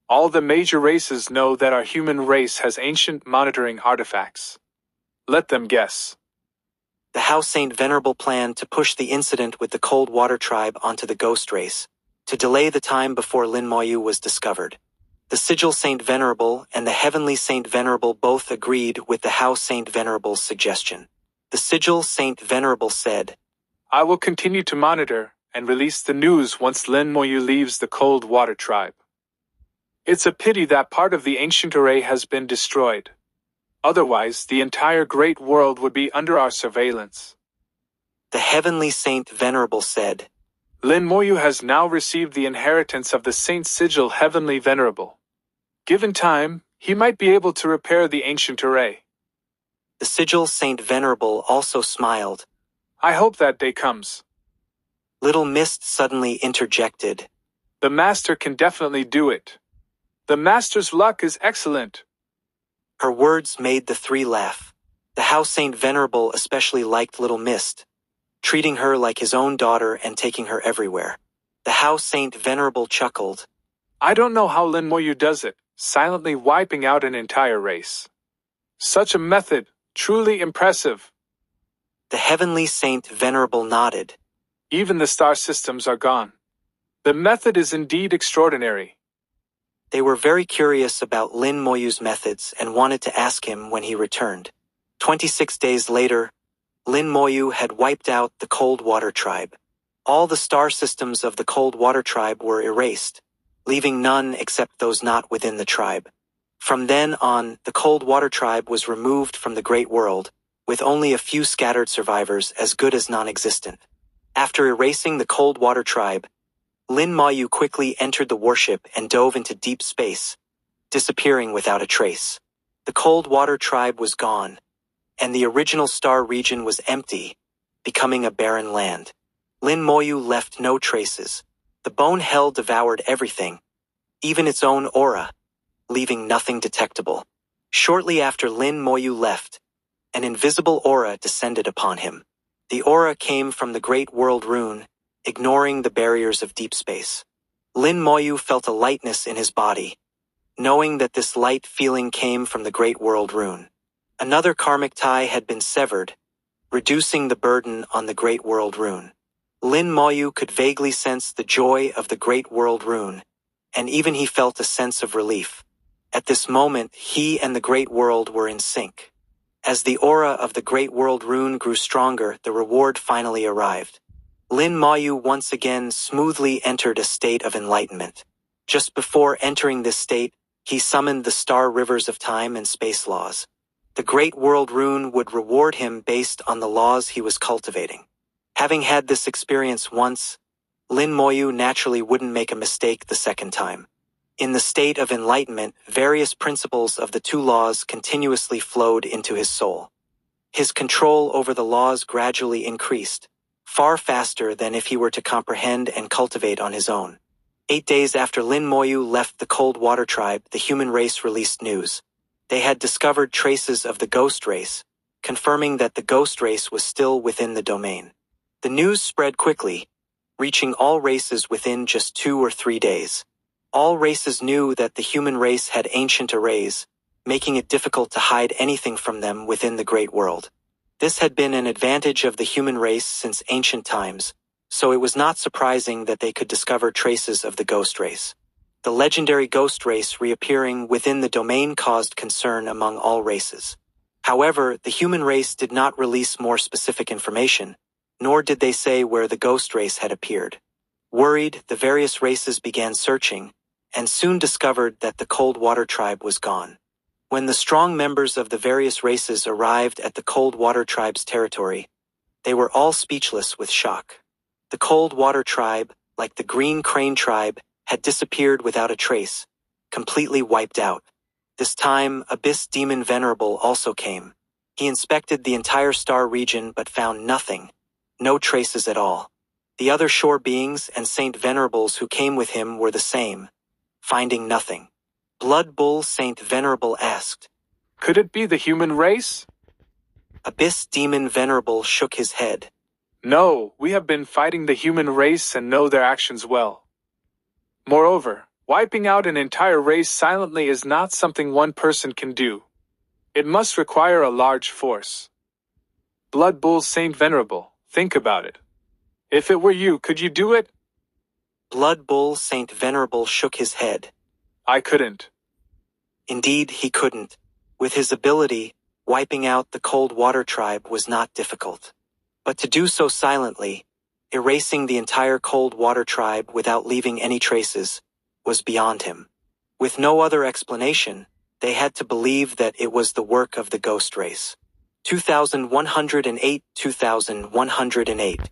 All the major races know that our human race has ancient monitoring artifacts. Let them guess. The House Saint Venerable planned to push the incident with the Cold Water Tribe onto the ghost race, to delay the time before Lin Moyu was discovered. The Sigil Saint Venerable and the Heavenly Saint Venerable both agreed with the House Saint Venerable's suggestion. The Sigil Saint Venerable said, I will continue to monitor and release the news once Lin Moyu leaves the Cold Water Tribe. It's a pity that part of the ancient array has been destroyed. Otherwise, the entire great world would be under our surveillance. The Heavenly Saint Venerable said, Lin Moyu has now received the inheritance of the Saint Sigil Heavenly Venerable. Given time, he might be able to repair the ancient array. The Sigil Saint Venerable also smiled. I hope that day comes. Little Mist suddenly interjected. The Master can definitely do it. The Master's luck is excellent. Her words made the three laugh. The House Saint Venerable especially liked Little Mist, treating her like his own daughter and taking her everywhere. The House Saint Venerable chuckled. I don't know how Lin Moyu does it, silently wiping out an entire race. Such a method, truly impressive. The Heavenly Saint Venerable nodded. Even the star systems are gone. The method is indeed extraordinary. They were very curious about Lin Moyu's methods and wanted to ask him when he returned. 26 days later, Lin Moyu had wiped out the Cold Water Tribe. All the star systems of the Cold Water Tribe were erased, leaving none except those not within the tribe. From then on, the Cold Water Tribe was removed from the Great World, with only a few scattered survivors as good as non-existent. After erasing the Cold Water Tribe, Lin Moyu quickly entered the warship and dove into deep space, disappearing without a trace. The Cold Water Tribe was gone, and the original star region was empty, becoming a barren land. Lin Moyu left no traces. The bone hell devoured everything, even its own aura, leaving nothing detectable. Shortly after Lin Moyu left, an invisible aura descended upon him. The aura came from the Great World Rune, ignoring the barriers of deep space. Lin Moyu felt a lightness in his body, knowing that this light feeling came from the Great World Rune. Another karmic tie had been severed, reducing the burden on the Great World Rune. Lin Moyu could vaguely sense the joy of the Great World Rune, and even he felt a sense of relief. At this moment, he and the Great World were in sync. As the aura of the Great World Rune grew stronger, the reward finally arrived. Lin Moyu once again smoothly entered a state of enlightenment. Just before entering this state, he summoned the star rivers of time and space laws. The Great World Rune would reward him based on the laws he was cultivating. Having had this experience once, Lin Moyu naturally wouldn't make a mistake the second time. In the state of enlightenment, various principles of the two laws continuously flowed into his soul. His control over the laws gradually increased, far faster than if he were to comprehend and cultivate on his own. 8 days after Lin Moyu left the Cold Water Tribe, the human race released news. They had discovered traces of the ghost race, confirming that the ghost race was still within the domain. The news spread quickly, reaching all races within just 2 or 3 days. All races knew that the human race had ancient arrays, making it difficult to hide anything from them within the Great World. This had been an advantage of the human race since ancient times, so it was not surprising that they could discover traces of the ghost race. The legendary ghost race reappearing within the domain caused concern among all races. However, the human race did not release more specific information, nor did they say where the ghost race had appeared. Worried, the various races began searching, and soon discovered that the Cold Water Tribe was gone. When the strong members of the various races arrived at the Cold Water Tribe's territory, they were all speechless with shock. The Cold Water Tribe, like the Green Crane Tribe, had disappeared without a trace, completely wiped out. This time, Abyss Demon Venerable also came. He inspected the entire star region but found nothing, no traces at all. The other shore beings and Saint Venerables who came with him were the same, finding nothing. Blood Bull Saint Venerable asked, "Could it be the human race?" Abyss Demon Venerable shook his head. "No, we have been fighting the human race and know their actions well. Moreover, wiping out an entire race silently is not something one person can do. It must require a large force. Blood Bull Saint Venerable, think about it. If it were you, could you do it?" Blood Bull Saint Venerable shook his head. "I couldn't." Indeed, he couldn't. With his ability, wiping out the Cold Water Tribe was not difficult. But to do so silently, erasing the entire Cold Water Tribe without leaving any traces, was beyond him. With no other explanation, they had to believe that it was the work of the ghost race. 2108 2108